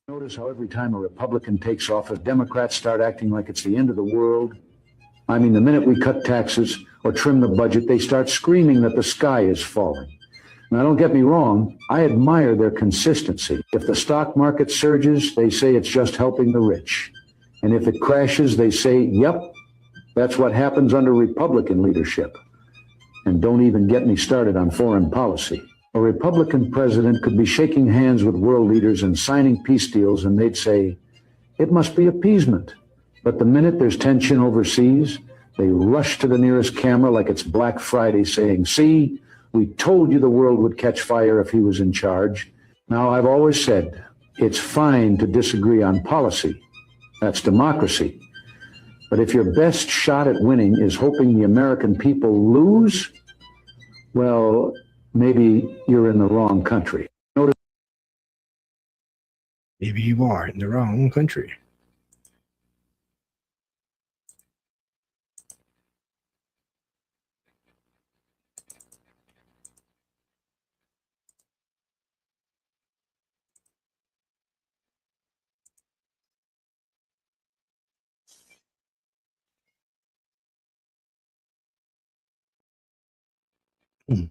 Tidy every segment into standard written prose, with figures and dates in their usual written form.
Notice how every time a Republican takes office, Democrats start acting like it's the end of the world. I mean, the minute we cut taxes or trim the budget, they start screaming that the sky is falling. Now, don't get me wrong, I admire their consistency. If the stock market surges, they say it's just helping the rich. And if it crashes, they say, yep, that's what happens under Republican leadership. And don't even get me started on foreign policy. A Republican president could be shaking hands with world leaders and signing peace deals, and they'd say, it must be appeasement. But the minute there's tension overseas, they rush to the nearest camera like it's Black Friday saying, see, we told you the world would catch fire if he was in charge. Now, I've always said, it's fine to disagree on policy. That's democracy. But if your best shot at winning is hoping the American people lose, well, maybe you're in the wrong country. Maybe you are in the wrong country. Hmm.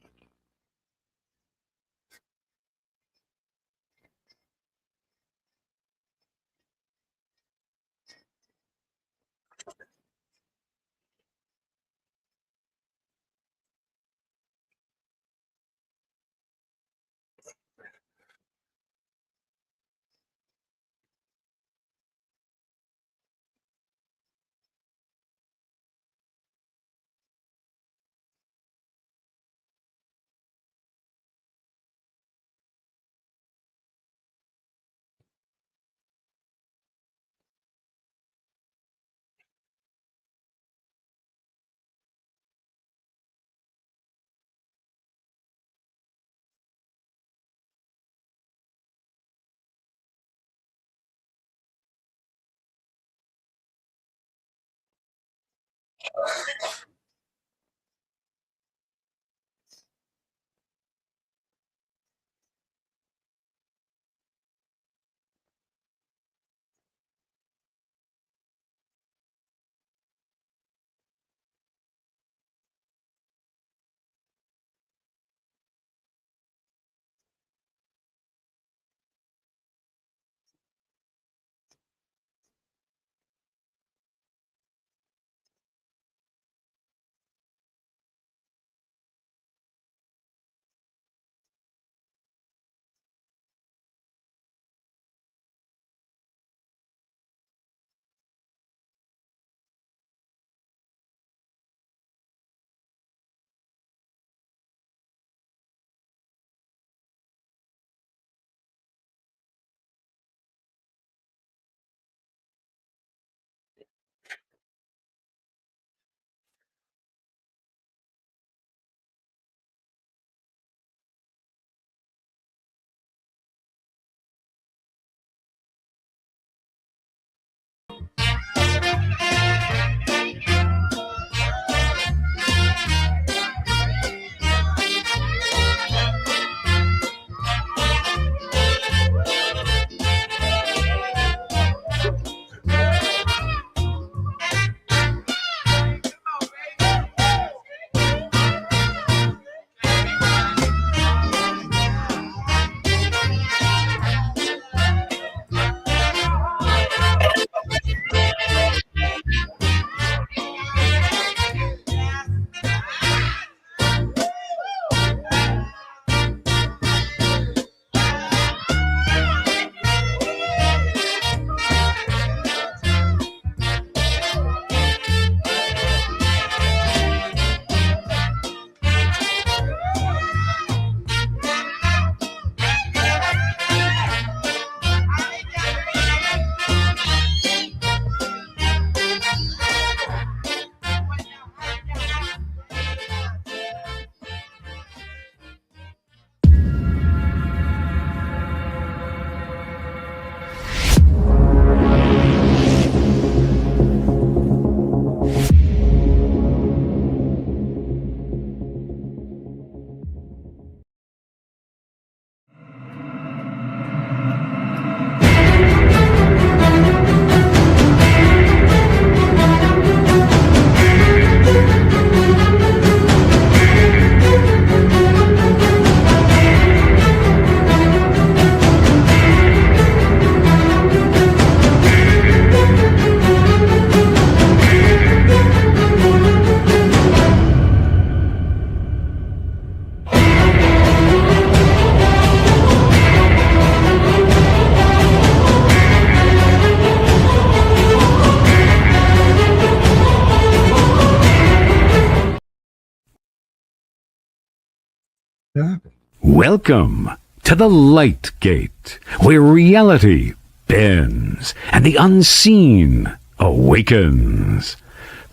Yeah. Welcome to the Light Gate, where reality bends and the unseen awakens.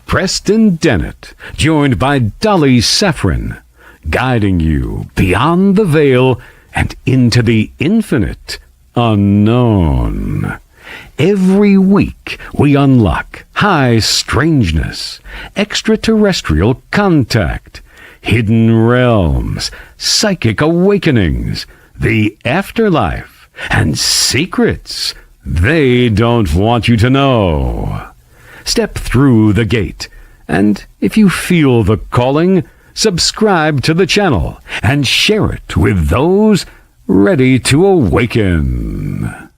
Preston Dennett, joined by Dolly Saffron, guiding you beyond the veil and into the infinite unknown. Every week, we unlock high strangeness, extraterrestrial contact, hidden realms, psychic awakenings, the afterlife, and secrets they don't want you to know. Step through the gate, and if you feel the calling, subscribe to the channel and share it with those ready to awaken.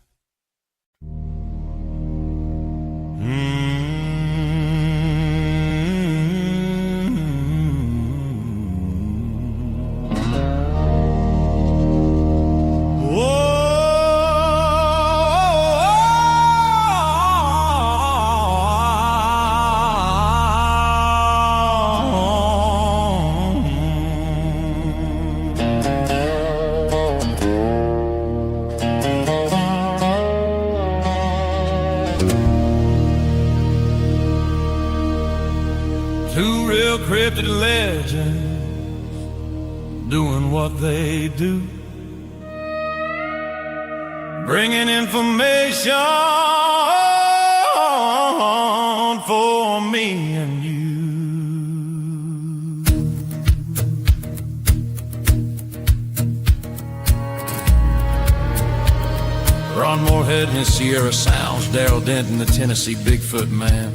Two real cryptid legends doing what they do, bringing information for me and you. Ron Moorhead and his Sierra Sounds, Daryl Denton, the Tennessee Bigfoot Man,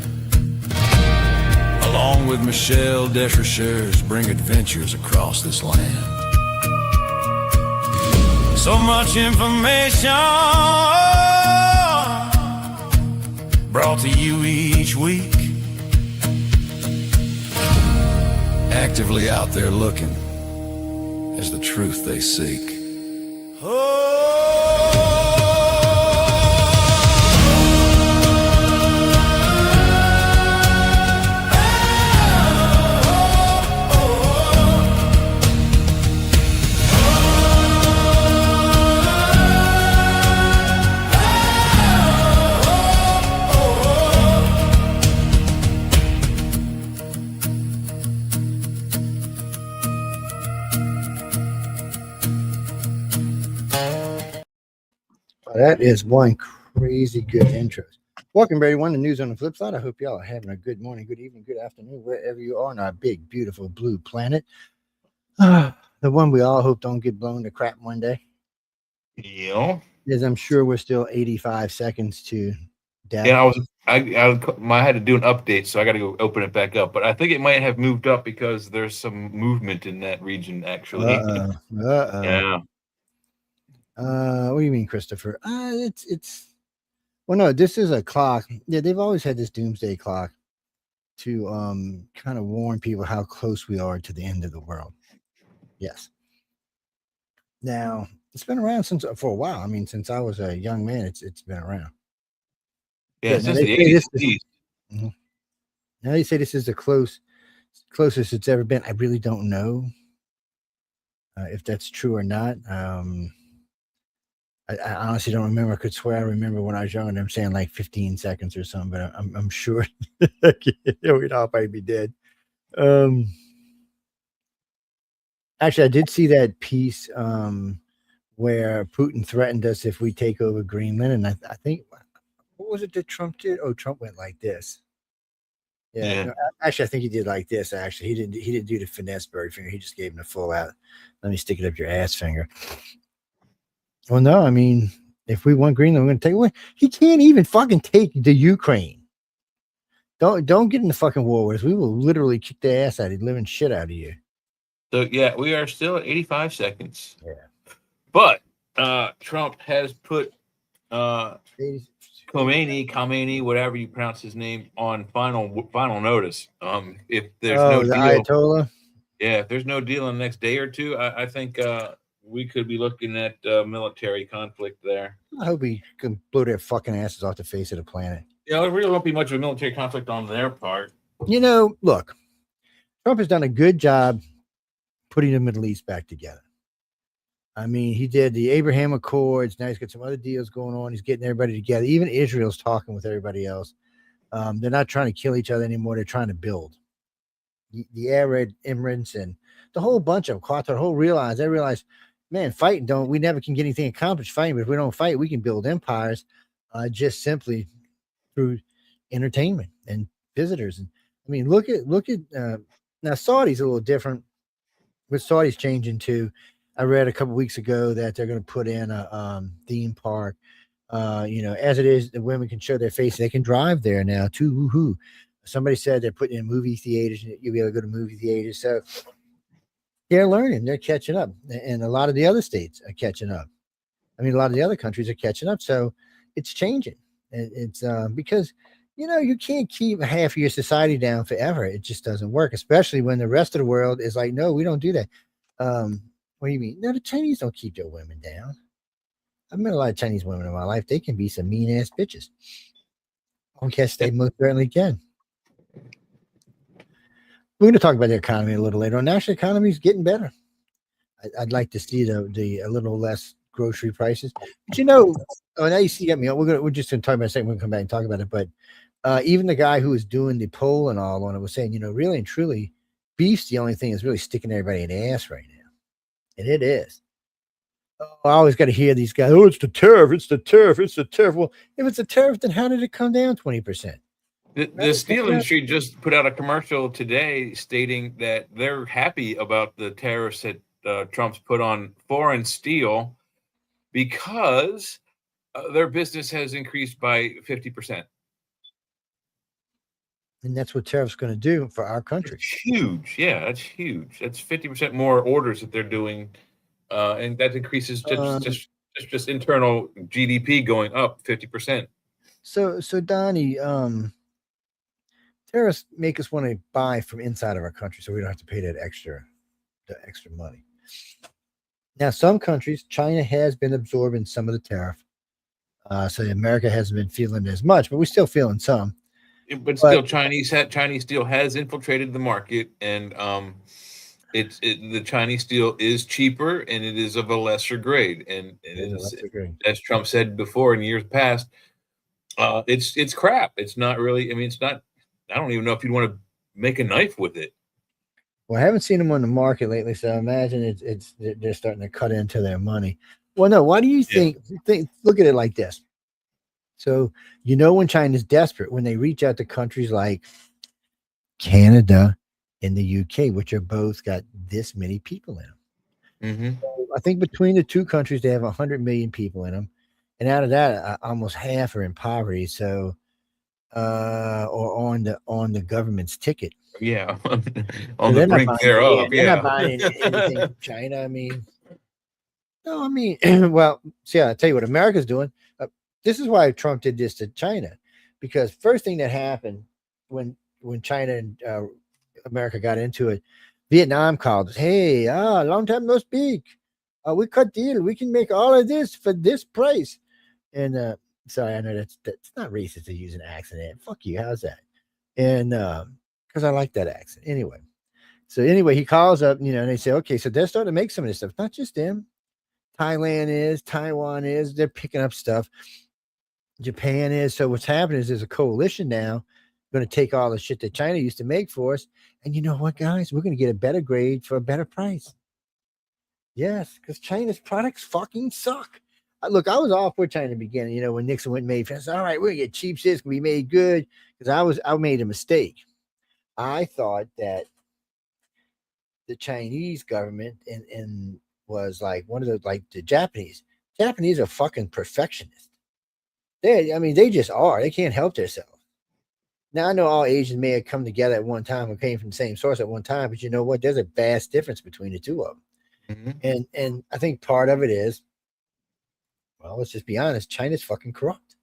along with Michelle Desrochers, bring adventures across this land. So much information brought to you each week, actively out there looking as the truth they seek. That is one crazy good intro. Welcome, everyone, to News on the Flipside. I hope y'all are having a good morning, good evening, good afternoon, wherever you are on our big, beautiful blue planet. The one we all hope don't get blown to crap one day. Yeah. As I'm sure we're still 85 seconds to death. Yeah, I had to do an update, so I got to go open it back up. But I think it might have moved up because there's some movement in that region, actually. Yeah. What do you mean, Christopher? It's well, no, this is a clock. Yeah, they've always had this doomsday clock to kind of warn people how close we are to the end of the world. Yes. Now, it's been around for a while. I mean, since I was a young man, it's been around. Yeah, since the 80s. Now they say this is the closest it's ever been. I really don't know if that's true or not. I honestly don't remember. I could swear I remember when I was younger, them saying like 15 seconds or something, but I'm sure we'd all probably be dead. Actually, I did see that piece where Putin threatened us if we take over Greenland, and I think, what was it that Trump did? Oh, Trump went like this. Yeah. No, actually, I think he did like this. Actually, he didn't do the finesse bird finger. He just gave him the full out. Let me stick it up your ass finger. Well, no, I mean, if we want Greenland, we're going to take it away. He can't even fucking take the Ukraine. Don't get in the fucking war with us. We will literally kick the ass out of you, living shit out of you. So, yeah, we are still at 85 seconds. Yeah. But Trump has put Khomeini, whatever you pronounce his name, on final notice. If there's no the deal, Ayatollah. Yeah, if there's no deal in the next day or two, I think we could be looking at military conflict there. I hope we can blow their fucking asses off the face of the planet. Yeah, there really won't be much of a military conflict on their part. You know, look, Trump has done a good job putting the Middle East back together. I mean, he did the Abraham Accords. Now he's got some other deals going on. He's getting everybody together. Even Israel's talking with everybody else. They're not trying to kill each other anymore. They're trying to build. The Arab Emirates and the whole bunch of them, Qatar, they realize, man, fighting we never can get anything accomplished fighting, but if we don't fight, we can build empires just simply through entertainment and visitors. And I mean, look at now Saudi's a little different. With Saudi's changing too. I read a couple weeks ago that they're going to put in a theme park. As it is, the women can show their face. They can drive there now too. Woohoo! Somebody said they're putting in movie theaters. You'll be able to go to movie theaters. So they're learning. They're catching up, and a lot of the other states are catching up. I mean, a lot of the other countries are catching up. So it's changing. It's because you can't keep half of your society down forever. It just doesn't work, especially when the rest of the world is like, no, we don't do that. What do you mean? No, the Chinese don't keep their women down. I've met a lot of Chinese women in my life. They can be some mean ass bitches. I guess they most certainly can. We're going to talk about the economy a little later on. National economy is getting better. I'd like to see the a little less grocery prices. But now you see, get me. We're just going to talk about it a second. We're going to come back and talk about it. But even the guy who was doing the poll and all on it was saying, really and truly, beef's the only thing that's really sticking everybody in the ass right now. And it is. I always got to hear these guys, it's the tariff, it's the tariff, it's the tariff. Well, if it's a tariff, then how did it come down 20%? The steel industry just put out a commercial today stating that they're happy about the tariffs that Trump's put on foreign steel because their business has increased by 50%. And that's what tariffs going to do for our country. It's huge. Yeah, that's huge. That's 50% more orders that they're doing. And that increases just internal GDP going up 50%. So Donnie, tariffs make us want to buy from inside of our country, so we don't have to pay the extra money. Now, some countries, China has been absorbing some of the tariff, so America hasn't been feeling as much, but we're still feeling some. But still, Chinese steel has infiltrated the market, and the Chinese steel is cheaper and it is of a lesser grade. And as Trump said before in years past, it's crap. It's not really. I mean, it's not. I don't even know if you'd want to make a knife with it. Well, I haven't seen them on the market lately, so I imagine they're starting to cut into their money. Well, no. Why do you think? Look at it like this. So, when China's desperate, when they reach out to countries like Canada and the UK, which are both got this many people in them. Mm-hmm. So I think between the two countries, they have 100 million people in them. And out of that, almost half are in poverty. So, or on the government's ticket. Yeah. On the brink thereof. They're not buying anything from China. Well, see, I'll tell you what America's doing. This is why Trump did this to China, because first thing that happened when China and America got into it, Vietnam called us. Hey, long time no speak. We cut deal. We can make all of this for this price. And sorry, I know that's not racist to use an accent. Fuck you. How's that? And because I like that accent. Anyway, he calls up, and they say, okay, so they're starting to make some of this stuff. Not just them. Taiwan is. They're picking up stuff. Japan is. So what's happening is there's a coalition now going to take all the shit that China used to make for us. And you know what, guys? We're going to get a better grade for a better price. Yes, because China's products fucking suck. Look, I was all for China in the beginning, when Nixon went and made friends. All right, we're going to get cheap shit. It's going to be made good. Because I made a mistake. I thought that the Chinese government and was like one of the Japanese. Japanese are fucking perfectionists. They just are. They can't help themselves. Now, I know all Asians may have come together at one time and came from the same source at one time, but you know what? There's a vast difference between the two of them. Mm-hmm. And I think part of it is, well, let's just be honest, China's fucking corrupt.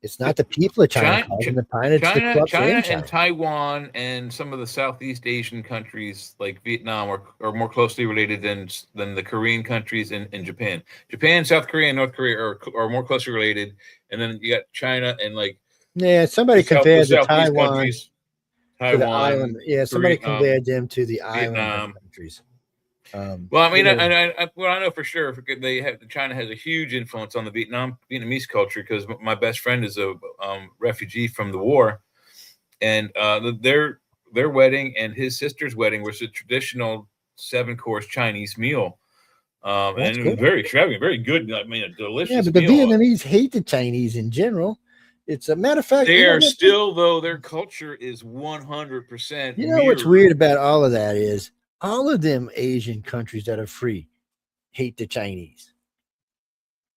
It's not the people of China. China and Taiwan and some of the Southeast Asian countries like Vietnam are more closely related than the Korean countries and Japan. Japan, South Korea, and North Korea are more closely related. And then you got China and somebody compared the Taiwan to the island. Yeah, somebody compared them to the island countries. Well, I mean, you know, I know for sure China has a huge influence on the Vietnamese culture because my best friend is a refugee from the war, and their wedding and his sister's wedding was a traditional 7-course Chinese meal, and it was very extravagant, very good. I mean, a delicious. Yeah, but the meal. Vietnamese hate the Chinese in general. It's a matter of fact. They are still, though, their culture is 100%. You know what's weird about all of that is all of them Asian countries that are free hate the Chinese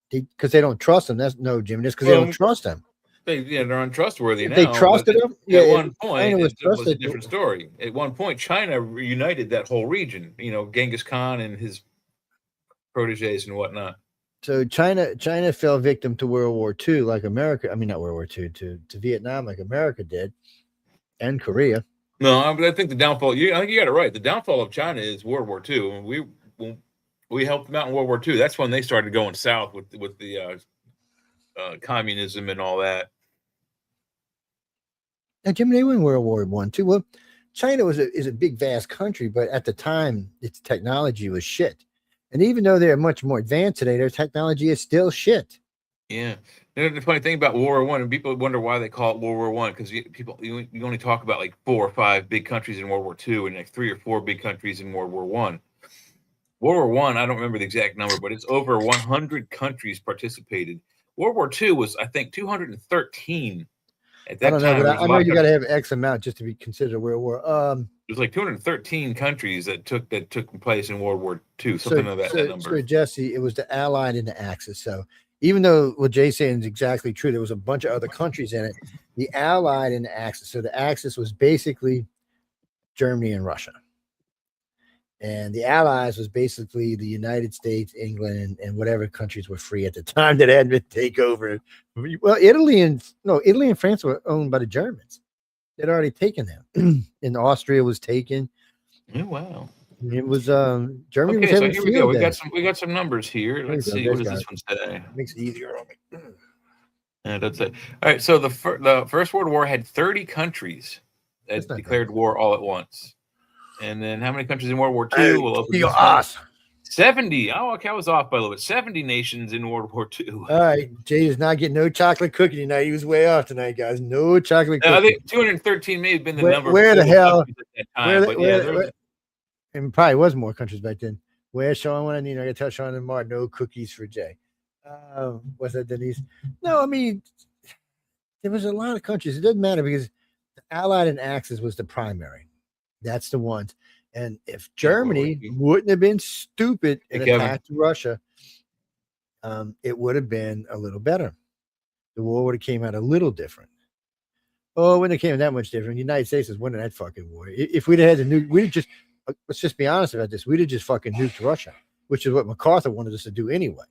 because they don't trust them. That's no, Jimmy. That's because they don't trust them. They're untrustworthy now. They trusted them. At one point, it was a different story. At one point, China reunited that whole region. You know, Genghis Khan and his proteges and whatnot. So China fell victim to World War II, like America. I mean, not World War II, to Vietnam, like America did, and Korea. No, I think the downfall. I think you got it right. The downfall of China is World War II. We helped them out in World War II. That's when they started going south with the communism and all that. Now, Jimmy, they were in World War I too. Well, China is a big, vast country, but at the time, its technology was shit. And even though they're much more advanced today, their technology is still shit. Yeah. The funny thing about World War I, and people wonder why they call it World War I, because you only talk about like 4 or 5 big countries in World War II and like 3 or 4 big countries in World War I. World War I don't remember the exact number, but it's over 100 countries participated. World War II was, I think, 213 at that time. I don't know, but I know you got to have X amount just to be considered a World War. There's like 213 countries that took place in World War II, something of that number. So Jesse, it was the Allied and the Axis. So even though what Jay's saying is exactly true, there was a bunch of other countries in it. The Allied and the Axis. So the Axis was basically Germany and Russia. And the Allies was basically the United States, England, and whatever countries were free at the time that had been taken over. Well, Italy and France were owned by the Germans. They'd already taken them. And Austria was taken. Oh, wow. It was Germany. Okay, was so here we go. there. We got some numbers here. Let's see. What does this one say? Makes it easier on me. And that's it. All right. So the First World War had 30 countries that declared war all at once. And then how many countries in World War II? Well, 70. Oh, okay. I was off by a little bit. 70 nations in World War II. All right. Jay is not getting no chocolate cookie tonight. He was way off tonight, guys. No chocolate cookie. I think 213 may have been the number. Where the hell? Time, and probably was more countries back then. Where's Sean when I need? I got to tell Sean and Mark, no cookies for Jay. What's that, Denise? No, I mean, there was a lot of countries. It doesn't matter because the Allied and Axis was the primary. That's the ones. And if Germany wouldn't have been stupid and attacked Russia, it would have been a little better. The war would have came out a little different. Oh, when it came that much different, the United States is winning that fucking war. If we'd have had the nuke, we'd just, let's just be honest about this. We'd have just fucking nuked Russia, which is what MacArthur wanted us to do anyway.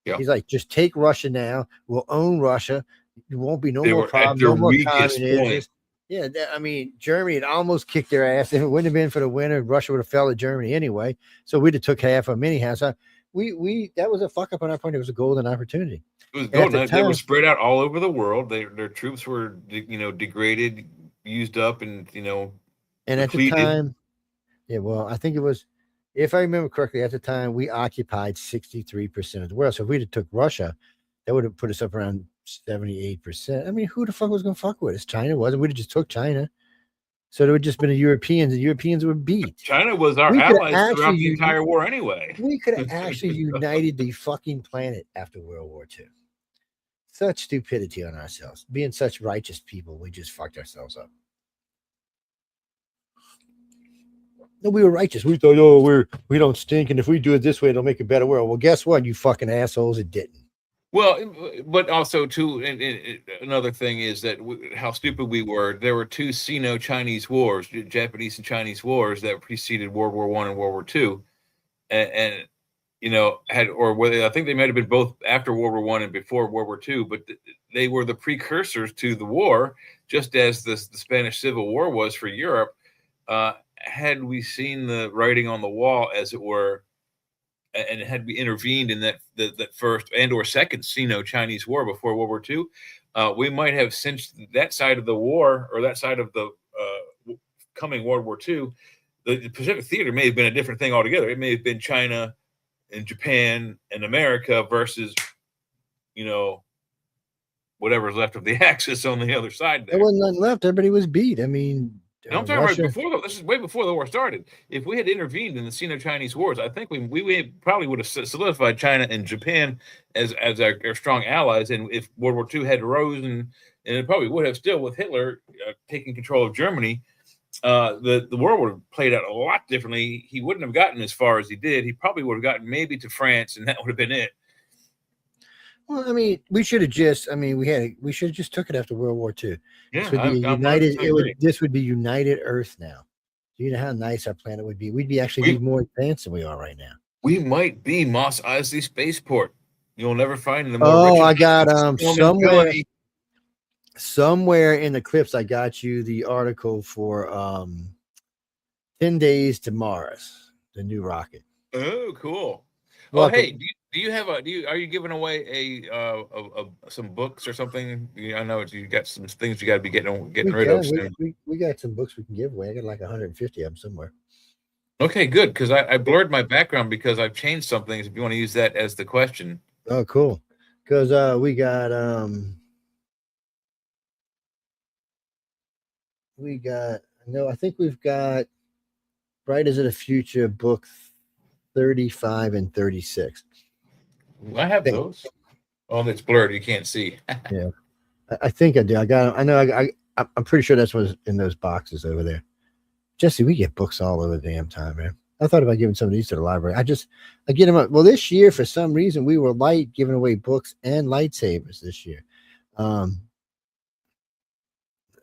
Yep. He's like, just take Russia now. We'll own Russia. There won't be no more problems. No more communism. Yeah, I mean, Germany had almost kicked their ass. If it wouldn't have been for the winter, Russia would have fell to Germany anyway. So we'd have took half of them anyhow. So that was a fuck up on our point. It was a golden opportunity. It was golden. They were spread out all over the world. Their troops were, degraded, used up, and And at the time, I think it was, if I remember correctly, at the time we occupied 63% of the world. So if we'd have took Russia, that would have put us up around 78%. I mean, who the fuck was going to fuck with us? China wasn't. We'd have just took China. So there would just been the Europeans. The Europeans were beat. China was our allies throughout the entire war anyway. We could have actually united the fucking planet after World War II. Such stupidity on ourselves. Being such righteous people, we just fucked ourselves up. No, we were righteous. We thought, we don't stink, and if we do it this way, it'll make a better world. Well, guess what, you fucking assholes? It didn't. Well, but also, too, another thing is that how stupid we were. There were 2 Sino-Chinese wars, Japanese and Chinese wars, that preceded World War I and World War II. And I think they might have been both after World War I and before World War II, but they were the precursors to the war, just as the Spanish Civil War was for Europe. Had we seen the writing on the wall, as it were, and had we intervened in that first and or second Sino-Chinese war before World War II, we might have cinched that side of the war, or that side of the coming World War II. the Pacific Theater may have been a different thing altogether. It may have been China and Japan and America versus, whatever's left of the Axis on the other side there. There wasn't nothing left. Everybody was beat. I mean, I'm talking Russia, right before this is way before the war started. If we had intervened in the Sino-Chinese wars, I think we probably would have solidified China and Japan as our strong allies. And if World War II had risen, and it probably would have still with Hitler taking control of Germany, the world would have played out a lot differently. He wouldn't have gotten as far as he did. He probably would have gotten maybe to France, and that would have been it. well, I mean, we should have just. I mean, we should have just took it after World War II. Yeah, This would be united. This would be united Earth now. Do you know how nice our planet would be? We'd be actually be more advanced than we are right now. We might be Mos Eisley Spaceport. You'll never find them. Oh, I got somewhere in the clips. I got you the article for 10 Days to Mars, the new rocket. Oh, cool. Well, hey, do you have are you giving away some books or something? I know you got some things you got to be getting rid of soon. We got some books we can give away. I got like 150 of them somewhere. Okay, good, because I blurred my background because I've changed some things. If you want to use that as the question. Oh, cool. Because we got I think we've got Bright as the Future book 35 and 36. I have those. Oh, it's blurred. You can't see. Yeah, I think I do. I got. I know. I'm pretty sure that's what's in those boxes over there. Jesse, we get books all over the damn time, man. I thought about giving some of these to the library. I get them up. Well, this year for some reason we were light giving away books and lightsabers this year.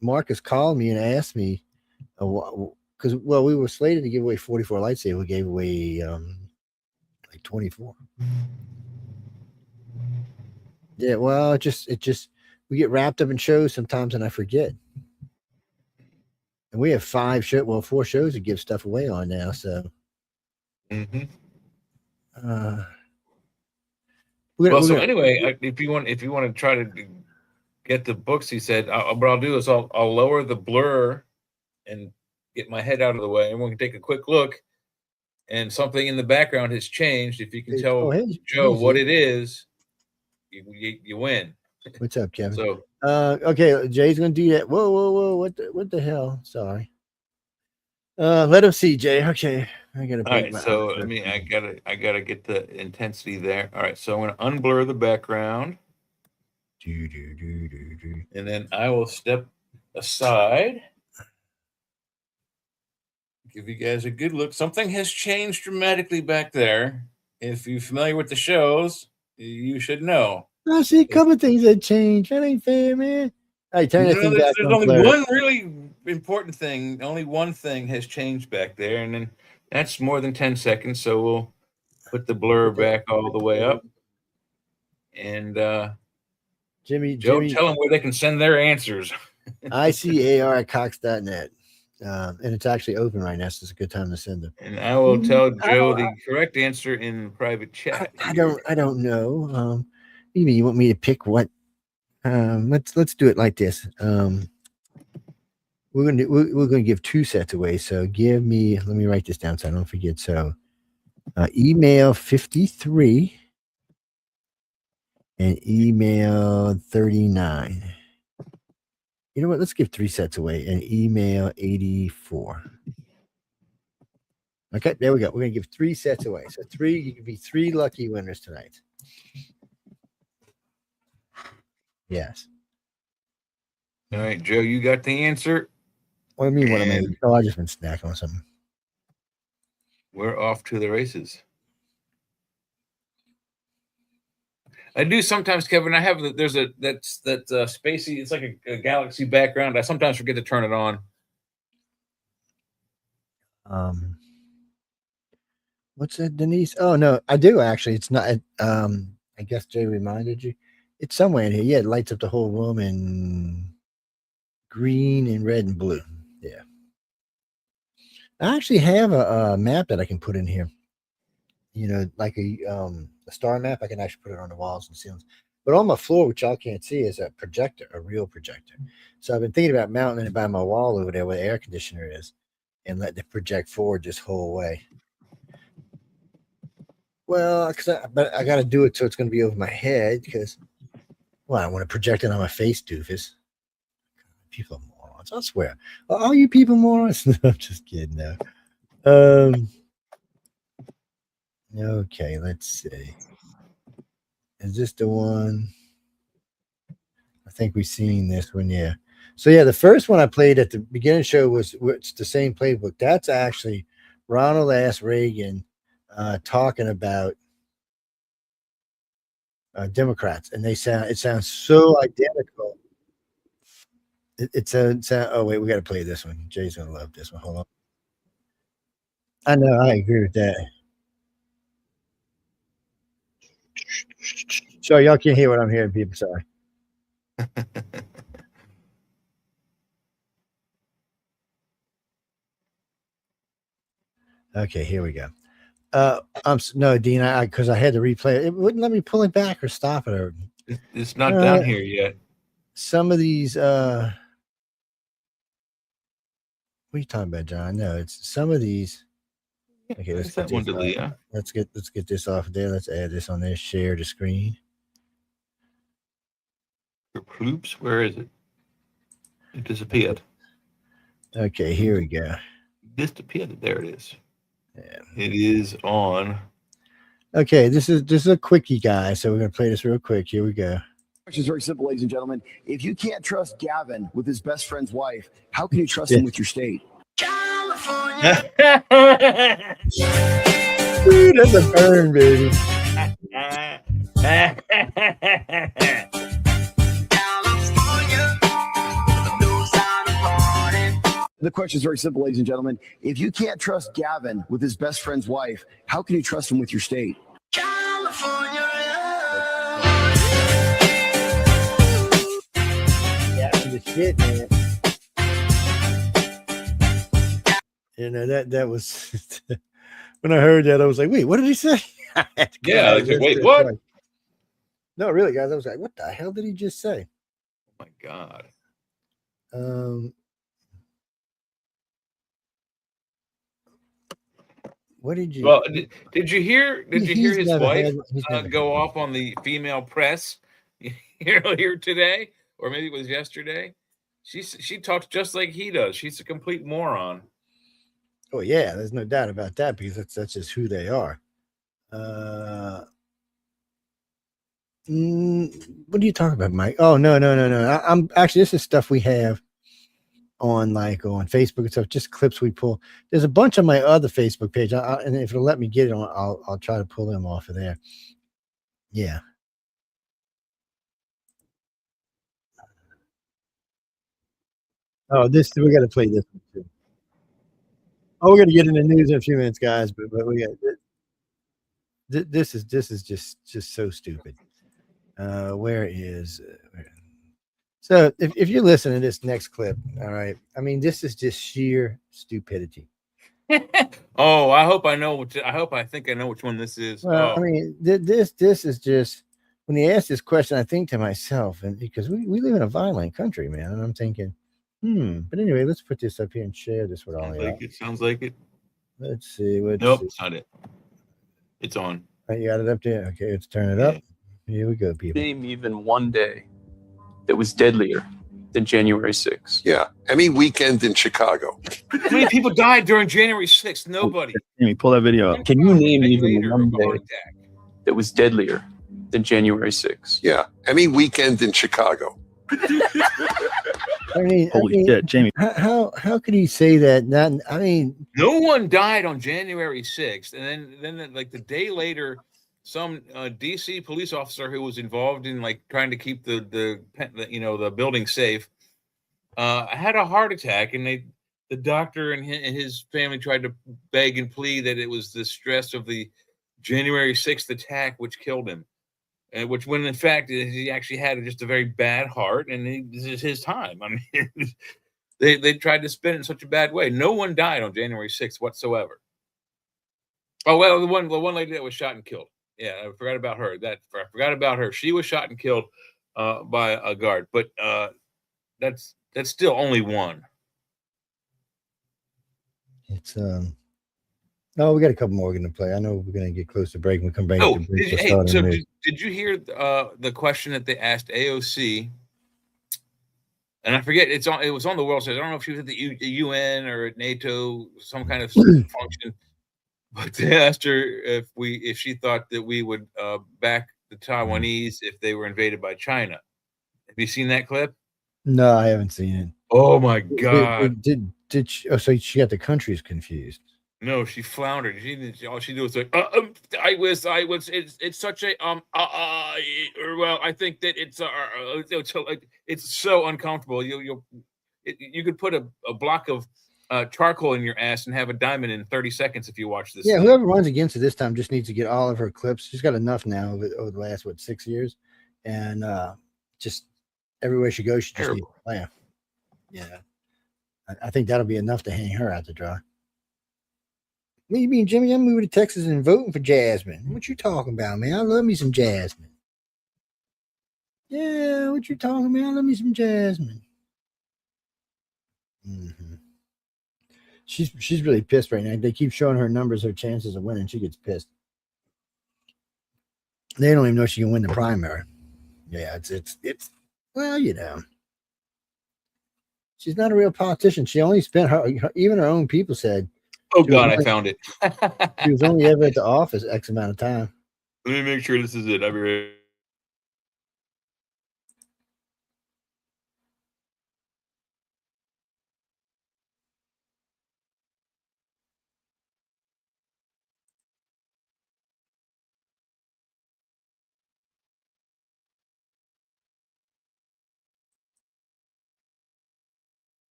Marcus called me and asked me because we were slated to give away 44 lightsabers. We gave away like 24. Yeah, well, it just we get wrapped up in shows sometimes, and I forget. And we have 4 shows to give stuff away on now. So, anyway, if you want to try to get the books, he said, what I'll do is I'll lower the blur and get my head out of the way. Everyone can take a quick look, and something in the background has changed. If you can tell Joe what it is, you win. What's up, Kevin? So okay, Jay's gonna do that. Whoa! What the hell? Sorry. Let him see, Jay. Okay, I gotta. All right, so I gotta get the intensity there. All right, so I'm gonna unblur the background, and then I will step aside. Give you guys a good look. Something has changed dramatically back there. If you're familiar with the shows, you should know. I see a couple of things that changed. That ain't fair, man. Hey, turn that thing back. There's only one really important thing. Only one thing has changed back there, and then that's more than 10 seconds. So we'll put the blur back all the way up. And Jimmy, tell them where they can send their answers. ICAR@cox.net. And it's actually open right now, so it's a good time to send them. And I will tell Joe the correct answer in private chat. I don't know. You want me to pick what? Let's do it like this. We're gonna give 2 sets away. So let me write this down so I don't forget. So email 53 and email 39. You know what? Let's give 3 sets away and email 84. Okay, there we go. We're gonna give 3 sets away. So you can be 3 lucky winners tonight. Yes. All right, Joe, you got the answer. What do you mean? What I mean? Oh, I just been snacking on something. We're off to the races. I do sometimes, Kevin. I have there's that spacey. It's like a galaxy background. I sometimes forget to turn it on. What's that, Denise? Oh no, I do actually. It's not. I guess Jay reminded you. It's somewhere in here. Yeah, it lights up the whole room in green and red and blue. Yeah. I actually have a map that I can put in here. You know, like a star map. I can actually put it on the walls and ceilings. But on my floor, which y'all can't see, is a projector, a real projector. So I've been thinking about mounting it by my wall over there where the air conditioner is. and let it project forward this whole way. Well, but I got to do it so it's going to be over my head because, well, I want to project it on my face, doofus. People are morons. I swear. Are all you people morons? No, I'm just kidding. No. Okay, let's see. Is this the one? I think we've seen this one, yeah. So yeah, the first one I played at the beginning of the show was it's the same playbook. That's actually Ronald S. Reagan talking about Democrats, and it sounds so identical. It sounds. Oh wait, we got to play this one. Jay's gonna love this one. Hold on. I know. I agree with that. Sorry, y'all can't hear what I'm hearing, people. Sorry. Okay, here we go. No, Dean, because I had to replay it. It wouldn't let me pull it back or stop it. Or it's not down here yet. Some of these. What are you talking about, John? No, it's some of these. Okay, let's get one, Ilia. Let's get this off of there. Let's add this on there. Share the screen. Ploops, where is it? It disappeared. Okay, here we go. Disappeared. There it is. Yeah. It is on. Okay, this is a quickie, guys. So we're gonna play this real quick. Here we go. Question is very simple, ladies and gentlemen. If you can't trust Gavin with his best friend's wife, how can you trust him with your state? California. Dude, that's a burn, baby. The question is very simple, ladies and gentlemen. If you can't trust Gavin with his best friend's wife, how can you trust him with your state? California. Yeah, the shit, man. You know, that was when I heard that, I was like, wait, what did he say? Yeah, like, wait, what? No, really, guys, I was like, what the hell did he just say? Oh my God. What did you? Well, did you hear? Did you hear his wife go off off on the female press earlier today, or maybe it was yesterday? She talks just like he does. She's a complete moron. Oh yeah, there's no doubt about that because that's just who they are. What are you talking about, Mike? Oh no. I'm actually, this is stuff we have on on Facebook and stuff, just clips we pull. There's a bunch on my other Facebook page, and if it'll let me get it on, I'll try to pull them off of there. Yeah. Oh, we got to play this one too. Oh, we're gonna get in the news in a few minutes, guys, but we got this is just so stupid. Where is? So if you listen to this next clip, all right, I mean, this is just sheer stupidity. Oh, I hope I know. I think I know which one this is. Well, I mean, this is just, when he asked this question, I think to myself, and because we live in a violent country, man, and I'm thinking, But anyway, let's put this up here and share this with all y'all. Sounds like it. Let's see. Nope, it's not it. It's on. Oh, you got it up there? Okay, let's turn it up. Here we go, people. Name even one day that was deadlier than January 6th. Yeah. Any weekend in Chicago. How many people died during January 6th? Nobody. Jamie, pull that video up. Can you name even one day that was deadlier than January 6th? Yeah. Any weekend in Chicago. I mean, Holy shit, Jamie. How could he say that? No one died on January 6th, and then like the day later, some DC police officer who was involved in like trying to keep the building safe had a heart attack, and the doctor and his family tried to beg and plead that it was the stress of the January 6th attack which killed him. Which, when in fact he actually had just a very bad heart, and this is his time. I mean, they tried to spin it in such a bad way. No one died on January 6th whatsoever. Oh well, the one lady that was shot and killed. Yeah, I forgot about her. I forgot about her. She was shot and killed by a guard, but that's still only one. It's Oh, we got a couple more we're gonna play. I know we're gonna get close to break. When we come back. Oh, to break, did you hear the question that they asked AOC? And I forget it was on the world stage. I don't know if she was at the UN or at NATO, some kind of function. But they asked her if she thought that we would back the Taiwanese if they were invaded by China. Have you seen that clip? No, I haven't seen it. Oh my God! Did she? Oh, so she got the countries confused. No, she floundered. All she did was like, I was. It's such a well, I think that it's so uncomfortable. You could put a block of charcoal in your ass and have a diamond in 30 seconds if you watch this. Yeah, whoever runs against it this time just needs to get all of her clips. She's got enough now over the last 6 years, and just everywhere she goes, she just needs to play. Yeah, I think that'll be enough to hang her out to dry. Me being Jimmy, I'm moving to Texas and voting for Jasmine. What you talking about, man? I love me some Jasmine. Yeah, what you talking about? I love me some Jasmine. Mm-hmm. She's really pissed right now. They keep showing her numbers, her chances of winning. She gets pissed. They don't even know she can win the primary. Yeah, it's well, you know. She's not a real politician. She only spent even her own people said. Oh God, I found it. She was only ever at the office X amount of time. Let me make sure this is it. I'll be ready.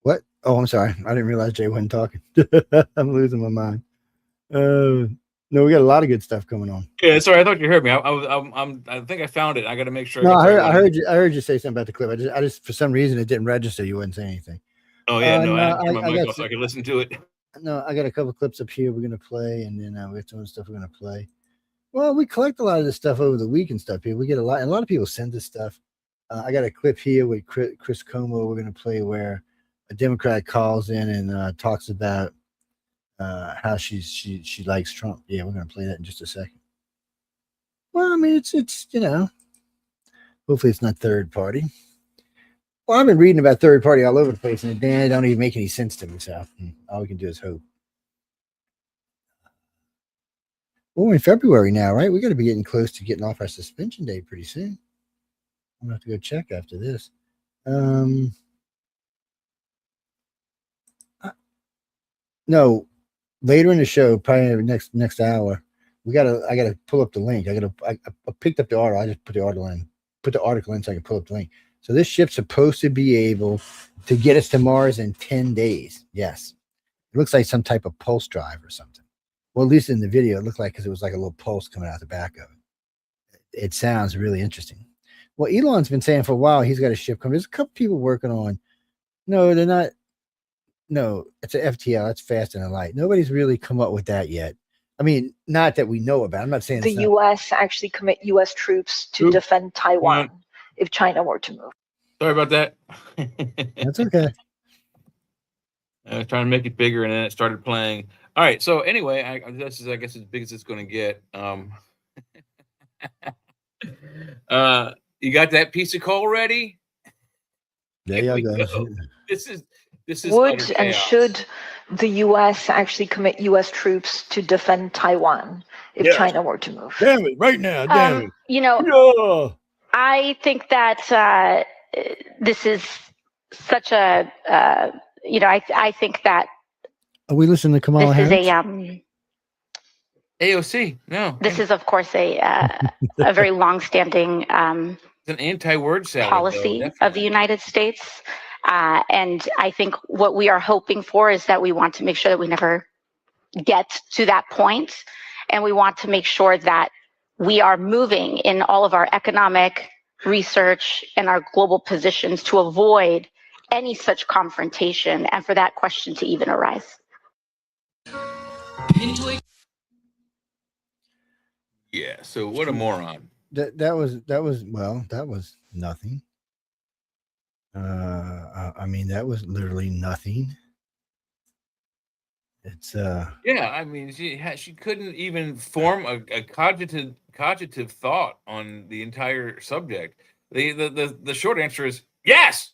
What? Oh, I'm sorry. I didn't realize Jay wasn't talking. I'm losing my mind. No, we got a lot of good stuff coming on. Yeah, sorry. I thought you heard me. I think I found it. I got to make sure. No, I heard you. I heard you say something about the clip. I just for some reason it didn't register. You wouldn't say anything. Oh yeah, no. I turned my mic off so I could listen to it. No, I got a couple of clips up here. We're gonna play, and then we have some other stuff we're gonna play. Well, we collect a lot of this stuff over the week and stuff here. We get a lot of people send us stuff. I got a clip here with Chris Como. We're gonna play where a Democrat calls in and talks about how she likes Trump. Yeah, we're gonna play that in just a second. Well, I mean, it's you know, hopefully it's not third party. Well, I've been reading about third party all over the place, and it don't even make any sense to me. So all we can do is hope. Well, we're in February now, right? We got to be getting close to getting off our suspension date pretty soon. I'm gonna have to go check after this. No, later in the show, probably next hour, I gotta pull up the link. I picked up the article. I just put the article in so I can pull up the link. So this ship's supposed to be able to get us to Mars in 10 days. Yes. It looks like some type of pulse drive or something. Well, at least in the video, it looked like, because it was like a little pulse coming out the back of it. It sounds really interesting. Well, Elon's been saying for a while he's got a ship coming. There's a couple people working on. No, they're not. No, it's an FTL. That's faster than light. Nobody's really come up with that yet. I mean, not that we know about. I'm not saying the U.S. actually commit U.S. troops to defend Taiwan if China were to move. Sorry about that. That's okay. I was trying to make it bigger, and then it started playing. All right. So anyway, this is, I guess, as big as it's going to get. You got that piece of coal ready? There you go. This is would and should the U.S. actually commit U.S. troops to defend Taiwan if China were to move? Damn it! Right now, damn it! You know, I think that this is such a I think that. Are we listening to Kamala Harris? This is AOC. No, this is of course a very long-standing it's an anti-word salad policy of the United States. And I think what we are hoping for is that we want to make sure that we never get to that point. And we want to make sure that we are moving in all of our economic research and our global positions to avoid any such confrontation and for that question to even arise. Yeah. So what a moron. That was nothing. I mean, that was literally nothing. It's Yeah, I mean, she couldn't even form a cognitive thought on the entire subject. The short answer is yes.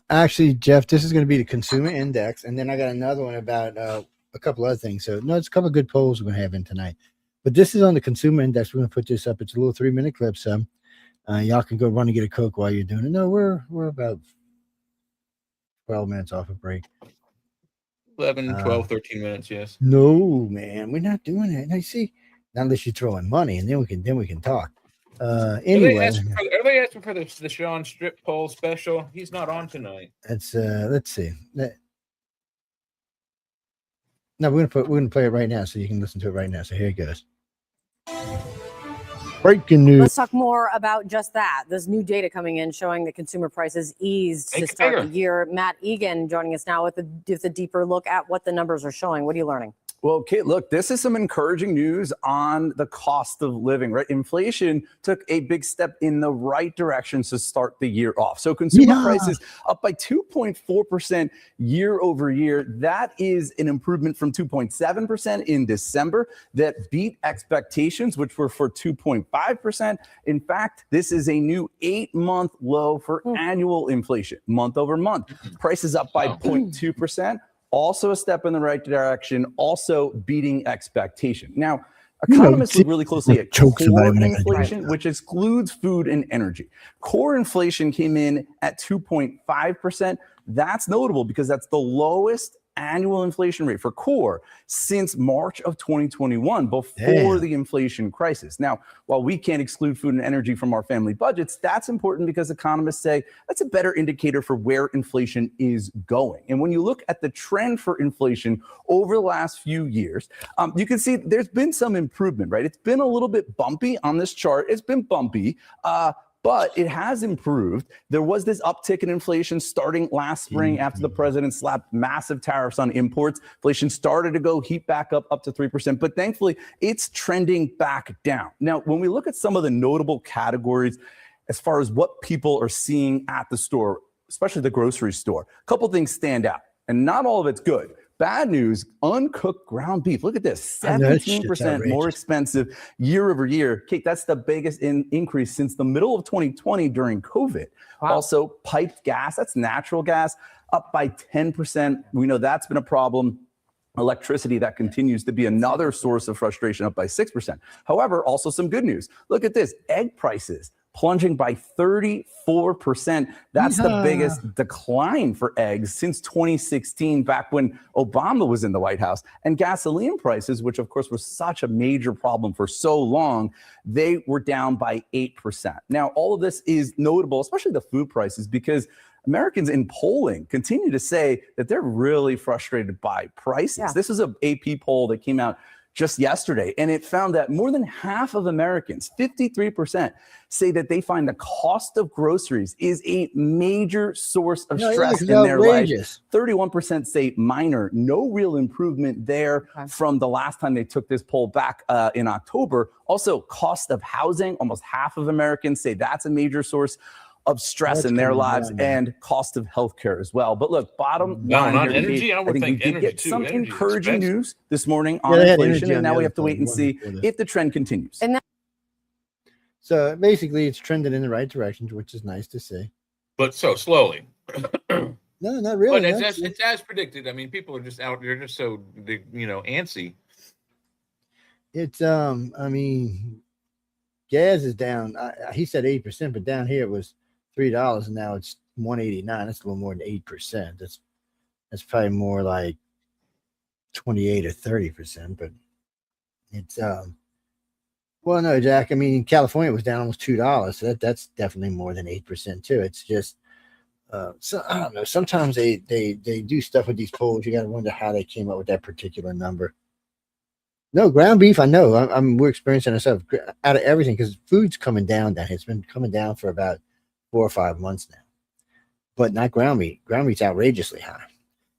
actually, Jeff, this is going to be the consumer index, and then I got another one about a couple other things. So no, it's a couple of good polls we're going to have in tonight. But this is on the consumer index. We're going to put this up. It's a little 3-minute clip. So y'all can go run and get a Coke while you're doing it. No, we're about 12 minutes off a break. 11, 12, 13 minutes, yes. No, man, we're not doing that. Now, see, not unless you throw in money, and then we can talk. Anyway, are they asking for the Sean Strip poll special? He's not on tonight. let's see. No, we're gonna play it right now, so you can listen to it right now. So here it goes. Breaking news. Let's talk more about just that. There's new data coming in showing that consumer prices eased to start the year. Matt Egan joining us now with a deeper look at what the numbers are showing. What are you learning? Well, Kate, look, this is some encouraging news on the cost of living, right? Inflation took a big step in the right direction to start the year off. So consumer prices up by 2.4% year over year. That is an improvement from 2.7% in December that beat expectations, which were for 2.5%. In fact, this is a new 8-month low for annual inflation, month over month. Prices up by 0.2%. Also a step in the right direction, also beating expectation. Now, economists look really closely at core inflation, which excludes food and energy. Core inflation came in at 2.5%. That's notable because that's the lowest annual inflation rate for core since March of 2021, before the inflation crisis. Now, while we can't exclude food and energy from our family budgets, that's important because economists say that's a better indicator for where inflation is going. And when you look at the trend for inflation over the last few years, you can see there's been some improvement, right? It's been a little bit bumpy on this chart. It's been bumpy. But it has improved. There was this uptick in inflation starting last spring after the president slapped massive tariffs on imports. Inflation started to heat back up to 3%, but thankfully it's trending back down. Now, when we look at some of the notable categories as far as what people are seeing at the store, especially the grocery store, a couple things stand out, and not all of it's good. Bad news, uncooked ground beef. Look at this, 17% more expensive year over year. Kate, that's the biggest increase since the middle of 2020 during COVID. Wow. Also, piped gas, that's natural gas, up by 10%. We know that's been a problem. Electricity, that continues to be another source of frustration, up by 6%. However, also some good news. Look at this, egg prices plunging by 34%. That's the biggest decline for eggs since 2016, back when Obama was in the White House. And gasoline prices, which of course was such a major problem for so long, they were down by 8%. Now, all of this is notable, especially the food prices, because Americans in polling continue to say that they're really frustrated by prices. Yeah. This is an AP poll that came out just yesterday, and it found that more than half of Americans, 53%, say that they find the cost of groceries is a major source of stress in their life. 31% say minor, no real improvement there from the last time they took this poll back in October. Also, cost of housing, almost half of Americans say that's a major source of stress in their lives, and cost of healthcare as well. But look, bottom line here, energy, I think we did get some encouraging news this morning on inflation, and now we have to wait and see if the trend continues. So basically, it's trending in the right direction, which is nice to see. But so slowly. No, not really. But it's as predicted. I mean, people are just out there, just so antsy. It's I mean, gas is down. He said 8%, but down here it was $3, and now it's $1.89. That's a little more than 8%. That's probably more like 28 or 30%. But it's well, no, Jack. I mean, in California it was down almost $2, so that's definitely more than 8% too. It's just so I don't know. Sometimes they do stuff with these polls. You got to wonder how they came up with that particular number. No, ground beef, I know. We're experiencing ourselves out of everything because food's coming down. It's been coming down for about 4 or 5 months now, but not ground meat. Ground meat's outrageously high.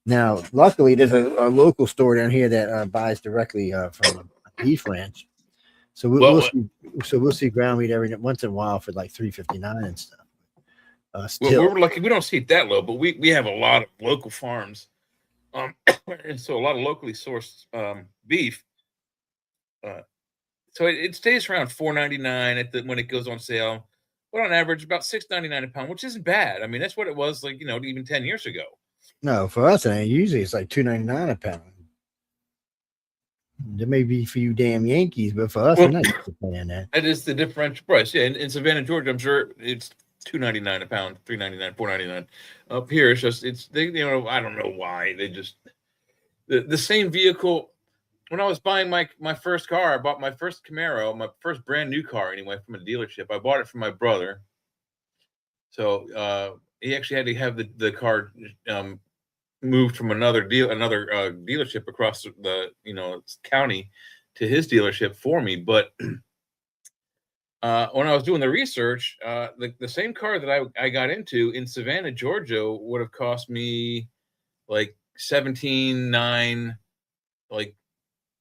Now, luckily, there's a local store down here that buys directly from beef ranch. So we'll see ground meat every once in a while for like $3.59 and stuff. Well, we're lucky we don't see it that low, but we have a lot of local farms, and so a lot of locally sourced beef. So it stays around $4.99 when it goes on sale, but on average about $6.99 a pound, which isn't bad. I mean, that's what it was like, even 10 years ago. No, for us, usually it's like $2.99 a pound. It may be for you damn Yankees, but for us, we're not paying that. That is the differential price. Yeah, in Savannah, Georgia, I'm sure it's $2.99 a pound, $3.99, $4.99. Up here, it's just I don't know why they just the same vehicle. When I was buying my first car, I bought my first Camaro, my first brand new car anyway, from a dealership. I bought it from my brother, so he actually had to have the car moved from another dealership across the county to his dealership for me. But when I was doing the research, the same car that I got into in Savannah, Georgia, would have cost me like $17,900, like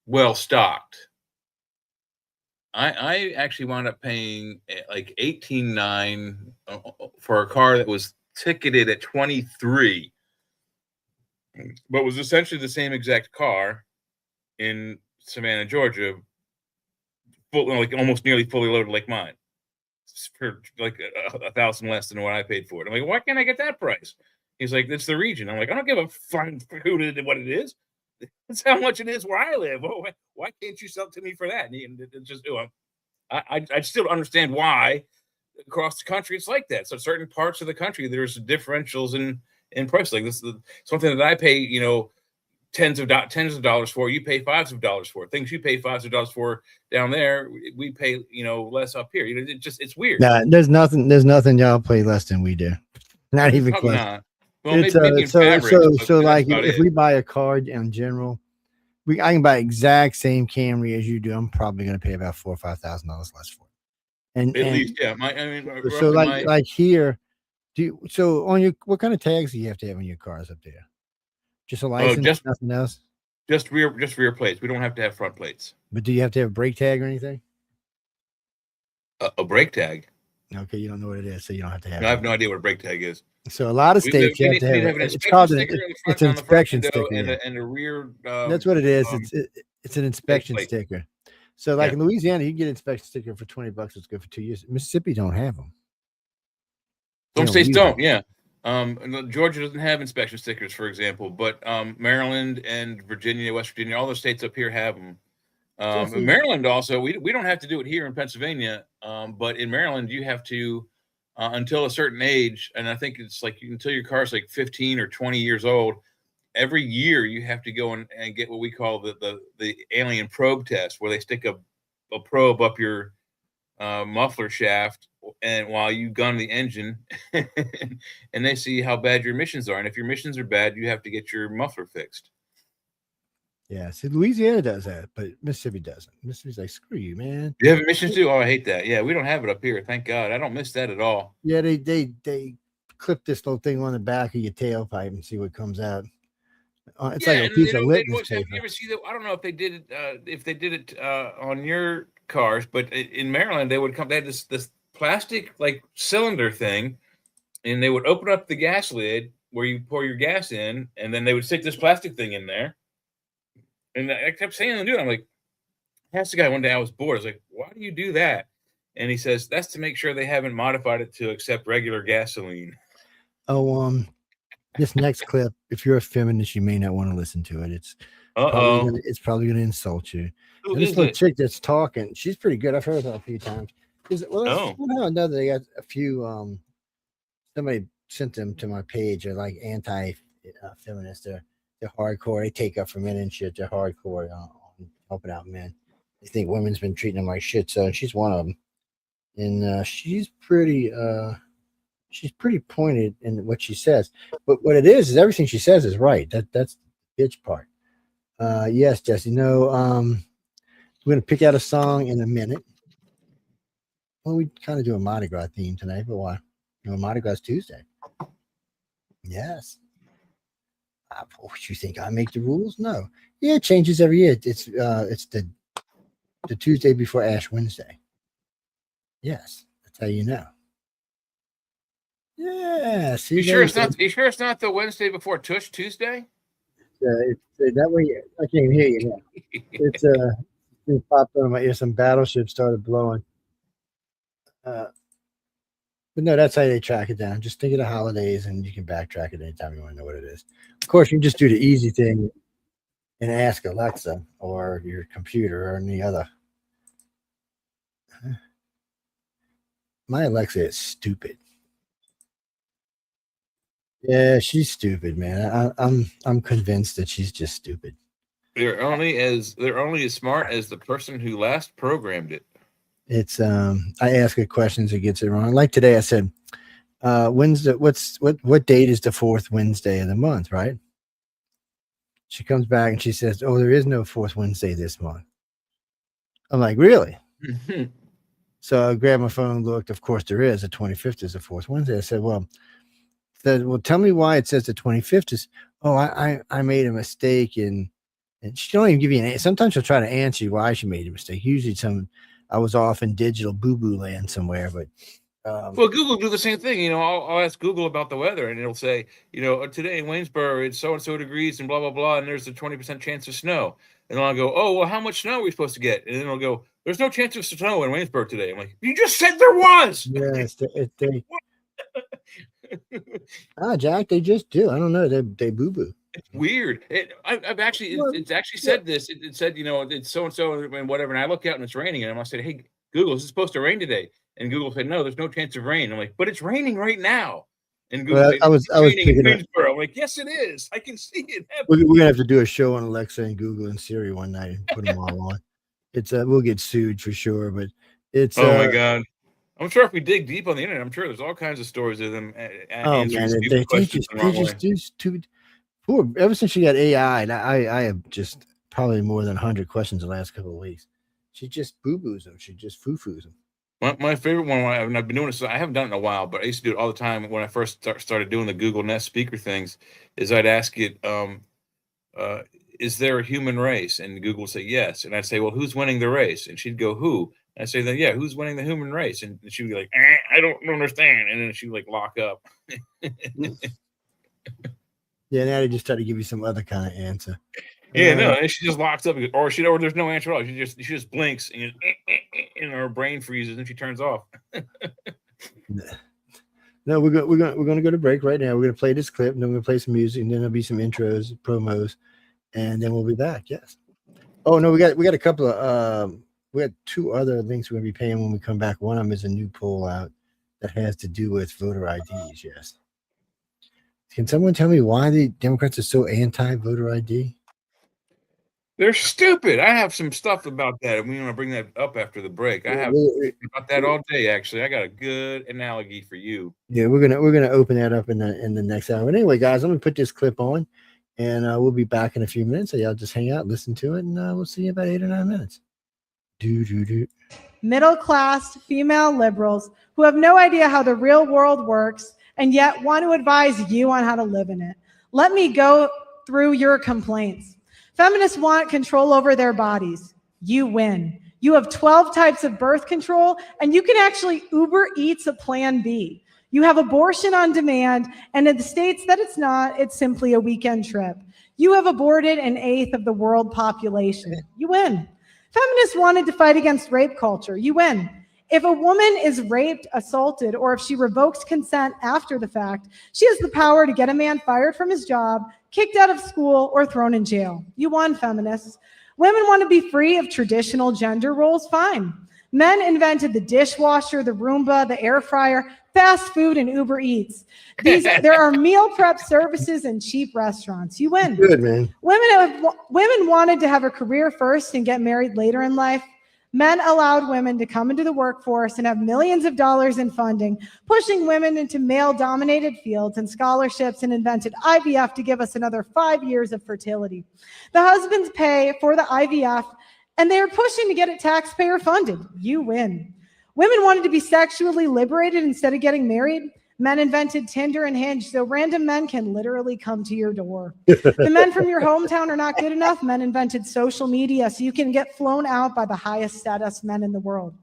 well stocked. I actually wound up paying like $18,900 for a car that was ticketed at $23,000. But was essentially the same exact car in Savannah, Georgia, like almost nearly fully loaded like mine, for like $1,000 less than what I paid for it. I'm like, why can't I get that price? He's like, it's the region. I'm like, I don't give a flying what it is. That's how much it is where I live. Why can't you sell it to me for that? And it's just, I still understand why across the country it's like that. So certain parts of the country there's differentials in price. Like this is something that I pay, tens of dollars for. You pay $5s of dollars for. Things you pay $5s of dollars for down there, we pay less up here. It's weird. Nah, there's nothing y'all pay less than we do. Not even close. Not. Well, it's, maybe in fabrics, so like if we buy a car in general, I can buy exact same Camry as you do. I'm probably going to pay about $4,000 or $5,000 less for it. And at least, yeah. So like here, what kind of tags do you have to have on your cars up there? Just a license, nothing else. Just rear plates. We don't have to have front plates. But do you have to have a brake tag or anything? A brake tag? Okay, you don't know what it is, so you don't have to have. No, I have no idea what a brake tag is. So a lot of states you have to have. It's called an inspection sticker and a rear. That's what it is. It's an inspection sticker. So like in Louisiana, you can get an inspection sticker for $20. It's good for 2 years. Mississippi don't have them. Some states don't. Yeah. Georgia doesn't have inspection stickers, for example, but Maryland and Virginia, West Virginia, all the states up here have them. Maryland also, we don't have to do it here in Pennsylvania, but in Maryland you have to until a certain age, and I think it's like until your car's like 15 or 20 years old, every year you have to go and get what we call the alien probe test, where they stick a probe up your muffler shaft, and while you gun the engine, and they see how bad your emissions are, and if your emissions are bad, you have to get your muffler fixed. Yeah, see, Louisiana does that, but Mississippi doesn't. Mississippi's like, screw you, man. You have emissions too? Oh, I hate that. Yeah, we don't have it up here. Thank God. I don't miss that at all. Yeah, they clip this little thing on the back of your tailpipe and see what comes out. It's like a piece of litmus paper. You ever see that? I don't know if they did it on your cars, but in Maryland they had this plastic like cylinder thing, and they would open up the gas lid where you pour your gas in, and then they would stick this plastic thing in there. And I kept saying to the dude, I'm like, I asked the guy one day, I was bored. I was like, why do you do that? And he says, that's to make sure they haven't modified it to accept regular gasoline. Oh, this next clip, if you're a feminist, you may not want to listen to it. It's probably going to insult you. And this little chick that's talking, she's pretty good. I've heard her a few times. Somehow or another, they got a few, somebody sent them to my page. They're like anti-feminist. They're hardcore. They take up for men and shit. They're hardcore on helping out men. They think women's been treating them like shit. So she's one of them, and she's pretty pointed in what she says. But what it is everything she says is right. That's the bitch part. Yes, Jesse. No, we're gonna pick out a song in a minute. Well, we kind of do a Mardi Gras theme tonight, but why? Mardi Gras Tuesday. Yes. What you think? I make the rules? No. Yeah, it changes every year. It's the the Tuesday before Ash Wednesday. Yes, that's how you know. Yeah, see. You sure it's not? You sure it's not the Wednesday before Tush Tuesday? That way I can't even hear you now. It popped on my ear. Some battleships started blowing. But no, that's how they track it down. Just think of the holidays, and you can backtrack it anytime you want to know what it is. Of course, you can just do the easy thing and ask Alexa or your computer or any other. My Alexa is stupid. Yeah, she's stupid, man. I'm convinced that she's just stupid. They're only as smart as the person who last programmed it. It's I ask her questions, it gets it wrong. Like today, I said, Wednesday. What date is the fourth Wednesday of the month? Right? She comes back and she says, "Oh, there is no fourth Wednesday this month." I'm like, "Really?" So I grabbed my phone, looked. Of course, there is. The 25th is the fourth Wednesday. I said, "Well, tell me why it says the 25th is." Oh, I made a mistake, and she don't even give you an answer. Sometimes she'll try to answer you why she made a mistake. Usually, I was off in digital boo-boo land somewhere, but. Well, Google do the same thing. You know, I'll ask Google about the weather, and it'll say, you know, today in Waynesboro it's so and so degrees and blah blah blah, and there's a 20% chance of snow. And then I'll go, oh well, how much snow are we supposed to get? And then it'll go, there's no chance of snow in Waynesboro today. I'm like, you just said there was. Yes, they Jack, they just do. I don't know. They boo boo. It's weird. I've actually it's actually said this. It said, you know, it's so and so and whatever. And I look out and it's raining, and I said, hey Google, is it supposed to rain today? And Google said, no, there's no chance of rain. I'm like, but it's raining right now. And Google said, I was picking up. I'm like, yes, it is. I can see it We're happening. gonna have to do a show on Alexa and Google and Siri one night and put them all on. It's we'll get sued for sure, but it's. Oh my god! I'm sure if we dig deep on the internet, I'm sure there's all kinds of stories of them answering stupid questions the wrong way. Do stupid. Poor. Ever since she got AI, and I have just probably more than 100 questions the last couple of weeks. She just boo boos them. She just foo foos them. My favorite one, and I've been doing this, I haven't done it in a while, but I used to do it all the time when I first started doing the Google Nest speaker things, is I'd ask it, is there a human race? And Google would say yes. And I'd say, well, who's winning the race? And she'd go, who? And I'd say, then, yeah, who's winning the human race? And she'd be like, I don't understand. And then she'd like lock up. Yeah, now they just try to give you some other kind of answer. Yeah, no, and she just locks up, or there's no answer at all. She just blinks, and her brain freezes, and she turns off. No, we're gonna go to break right now. We're gonna play this clip, and then we're gonna play some music, and then there'll be some intros, promos, and then we'll be back. Yes. Oh no, we got a couple of we got two other links we're gonna be paying when we come back. One of them is a new poll out that has to do with voter IDs. Yes. Can someone tell me why the Democrats are so anti-voter ID? They're stupid. I have some stuff about that, and we want to bring that up after the break. I have about that all day. Actually, I got a good analogy for you. Yeah, we're gonna open that up in the next hour. But anyway, guys, I'm gonna put this clip on, and we'll be back in a few minutes. So y'all just hang out, listen to it, and we'll see you about 8 or 9 minutes. Middle-class female liberals who have no idea how the real world works and yet want to advise you on how to live in it. Let me go through your complaints. Feminists want control over their bodies. You win. You have 12 types of birth control, and you can actually Uber Eats a Plan B. You have abortion on demand, and in the states that it's not, it's simply a weekend trip. You have aborted an eighth of the world population. You win. Feminists wanted to fight against rape culture. You win. If a woman is raped, assaulted, or if she revokes consent after the fact, she has the power to get a man fired from his job, kicked out of school, or thrown in jail. You won, feminists. Women want to be free of traditional gender roles? Fine. Men invented the dishwasher, the Roomba, the air fryer, fast food, and Uber Eats. There are meal prep services and cheap restaurants. You win. Good, man. Women wanted to have a career first and get married later in life. Men allowed women to come into the workforce and have millions of dollars in funding, pushing women into male-dominated fields and scholarships, and invented IVF to give us another 5 years of fertility. The husbands pay for the IVF, and they are pushing to get it taxpayer funded. You win. Women wanted to be sexually liberated instead of getting married. Men invented Tinder and Hinge, so random men can literally come to your door. The men from your hometown are not good enough. Men invented social media, so you can get flown out by the highest status men in the world.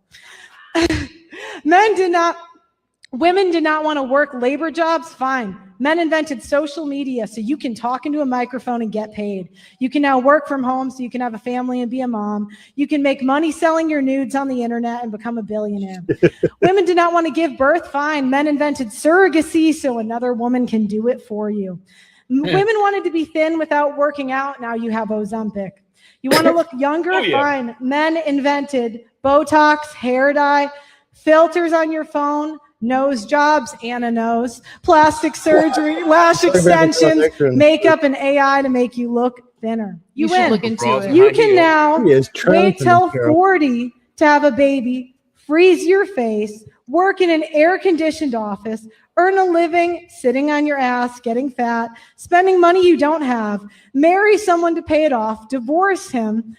Women did not want to work labor jobs. Fine. Men invented social media, so you can talk into a microphone and get paid. You can now work from home, so you can have a family and be a mom. You can make money selling your nudes on the internet and become a billionaire. Women did not want to give birth. Fine. Men invented surrogacy, so another woman can do it for you. Women wanted to be thin without working out. Now you have Ozempic. You want to look younger? Oh, yeah. Fine. Men invented Botox, hair dye, filters on your phone, nose jobs, Anna knows, plastic surgery, lash extensions, makeup, and AI to make you look thinner. You should win. look into it. You can now He is wait till Trump. 40 to have a baby, freeze your face, work in an air-conditioned office, earn a living sitting on your ass, getting fat, spending money you don't have, marry someone to pay it off, divorce him,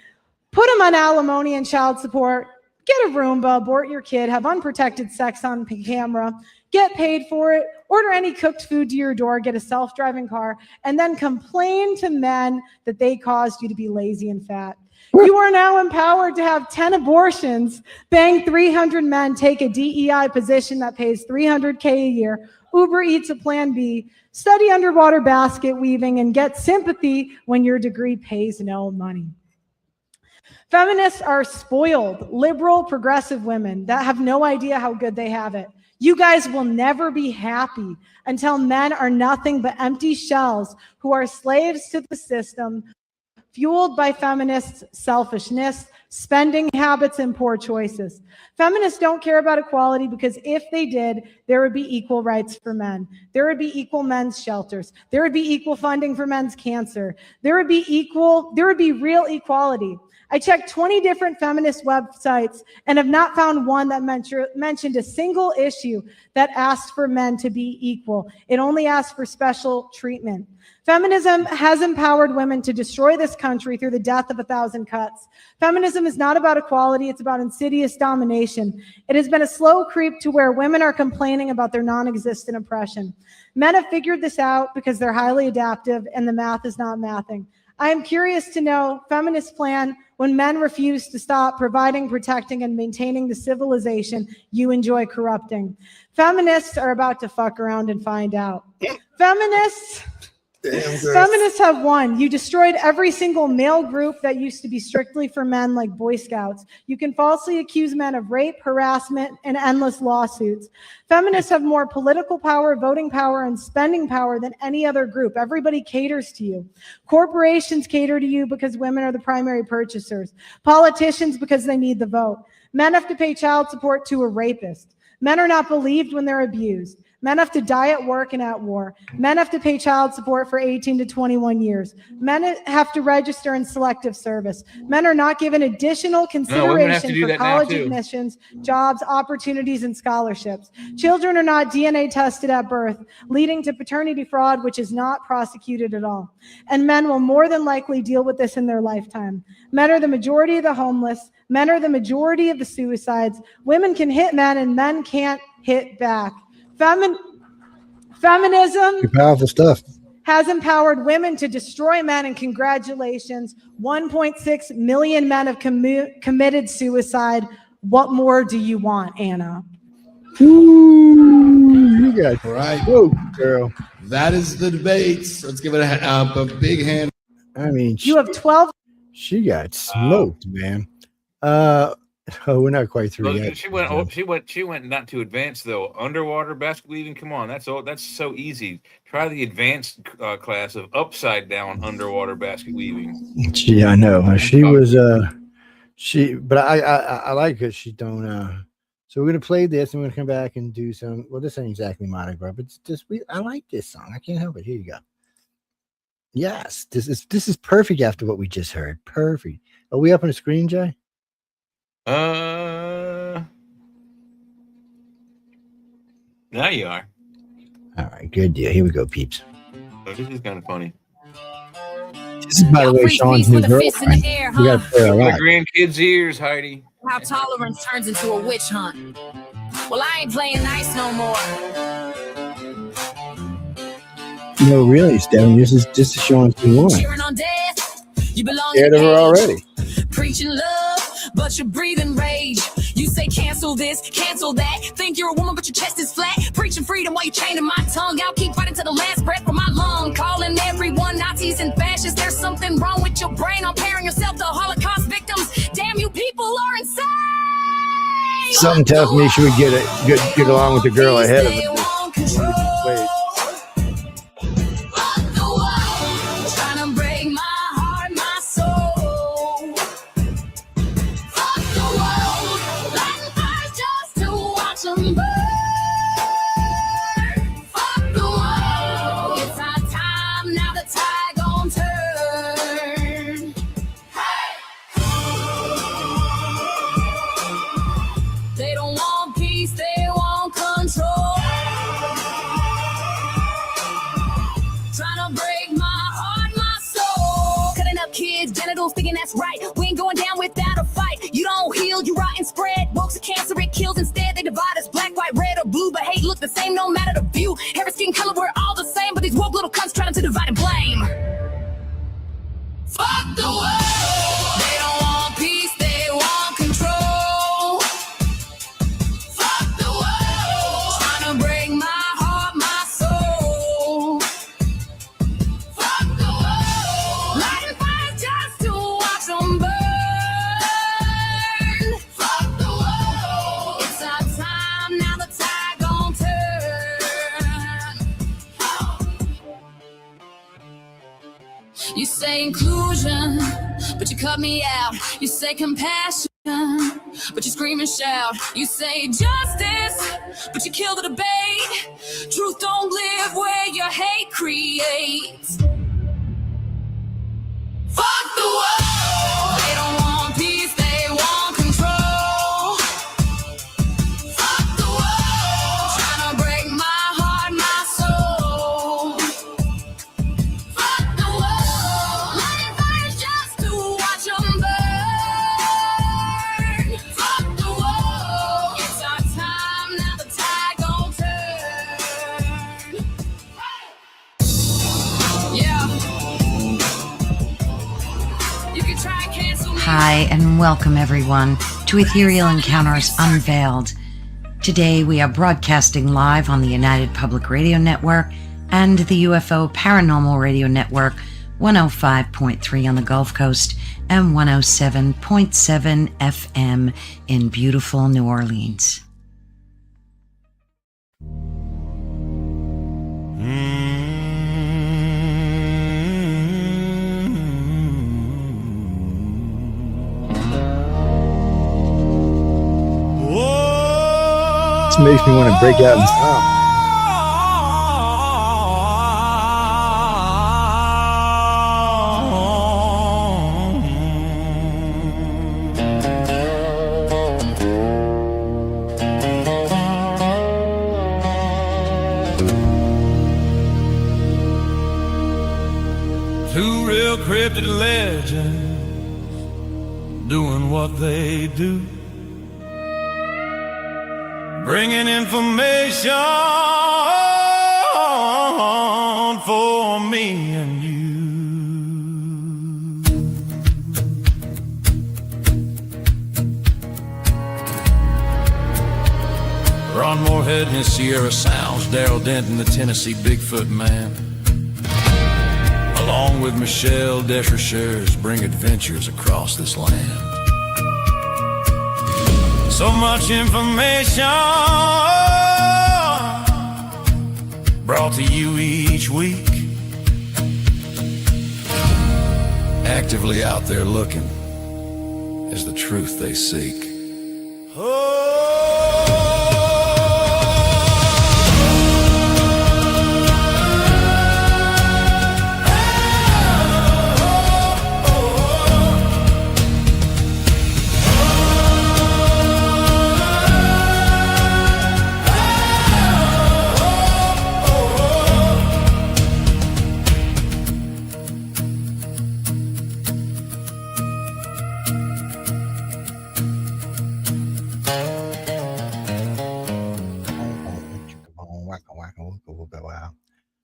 put him on alimony and child support, get a Roomba, abort your kid, have unprotected sex on camera, get paid for it, order any cooked food to your door, get a self-driving car, and then complain to men that they caused you to be lazy and fat. You are now empowered to have 10 abortions, bang 300 men, take a DEI position that pays $300K a year, Uber Eats a Plan B, study underwater basket weaving, and get sympathy when your degree pays no money. Feminists are spoiled, liberal, progressive women that have no idea how good they have it. You guys will never be happy until men are nothing but empty shells who are slaves to the system, fueled by feminists' selfishness, spending habits, and poor choices. Feminists don't care about equality because if they did, there would be equal rights for men. There would be equal men's shelters. There would be equal funding for men's cancer. There would be real equality. I checked 20 different feminist websites and have not found one that mentioned a single issue that asked for men to be equal. It only asked for special treatment. Feminism has empowered women to destroy this country through the death of 1,000 cuts. Feminism is not about equality, it's about insidious domination. It has been a slow creep to where women are complaining about their non-existent oppression. Men have figured this out because they're highly adaptive and the math is not mathing. I am curious to know feminists' plan when men refuse to stop providing, protecting, and maintaining the civilization you enjoy corrupting. Feminists are about to fuck around and find out. Feminists have won. You destroyed every single male group that used to be strictly for men, like Boy Scouts. You can falsely accuse men of rape, harassment, and endless lawsuits. Feminists have more political power, voting power, and spending power than any other group. Everybody caters to you. Corporations cater to you because women are the primary purchasers. Politicians because they need the vote. Men have to pay child support to a rapist. Men are not believed when they're abused. Men have to die at work and at war. Men have to pay child support for 18 to 21 years. Men have to register in selective service. Men are not given additional consideration for college admissions, jobs, opportunities, and scholarships. Children are not DNA tested at birth, leading to paternity fraud, which is not prosecuted at all. And men will more than likely deal with this in their lifetime. Men are the majority of the homeless. Men are the majority of the suicides. Women can hit men and men can't hit back. Feminism Powerful stuff. has empowered women to destroy men, and congratulations, 1.6 million men have committed suicide. What more do you want, Anna? Ooh, you got right. Whoa, girl. That is the debates. Let's give it a big hand. I mean, You have 12. she got smoked, man. Oh, we're not quite through yet. She went not too advanced though. Underwater basket weaving. Come on, that's so easy. Try the advanced class of upside down underwater basket weaving. Yeah, I know. She was but I like her. She don't so we're gonna play this and we're gonna come back and do some. Well, this ain't exactly Mardi Gras, but it's just I like this song. I can't help it. Here you go. Yes, this is perfect after what we just heard. Perfect. Are we up on the screen, Jay? Now you are. All right, good deal. Here we go, peeps. Oh, this is kind of funny. This is, by the way, Sean's new girlfriend. We got to play a My lot. grandkids' ears, Heidi. How tolerance turns into a witch hunt. Well, I ain't playing nice no more. No, really, Stan. This is just showing us more. Scared of her already. Preaching love, but you're breathing rage. You say cancel this, cancel that. Think you're a woman, but your chest is flat. Preaching freedom while you're chaining my tongue. I'll keep fighting to the last breath from my lung. Calling everyone Nazis and fascists. There's something wrong with your brain. Comparing yourself to Holocaust victims. Damn, you people are insane. Something tells me she would get along with the girl ahead of it. Wait. Thinking that's right. We ain't going down without a fight. You don't heal, you rot and spread. Woke's a cancer, it kills instead. They divide us black, white, red, or blue. But hate look the same, no matter the view. Hair, skin color, we're all the same. But these woke little cunts trying to divide and blame. Fuck the world. They don't want peace, they want control. Fuck the world. Trying to break my heart, my soul. Fuck the world. Lighting fires just to watch them burn. Fuck the world. It's our time, now the tide gon' turn. You say inclusion, but you cut me out. You say compassion, but you scream and shout. You say justice, but you kill the debate. Truth don't live where your hate creates. Fuck the world. They don't want peace, they want control. Fuck the world. Trying to break my heart, my soul. Fuck the world. Lighting fires just to watch them burn. Fuck the world. It's our time, now the tide gon' turn. Yeah. You can try and cancel me. Hi, and welcome everyone to Ethereal Encounters Unveiled. Today we are broadcasting live on the United Public Radio Network and the UFO Paranormal Radio Network, 105.3 on the Gulf Coast and 107.7 FM in beautiful New Orleans. This makes me want to break out in song. Two real cryptid legends doing what they do, bringing information for me and you. Ron Moorhead and his Sierra Sounds, Daryl Denton, the Tennessee Bigfoot Man, along with Michelle Desrochers, bring adventures across this land. So much information brought to you each week. Actively out there looking is the truth they seek.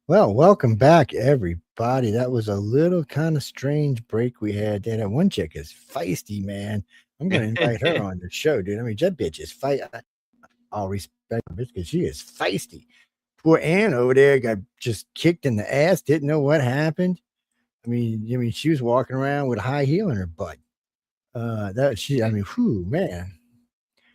Well, welcome back, everybody. That was a little kind of strange break we had there. That one chick is feisty, man. I'm going to invite her on the show, dude. I mean, that bitch is all respect her because she is feisty. Poor Ann over there got just kicked in the ass, didn't know what happened. I mean, she was walking around with a high heel in her butt. Whew, man.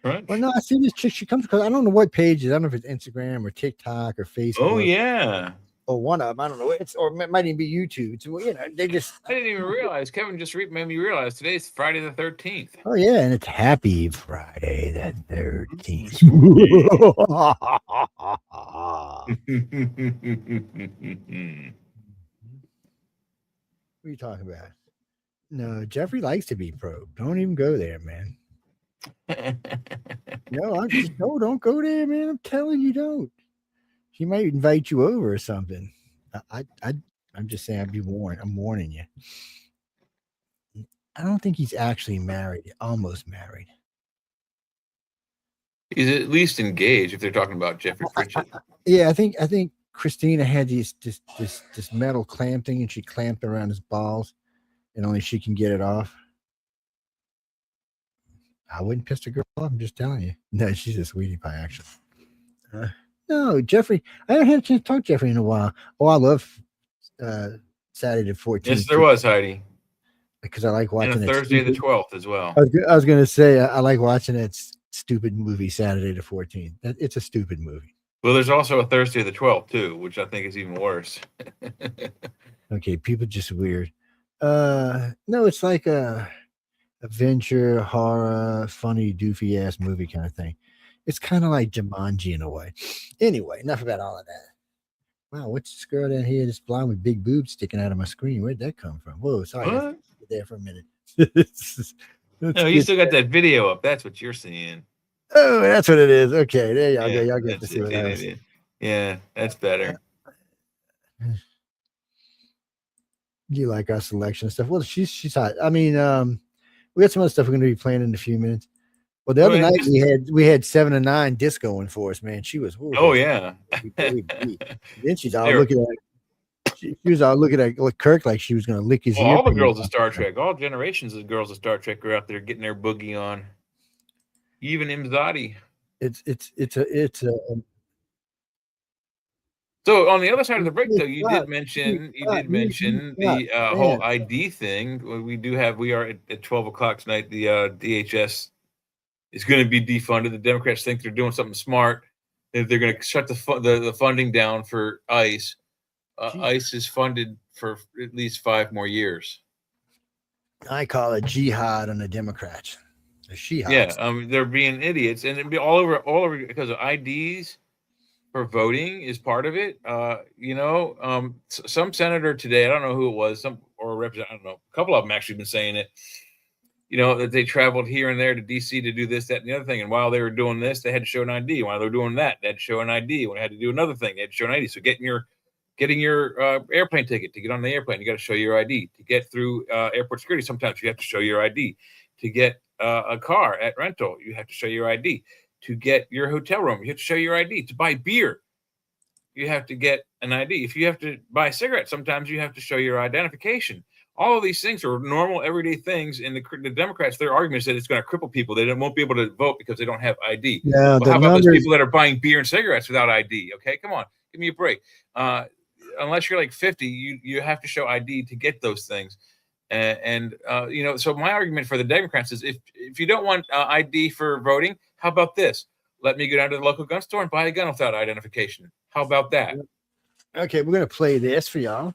Right. Well, no, I see this chick. She comes because I don't know what pages. I don't know if it's Instagram or TikTok or Facebook. Oh yeah. Or one of them. I don't know. Or it might even be YouTube. So, they just. I didn't even realize. Kevin just made me realize today's Friday the 13th. Oh yeah, and it's happy Friday the 13th. What are you talking about? No, Jeffrey likes to be probed. Don't even go there, man. Don't go there, man. I'm telling you, don't. He might invite you over or something. I'm just saying, I'd be warned. I'm warning you. I don't think he's actually married. Almost married. He's at least engaged if they're talking about Jeffrey Pritchett. Yeah, I think Christina had this metal clamp thing, and she clamped around his balls, and only she can get it off. I wouldn't piss the girl off. I'm just telling you. No, she's a sweetie pie, actually. No, Jeffrey. I haven't had a chance to talk to Jeffrey in a while. Oh, I love Saturday the 14th. Yes, there was, Heidi. Because I like watching and Thursday the 12th as well. I was going to say I like watching that stupid movie Saturday the 14th. It's a stupid movie. Well, there's also a Thursday the 12th too, which I think is even worse. Okay, people just weird. No, it's like a adventure, horror, funny, doofy ass movie kind of thing. It's kind of like Jumanji in a way. Anyway, enough about all of that. Wow, what's this girl down here that's blonde with big boobs sticking out of my screen? Where'd that come from? Whoa, sorry. What? There for a minute. No, you still got that video up. That's what you're seeing. Oh, that's what it is. Okay, there y'all go. Y'all get to see what that is. Yeah, that's better. You like our selection stuff? Well, she's hot. I mean, we got some other stuff we're going to be playing in a few minutes. Well, the other night we had 7 and 9 discoing for us, man. She was. Oh yeah. Then she's all looking at. She was all looking at Kirk like she was going to lick his ear. All the girls of Star Trek, all generations of girls of Star Trek are out there getting their boogie on. Even Imzadi. It's a. So on the other side of the break, though, you did mention the whole ID thing. We are at 12 o'clock tonight. The DHS is going to be defunded. The Democrats think they're doing something smart. They're going to shut the funding down for ICE. ICE is funded for at least 5 more years. I call it jihad on the Democrats. The Shiites. Yeah, they're being idiots, and it'd be all over because of IDs for voting is part of it. Some senator today, I don't know who it was, or representative, I don't know, a couple of them actually been saying it. That they traveled here and there to DC to do this, that, and the other thing. And while they were doing this, they had to show an ID. While they were doing that, they had to show an ID. When they had to do another thing, they had to show an ID. So getting your airplane ticket to get on the airplane, you got to show your ID. To get through airport security, sometimes you have to show your ID. To get a car at rental, you have to show your ID. To get your hotel room, you have to show your ID. To buy beer, you have to get an ID. If you have to buy cigarettes, sometimes you have to show your identification. All of these things are normal, everyday things. And the Democrats, their argument is that it's going to cripple people. They won't be able to vote because they don't have ID. Yeah, how about those people that are buying beer and cigarettes without ID? Okay, come on, give me a break. Unless you're like 50, you have to show ID to get those things. So my argument for the Democrats is if you don't want ID for voting, how about this? Let me go down to the local gun store and buy a gun without identification. How about that? Okay, we're going to play this for y'all.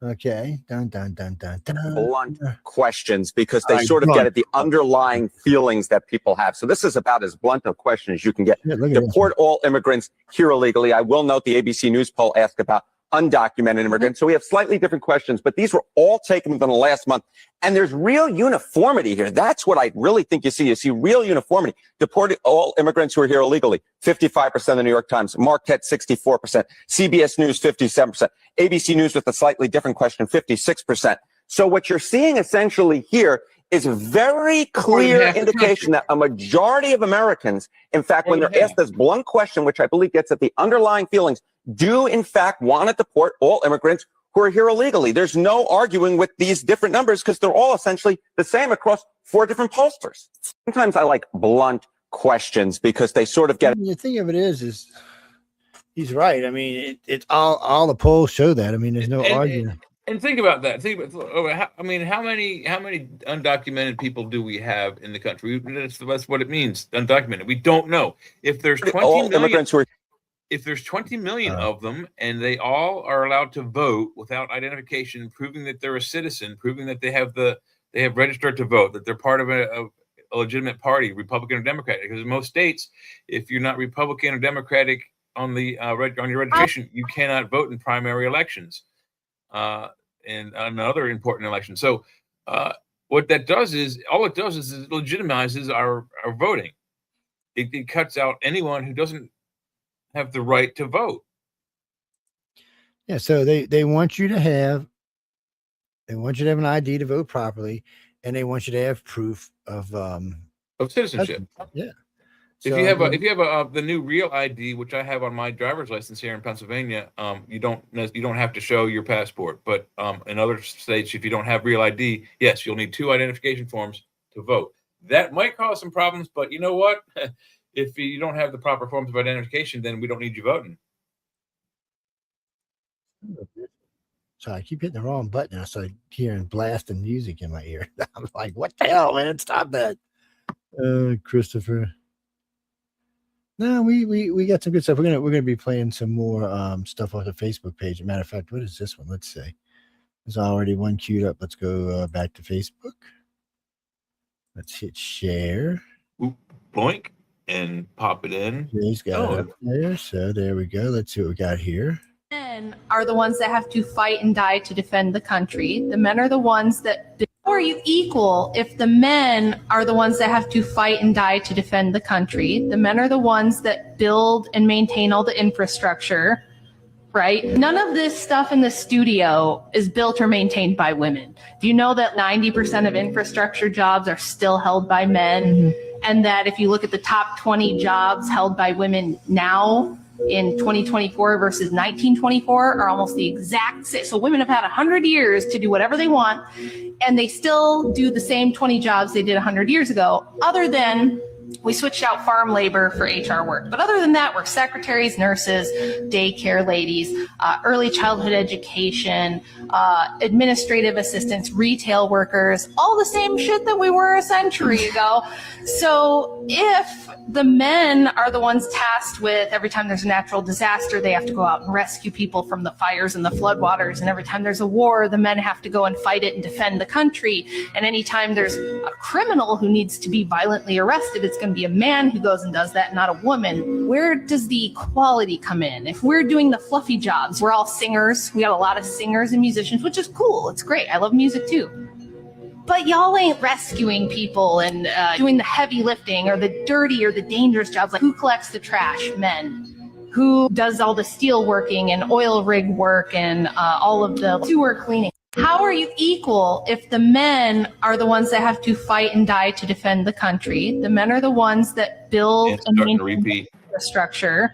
Okay. Dun, dun, dun, dun, dun. Blunt questions because they sort of get at the underlying feelings that people have. So this is about as blunt a question as you can get. Yeah, Deport all immigrants here illegally. I will note the ABC News poll asked about undocumented immigrants. So we have slightly different questions, but these were all taken within the last month. And there's real uniformity here. That's what I really think you see. You see real uniformity. Deport all immigrants who are here illegally. 55% of the New York Times. Marquette, 64%. CBS News, 57%. ABC News with a slightly different question, 56%. So what you're seeing essentially here is a very clear indication that a majority of Americans, in fact, when they're asked this blunt question, which I believe gets at the underlying feelings, do in fact want to deport all immigrants who are here illegally. There's no arguing with these different numbers because they're all essentially the same across 4 different pollsters. Sometimes I like blunt questions because they sort of get. The thing of it is he's right. I mean, it's all the polls show that. I mean, there's no arguing. And think about that. Think about, how many undocumented people do we have in the country? That's what it means, undocumented. We don't know. If there's 20 million immigrants who are. If there's 20 million of them and they all are allowed to vote without identification, proving that they're a citizen, proving that they have registered to vote, that they're part of a legitimate party, Republican or Democratic, because in most states, if you're not Republican or Democratic on the on your registration, you cannot vote in primary elections and another important election. So what that does is it legitimizes our voting. It cuts out anyone who doesn't have the right to vote. Yeah, so they want you to have an ID to vote properly, and they want you to have proof of citizenship. Yeah. If you have the new real ID, which I have on my driver's license here in Pennsylvania, you don't have to show your passport. But in other states, if you don't have real ID, yes, you'll need 2 identification forms to vote. That might cause some problems, but you know what? If you don't have the proper forms of identification, then we don't need you voting. So I keep hitting the wrong button. I started hearing blasting music in my ear. I'm like, what the hell, man? Stop that. Christopher. No, we got some good stuff. We're gonna be playing some more stuff on the Facebook page. As a matter of fact, what is this one? Let's see. There's already one queued up. Let's go back to Facebook. Let's hit share. Oop, boink. And pop it in. He's got it up there. So there we go. Let's see what we got here. Men are the ones that have to fight and die to defend the country. The men are the ones that. How are you equal if the men are the ones that have to fight and die to defend the country? The men are the ones that build and maintain all the infrastructure, right? None of this stuff in the studio is built or maintained by women. Do you know that 90% of infrastructure jobs are still held by men? Mm-hmm. And that if you look at the top 20 jobs held by women now in 2024 versus 1924 are almost the exact same. So women have had 100 years to do whatever they want, and they still do the same 20 jobs they did 100 years ago, other than we switched out farm labor for HR work. But other than that, we're secretaries, nurses, daycare ladies, early childhood education, administrative assistants, retail workers, all the same shit that we were a century ago. So if the men are the ones tasked with every time there's a natural disaster, they have to go out and rescue people from the fires and the floodwaters. And every time there's a war, the men have to go and fight it and defend the country. And anytime there's a criminal who needs to be violently arrested, it's going to be a man who goes and does that, not a woman. Where does the equality come in? If we're doing the fluffy jobs, we're all singers. We got a lot of singers and musicians, which is cool. It's great. I love music too. But y'all ain't rescuing people and doing the heavy lifting or the dirty or the dangerous jobs. Like who collects the trash? Men. Who does all the steel working and oil rig work and all of the sewer cleaning? How are you equal if the men are the ones that have to fight and die to defend the country? The men are the ones that build and maintain infrastructure,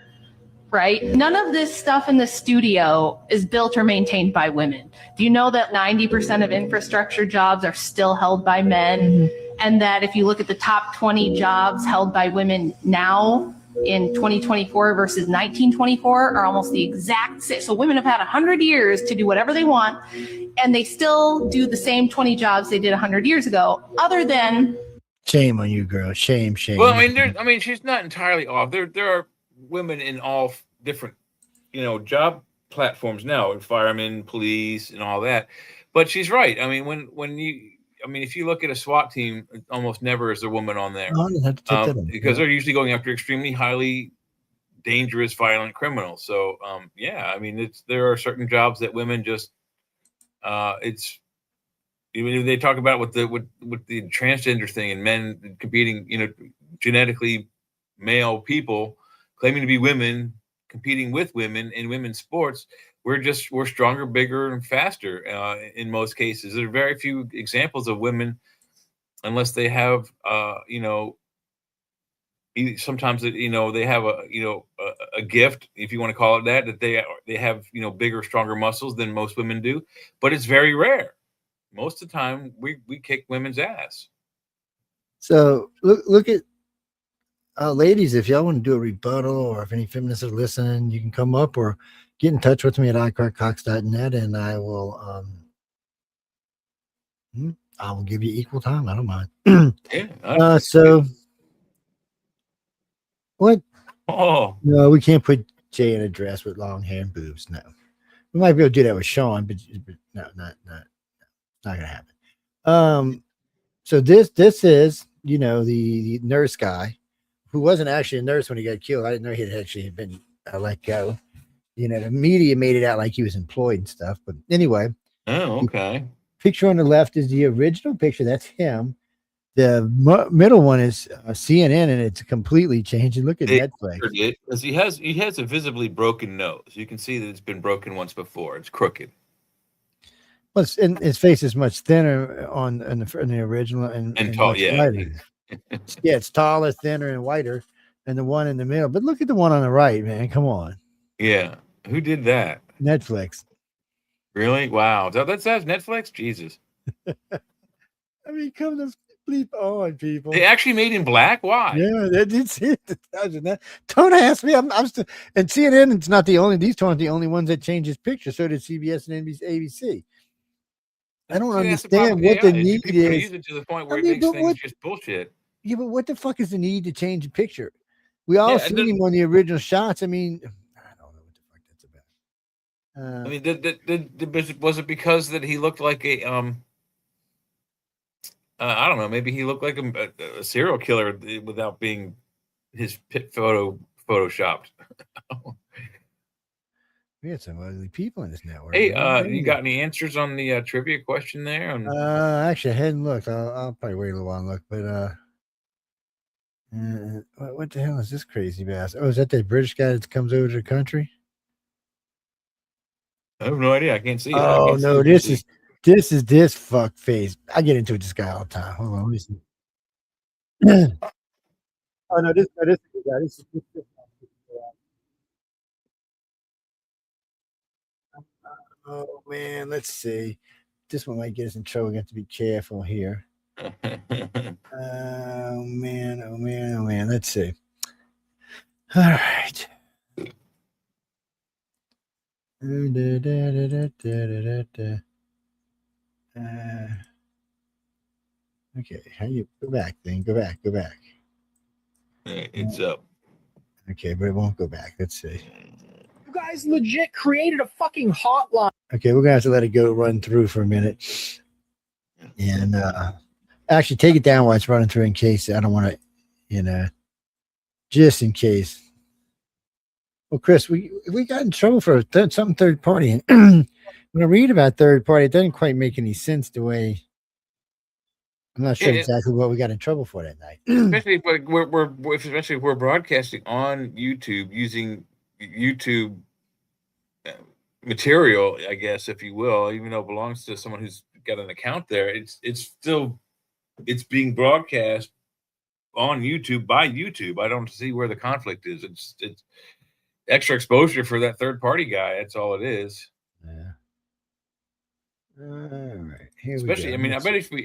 right? None of this stuff in the studio is built or maintained by women. Do you know that 90% of infrastructure jobs are still held by men? Mm-hmm. And that if you look at the top 20 jobs held by women now in 2024 versus 1924 are almost the exact same. So women have had 100 years to do whatever they want, and they still do the same 20 jobs they did 100 years ago, other than. Shame on you, girl. Shame. Well, I mean, she's not entirely off. There are women in all different, job platforms now, firemen, police, and all that. But she's right. I mean, if you look at a SWAT team, almost never is a woman on there, because they're usually going after extremely highly dangerous, violent criminals. So, there are certain jobs that women just, even if they talk about with the transgender thing and men competing, genetically male people claiming to be women, competing with women in women's sports, we're stronger, bigger, and faster in most cases. There are very few examples of women, unless they have, sometimes they have a a gift, if you want to call it that they have, you know, bigger, stronger muscles than most women do, but it's very rare. Most of the time, we kick women's ass. So look at ladies. If y'all want to do a rebuttal, or if any feminists are listening, you can come up or get in touch with me at iCrackCox.net, and I will give you equal time. I don't mind. Yeah. So what? Oh no, we can't put Jay in a dress with long hair and boobs. No, we might be able to do that with Sean, but no, not gonna happen. So this is, you know, the nurse guy who wasn't actually a nurse when he got killed. I didn't know he had actually been let go. You know, the media made it out like he was employed and stuff. But anyway. Oh, okay. Picture on the left is the original picture. That's him. The middle one is CNN, and it's completely changed. And look at Netflix. Because he has a visibly broken nose. You can see that it's been broken once before. It's crooked. Well, his face is much thinner in the original and tall. yeah. Lighter. Yeah, it's taller, thinner, and whiter than the one in the middle. But look at the one on the right, man. Come on. Yeah. Who did that? Netflix. Really? Wow. That's Netflix? Jesus. I mean, come to bleep on, people. They actually made him black? Why? Yeah, that's it. Don't ask me. I'm still, and CNN, it's not the only, these two aren't the only ones that change his picture. So did CBS and ABC. I don't understand what the need is. Use it to the point where it makes things just bullshit. Yeah, but what the fuck is the need to change the picture? We all seen him on the original shots. I mean, I don't know what the fuck that's about. I mean, was it because that he looked like a I don't know, maybe he looked like a serial killer without being his pit photoshopped. We had some ugly people in this network. Hey, you got any answers on the trivia question there? Actually, I hadn't looked. I'll probably wait a little while and look. But what the hell is this crazy bastard? Oh, is that the British guy that comes over to the country? I have no idea. I can't see it. Oh no, this is this fuck face. I get into this guy all the time. Hold on, let me see. Oh no, this is the guy. This is oh man, let's see. This one might get us in trouble. We have to be careful here. Oh man. Let's see. All right. Okay, how you go back then? Go back. It's up. Okay, but it won't go back. Let's see. You guys legit created a fucking hotline. Okay, we're gonna have to let it go run through for a minute. And actually take it down while it's running through in case I don't want to, just in case. Well, Chris, we got in trouble for something third party. And when I read about third party, it doesn't quite make any sense the way. I'm not sure exactly what we got in trouble for that night. Especially if we're broadcasting on YouTube using YouTube material, I guess, if you will, even though it belongs to someone who's got an account there, it's being broadcast on YouTube by YouTube. I don't see where the conflict is. It's extra exposure for that third party guy. That's all it is. Yeah. All right. Here Especially, we go. I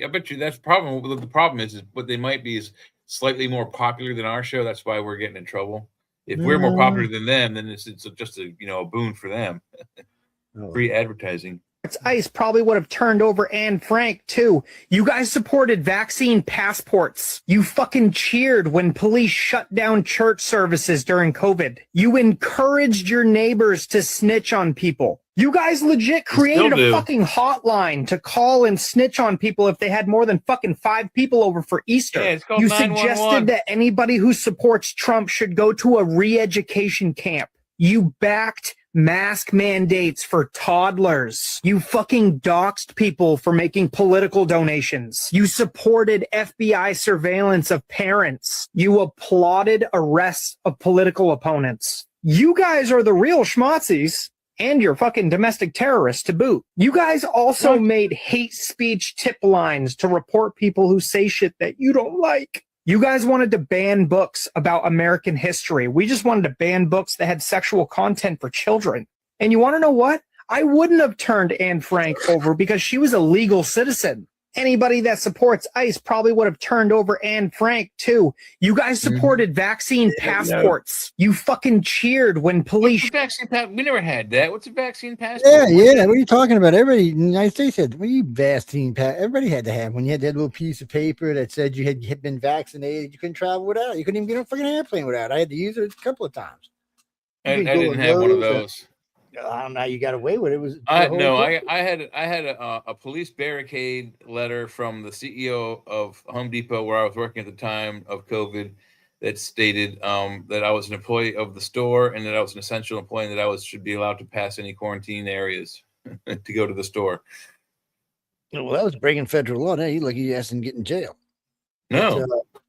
bet you that's the problem. The problem is what they might be is slightly more popular than our show. That's why we're getting in trouble. If we're more popular than them, then it's just a boon for them. Free advertising. ICE probably would have turned over Anne Frank too. You guys supported vaccine passports. You fucking cheered when police shut down church services during COVID. You encouraged your neighbors to snitch on people. You guys legit created a fucking hotline to call and snitch on people if they had more than fucking 5 people over for Easter. Yeah, it's called you 911. suggested that anybody who supports Trump should go to a re-education camp. You backed mask mandates for toddlers. You fucking doxed people for making political donations. You supported FBI surveillance of parents. You applauded arrests of political opponents. You guys are the real schmazzies. And you're fucking domestic terrorists to boot. You guys also made hate speech tip lines to report people who say shit that you don't like. You guys wanted to ban books about American history. We just wanted to ban books that had sexual content for children. And you want to know what? I wouldn't have turned Anne Frank over because she was a legal citizen. Anybody that supports ICE probably would have turned over Anne Frank too. You guys supported vaccine passports. You fucking cheered when police. Vaccine we never had that. What's a vaccine passport? Yeah. What are you talking about? Everybody in the United States had, what are you vaccine pass? Everybody had to have one. You had that little piece of paper that said you had been vaccinated. You couldn't travel without it. You couldn't even get on a fucking airplane without it. I had to use it a couple of times. I didn't have one of those. I don't know how you got away with it. I had a police barricade letter from the CEO of Home Depot where I was working at the time of COVID that stated that I was an employee of the store and that I was an essential employee and that I should be allowed to pass any quarantine areas to go to the store. Well, that was breaking federal law. Now you look, you asked and get in jail. No.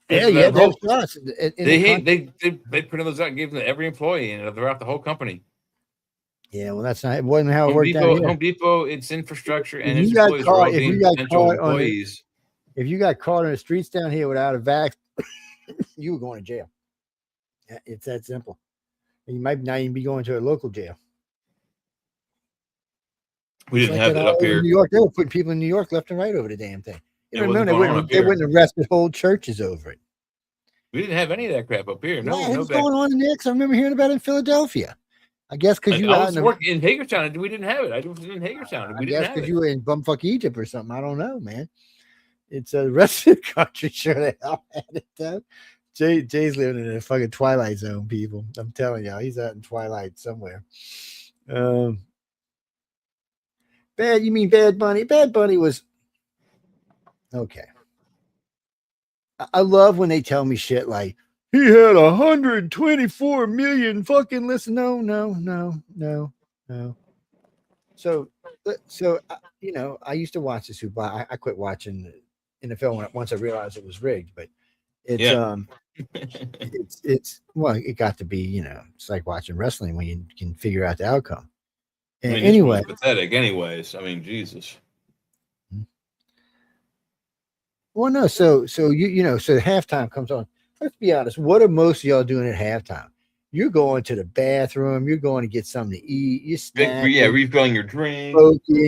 Yeah, those laws. They printed those out and gave them to every employee and throughout the whole company. Yeah, well, that's not. It wasn't how it worked out here. Home Depot, its infrastructure and its employees were all being essential employees. If you got caught on the streets down here without a vax, you were going to jail. It's that simple. You might not even be going to a local jail. We didn't have that up here. In New York, they were putting people in New York left and right over the damn thing. They wouldn't arrest whole churches over it. We didn't have any of that crap up here. No, what's going on in there? I remember hearing about it in Philadelphia. I guess because you I was working in Hagerstown, we didn't have it. I was in Hagerstown. I guess because you were in bumfuck Egypt or something. I don't know, man. It's the rest of the country sure the hell had it though. Jay's living in a fucking Twilight Zone, people. I'm telling y'all, he's out in Twilight somewhere. You mean Bad Bunny? Bad Bunny was okay. I love when they tell me shit like, he had 124 million fucking listen. No. So you know, I used to watch the Super Bowl. I quit watching the NFL once I realized it was rigged, but it's well, it got to be, you know, it's like watching wrestling when you can figure out the outcome. And anyway, it's pathetic. Anyways, I mean, Jesus. Well, no. So you know, so the halftime comes on. Let's be honest. What are most of y'all doing at halftime? You're going to the bathroom. You're going to get something to eat. You're snacking, refilling your drink.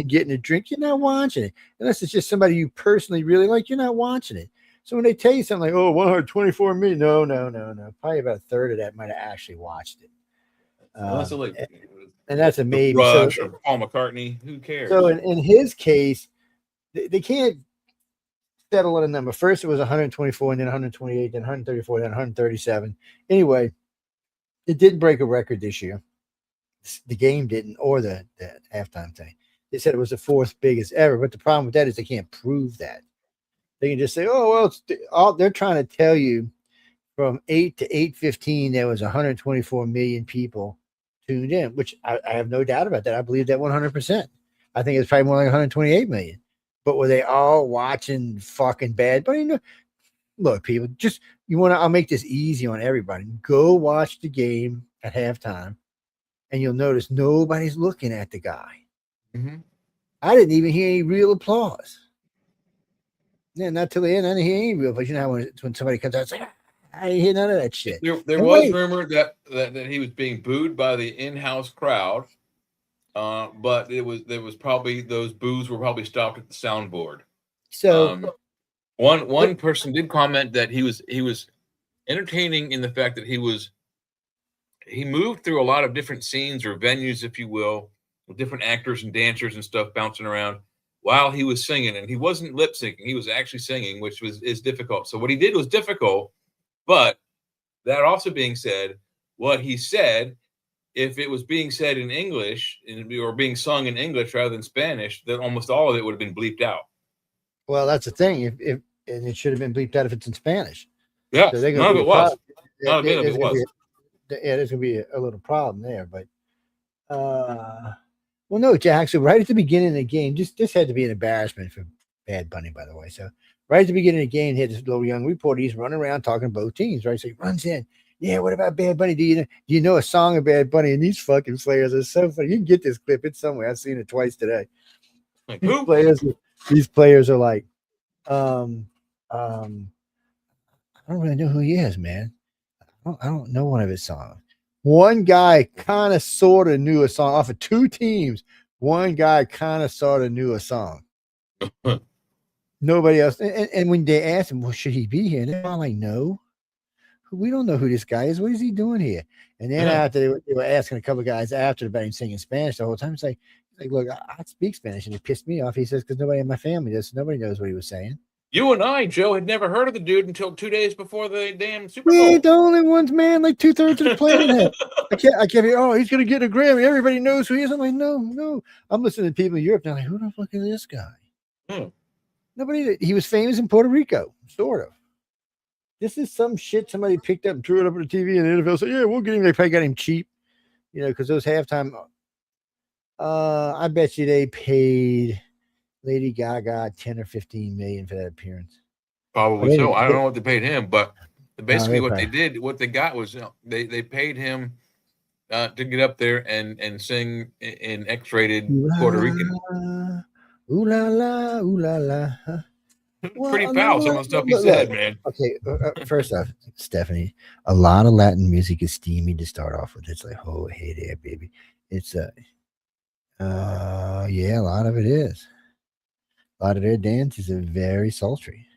Getting a drink. You're not watching it. Unless it's just somebody you personally really like, you're not watching it. So when they tell you something like, oh, 124 million, no. Probably about a third of that might have actually watched it. And that's a maybe. Rush or Paul McCartney. Who cares? So in his case, they can't settle on a number. First it was 124, and then 128, then 134, then 137. Anyway, it didn't break a record this year. The game didn't, or the halftime thing. They said it was the fourth biggest ever, but the problem with that is they can't prove that. They can just say, oh, well, they're trying to tell you from 8 to 8:15 there was 124 million people tuned in, which I have no doubt about that. I believe that 100%. I think it's probably more like 128 million. But were they all watching fucking Bad Bunny? Look, people, I'll make this easy on everybody. Go watch the game at halftime, and you'll notice nobody's looking at the guy. Mm-hmm. I didn't even hear any real applause. Yeah, not till the end. I didn't hear any real applause. You know how when somebody comes out, it's like, I didn't hear none of that shit. There was rumor that he was being booed by the in-house crowd. But there was probably those boos were probably stopped at the soundboard. So one person did comment that he was entertaining in the fact that he moved through a lot of different scenes or venues, if you will, with different actors and dancers and stuff bouncing around while he was singing, and he wasn't lip syncing; he was actually singing, which is difficult. So what he did was difficult, but that also being said, what he said, if it was being said in English or being sung in English rather than Spanish, then almost all of it would have been bleeped out. Well, that's the thing. If and it should have been bleeped out if it's in Spanish. Yeah, so none of it was. None of it was. Yeah, there's gonna be a little problem there, but well, no, Jack. So right at the beginning of the game, this had to be an embarrassment for Bad Bunny, by the way. So right at the beginning of the game, he had this little young reporter. He's running around talking to both teams, right? So he runs in. Yeah, what about Bad Bunny? Do you know a song of Bad Bunny? And these fucking players are so funny. You can get this clip. It's somewhere. I've seen it twice today. Like, these players are like, don't really know who he is, man. I don't know one of his songs. One guy kind of sort of knew a song off of 2 teams. One guy kind of sort of knew a song. Nobody else. And when they asked him, well, should he be here? They're all like, no. We don't know who this guy is. What is he doing here? And then after they were asking a couple of guys after about him singing Spanish the whole time, it's like look, I speak Spanish, and it pissed me off. He says, because nobody in my family does. Nobody knows what he was saying. You and I, Joe, had never heard of the dude until 2 days before the damn Super Bowl. We ain't the only ones, man. Like 2/3 of the planet. I can't hear, oh, he's going to get a Grammy. Everybody knows who he is. I'm like, no. I'm listening to people in Europe. They're like, who the fuck is this guy? Nobody. He was famous in Puerto Rico, sort of. This is some shit somebody picked up and threw it up on the TV, and the NFL said, yeah, we'll get him. They probably got him cheap, because those halftime. I bet you they paid Lady Gaga 10 or 15 million for that appearance. Probably so. I don't know what they paid him, but basically what they got was they paid him to get up there and sing in X-rated Puerto Rican. Ooh la la, ooh la la. Pretty foul, some of the stuff he said, man. Okay, first off, Stephanie, a lot of Latin music is steamy to start off with. It's like, oh, hey there, baby. It's yeah, a lot of it is. A lot of their dances are very sultry.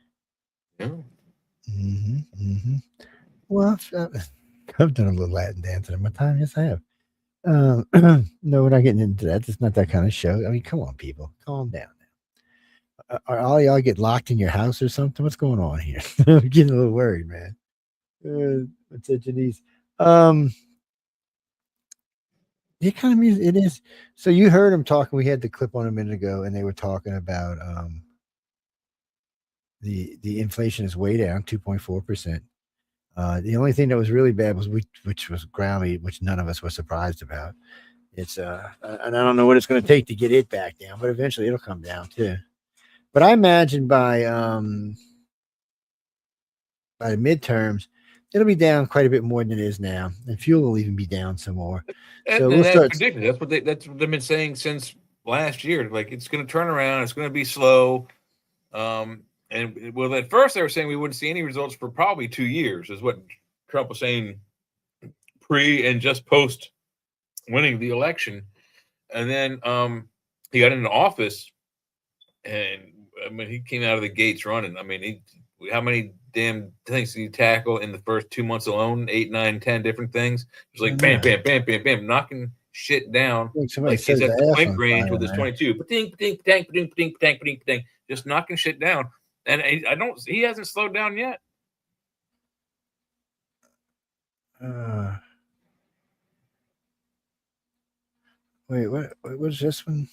Yeah. Well, I've done a little Latin dancing in my time. Yes, I have. No, we're not getting into that. It's not that kind of show. I mean, come on, people, calm down. Are all y'all get locked in your house or something? What's going on here? I'm getting a little worried, man. What's that, Janice? The economy, it is. So you heard them talking. We had the clip on a minute ago, and they were talking about the inflation is way down, 2.4%. The only thing that was really bad was which was ground, which none of us were surprised about. It's and I don't know what it's going to take to get it back down, but eventually it'll come down too. But I imagine by the midterms, it'll be down quite a bit more than it is now, and fuel will even be down some more. So And that's predicted. That's what they've been saying since last year. Like, it's going to turn around. It's going to be slow. And well, at first they were saying we wouldn't see any results for probably 2 years, is what Trump was saying pre and just post winning the election. And then he got into office, and I mean, he came out of the gates running. I mean, how many damn things did he tackle in the first 2 months alone? 8, 9, 10 different things. It was like bam, bam, bam, bam, bam, knocking shit down. Like he's at the point range with his 22. Ba-ding, just knocking shit down. And he hasn't slowed down yet. Wait, what was this one?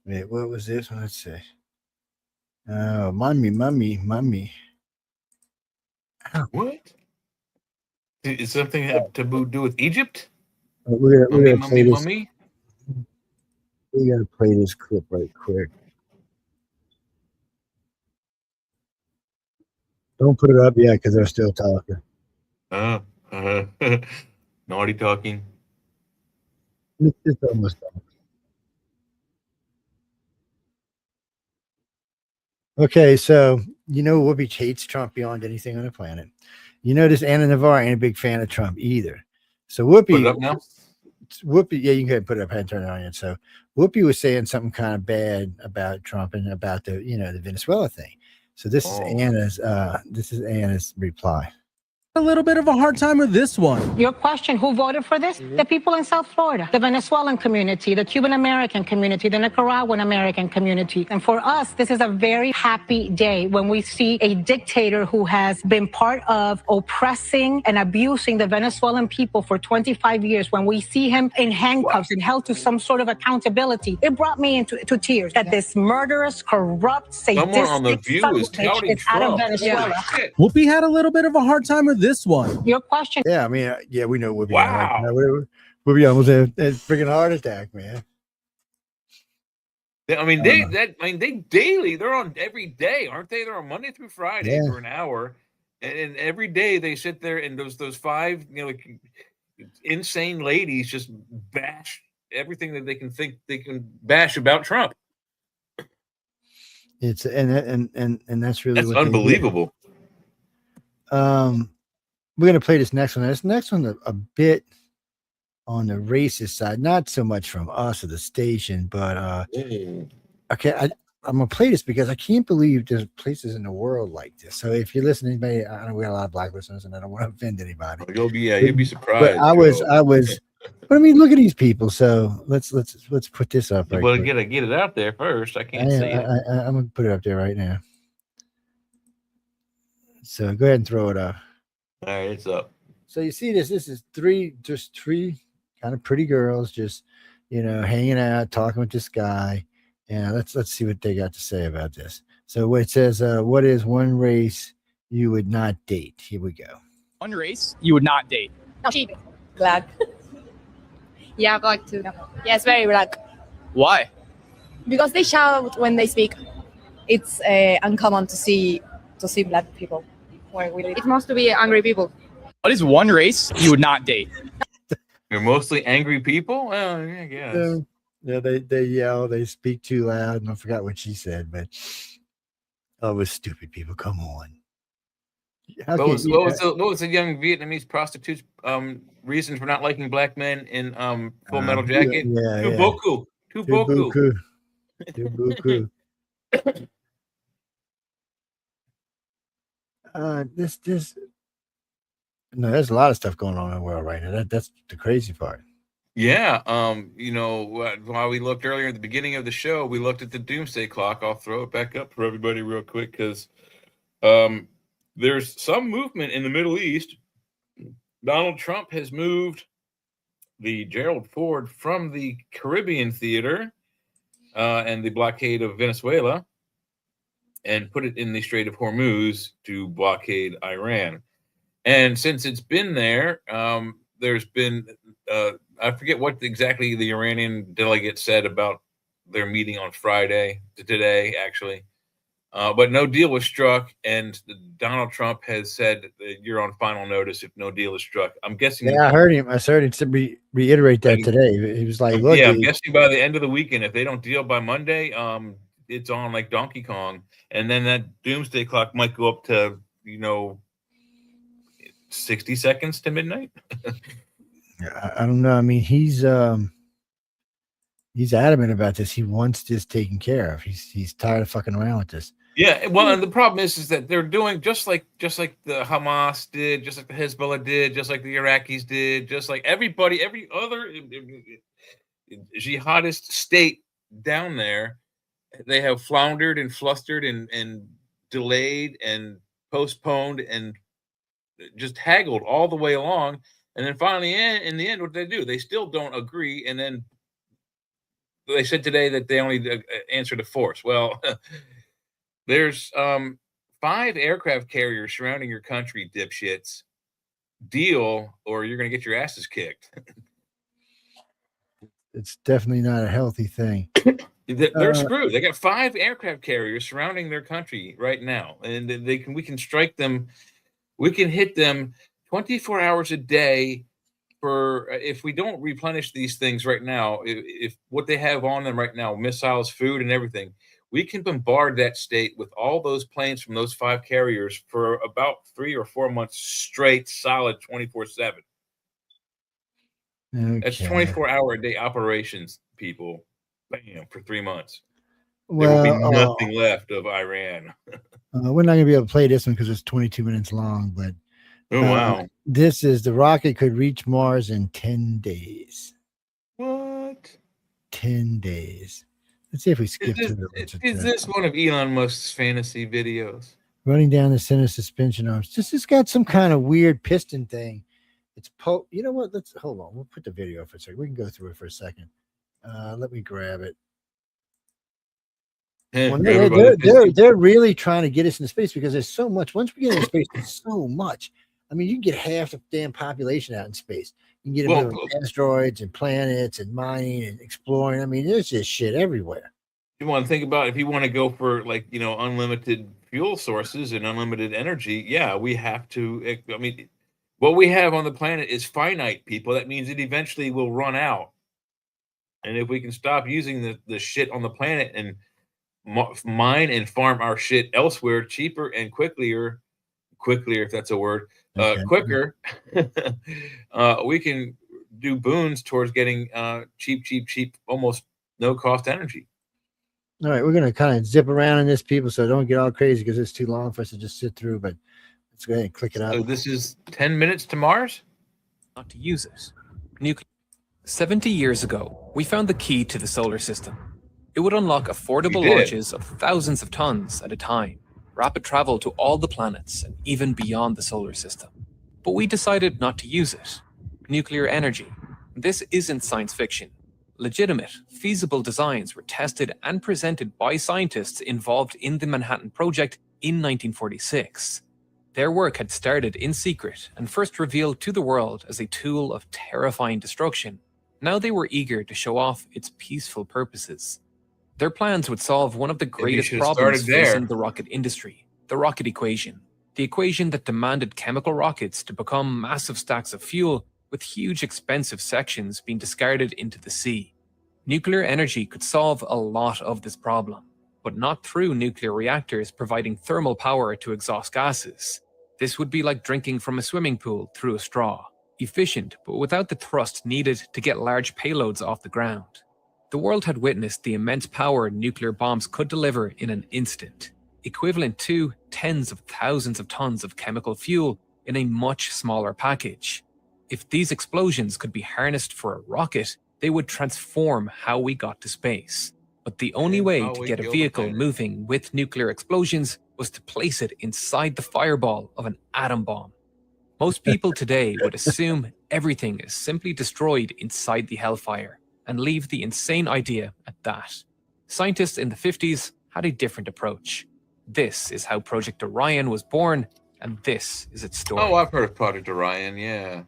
Wait, what was this one? Let's see. Oh, mommy. What? Is something have to do with Egypt? We're gonna play this. Mummy? We gotta play this clip right quick. Don't put it up yet because they're still talking. Naughty talking. It's almost done. Okay, so Whoopi hates Trump beyond anything on the planet. You notice Anna Navarre ain't a big fan of Trump either. So Whoopi, put it up now? Whoopi, yeah, you can go ahead and put it up and turn it on yet. So Whoopi was saying something kind of bad about Trump and about the Venezuela thing. So this is Anna's reply. A little bit of a hard time with this one. Your question, who voted for this? The people in South Florida, the Venezuelan community, the Cuban American community, the Nicaraguan American community. And for us, this is a very happy day when we see a dictator who has been part of oppressing and abusing the Venezuelan people for 25 years. When we see him in handcuffs and held to some sort of accountability, it brought me into tears that this murderous, corrupt, sadistic Someone on The View is touting out of Trump. Venezuela. Whoopi had a little bit of a hard time with this one. Your question. Yeah, I mean, we know Whoopi. Wow. Whoopi almost had a freaking heart attack, man. I mean, they daily, they're on every day, aren't they? They're on Monday through Friday for an hour. And every day they sit there and those 5, like insane ladies just bash everything that they can think they can bash about Trump. It's and that's really unbelievable. We're gonna play this next one. This next one a bit on the racist side, not so much from us or the station, but okay, I'm gonna play this because I can't believe there's places in the world like this. So if you're listening, anybody, I know we got a lot of black listeners, and I don't want to offend anybody. You'll be surprised. But I was, but I mean, look at these people. So let's put this up. Right, well, get it out there first. I can't see it. I'm gonna put it up there right now. So go ahead and throw it up. All right, it's up. So you see this? This is three kind of pretty girls, just hanging out, talking with this guy. And let's see what they got to say about this. So it says, what is one race you would not date? Here we go. One race you would not date? Black. Yeah, black too. Yes, very black. Why? Because they shout when they speak. It's uncommon to see black people where we live. It must be angry people. What is one race you would not date? You're mostly angry people? Well, I guess. Yeah, they yell, they speak too loud, and I forgot what she said, but it was stupid people. Come on. What was the young Vietnamese prostitute's reason for not liking black men in Full Metal Jacket? Too boku. No, there's a lot of stuff going on in the world right now. That's the crazy part. Yeah, while we looked earlier at the beginning of the show, we looked at the Doomsday clock. I'll throw it back up for everybody real quick because there's some movement in the Middle East. Donald Trump has moved the Gerald Ford from the Caribbean theater and the blockade of Venezuela and put it in the Strait of Hormuz to blockade Iran. And since it's been there, there's been I forget what exactly the Iranian delegate said about their meeting on today, actually. But no deal was struck, and Donald Trump has said that you're on final notice if no deal is struck. I'm guessing. Yeah, I heard him to reiterate that today. He was like, "Look, I'm guessing by the end of the weekend, if they don't deal by Monday, it's on like Donkey Kong, and then that Doomsday clock might go up to 60 seconds to midnight." I don't know. I mean, he's adamant about this. He wants this taken care of. He's tired of fucking around with this. Yeah, well, and the problem is that they're doing just like the Hamas did, just like the Hezbollah did, just like the Iraqis did, just like every other jihadist state down there. They have floundered and flustered and delayed and postponed and just haggled all the way along. And then finally, in the end, what they do? They still don't agree. And then they said today that they only answer to force. Well, there's 5 aircraft carriers surrounding your country, dipshits. Deal, or you're going to get your asses kicked. It's definitely not a healthy thing. They're screwed. They got 5 aircraft carriers surrounding their country right now, and we can strike them. We can hit them 24 hours a day for if we don't replenish these things right now. If what they have on them right now, missiles, food, and everything, we can bombard that state with all those planes from those 5 carriers for about 3 or 4 months straight, solid, 24/7. Okay. That's 24-hour-a-day operations, people. Bam, for 3 months. Well, there will be nothing left of Iran. We're not going to be able to play this one because it's 22 minutes long, but oh, wow. This is the rocket could reach Mars in 10 days. What? 10 days. Let's see if we skip to the. Is this one of Elon Musk's fantasy videos? Running down the center suspension arms. This has got some kind of weird piston thing. It's you know what? Let's hold on. We'll put the video for a second. We can go through it for a second. Let me grab it. Well, they're really trying to get us into space because there's so much. Once we get into space, there's so much. I mean, you can get half the damn population out in space. You can get asteroids and planets and mining and exploring. I mean, there's just shit everywhere. You want to think about if you want to go for unlimited fuel sources and unlimited energy. Yeah, we have to. I mean, what we have on the planet is finite, people. That means it eventually will run out. And if we can stop using the shit on the planet and mine and farm our shit elsewhere cheaper and quicker, quickly, if that's a word, quicker, we can do boons towards getting cheap, almost no-cost energy. All right, we're going to kind of zip around in this, people, so don't get all crazy because it's too long for us to just sit through, but let's go ahead and click it up. So this is 10 minutes to Mars? Not to use it. 70 years ago, we found the key to the solar system. It would unlock affordable launches of thousands of tons at a time, rapid travel to all the planets and even beyond the solar system. But we decided not to use it. Nuclear energy. This isn't science fiction. Legitimate, feasible designs were tested and presented by scientists involved in the Manhattan Project in 1946. Their work had started in secret and first revealed to the world as a tool of terrifying destruction. Now they were eager to show off its peaceful purposes. Their plans would solve one of the greatest problems facing the rocket industry, the rocket equation. The equation that demanded chemical rockets to become massive stacks of fuel with huge expensive sections being discarded into the sea. Nuclear energy could solve a lot of this problem, but not through nuclear reactors providing thermal power to exhaust gases. This would be like drinking from a swimming pool through a straw. Efficient, but without the thrust needed to get large payloads off the ground. The world had witnessed the immense power nuclear bombs could deliver in an instant, equivalent to tens of thousands of tons of chemical fuel in a much smaller package. If these explosions could be harnessed for a rocket, they would transform how we got to space. But the only way to get a vehicle moving with nuclear explosions was to place it inside the fireball of an atom bomb. Most people today would assume everything is simply destroyed inside the hellfire and leave the insane idea at that. Scientists in the 50s had a different approach. This is how Project Orion was born, and this is its story. Oh, I've heard of Project Orion, yeah.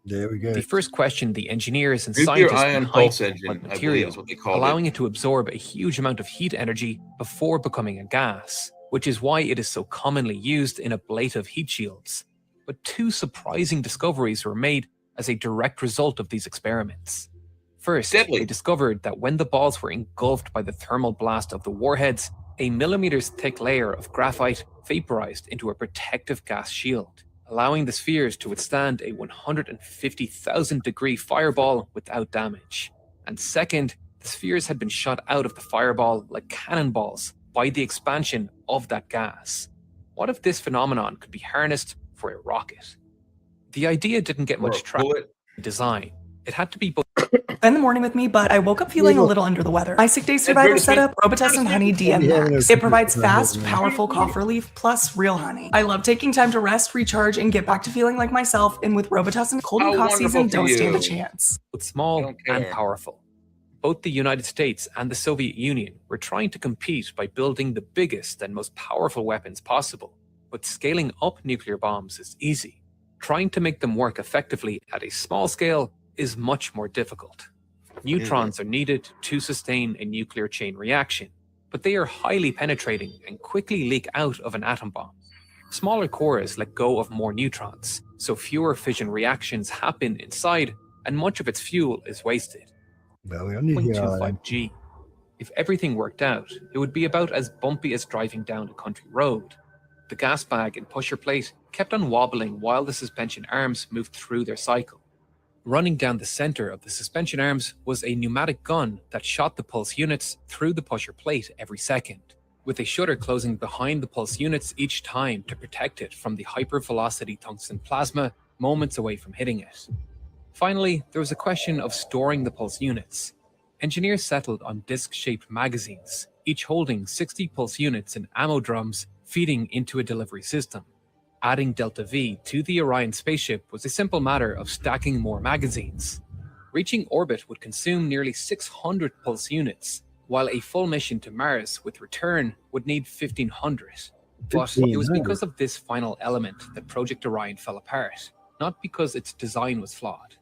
There we go. They first questioned the engineers and Nuclear scientists ion behind pulse the engine, I material, believe is what they called allowing it to absorb a huge amount of heat energy before becoming a gas, which is why it is so commonly used in ablative heat shields. But two surprising discoveries were made as a direct result of these experiments. First, they discovered that when the balls were engulfed by the thermal blast of the warheads, a millimeters-thick layer of graphite vaporized into a protective gas shield, allowing the spheres to withstand a 150,000-degree fireball without damage. And second, the spheres had been shot out of the fireball like cannonballs by the expansion of that gas. What if this phenomenon could be harnessed for a rocket? The idea didn't get much traction in design. It had to be both. Spend the morning with me, but I woke up feeling a little under the weather. My 6 day survivor setup, Robitussin Honey DM Max. It provides fast, powerful cough relief plus real honey. I love taking time to rest, recharge, and get back to feeling like myself. And with Robitussin, cold and cough season don't stand a chance. Both small and powerful. Both the United States and the Soviet Union were trying to compete by building the biggest and most powerful weapons possible. But scaling up nuclear bombs is easy. Trying to make them work effectively at a small scale is much more difficult. Neutrons are needed to sustain a nuclear chain reaction, but they are highly penetrating and quickly leak out of an atom bomb. Smaller cores let go of more neutrons, so fewer fission reactions happen inside, and much of its fuel is wasted. Well, we only hear all that. 0.25 G. If everything worked out, it would be about as bumpy as driving down a country road. The gas bag and pusher plate kept on wobbling while the suspension arms moved through their cycle. Running down the center of the suspension arms was a pneumatic gun that shot the pulse units through the pusher plate every second, with a shutter closing behind the pulse units each time to protect it from the hypervelocity tungsten plasma moments away from hitting it. Finally, there was a question of storing the pulse units. Engineers settled on disc-shaped magazines, each holding 60 pulse units and ammo drums feeding into a delivery system. Adding Delta V to the Orion spaceship was a simple matter of stacking more magazines. Reaching orbit would consume nearly 600 pulse units, while a full mission to Mars with return would need 1,500. But it was because of this final element that Project Orion fell apart, not because its design was flawed.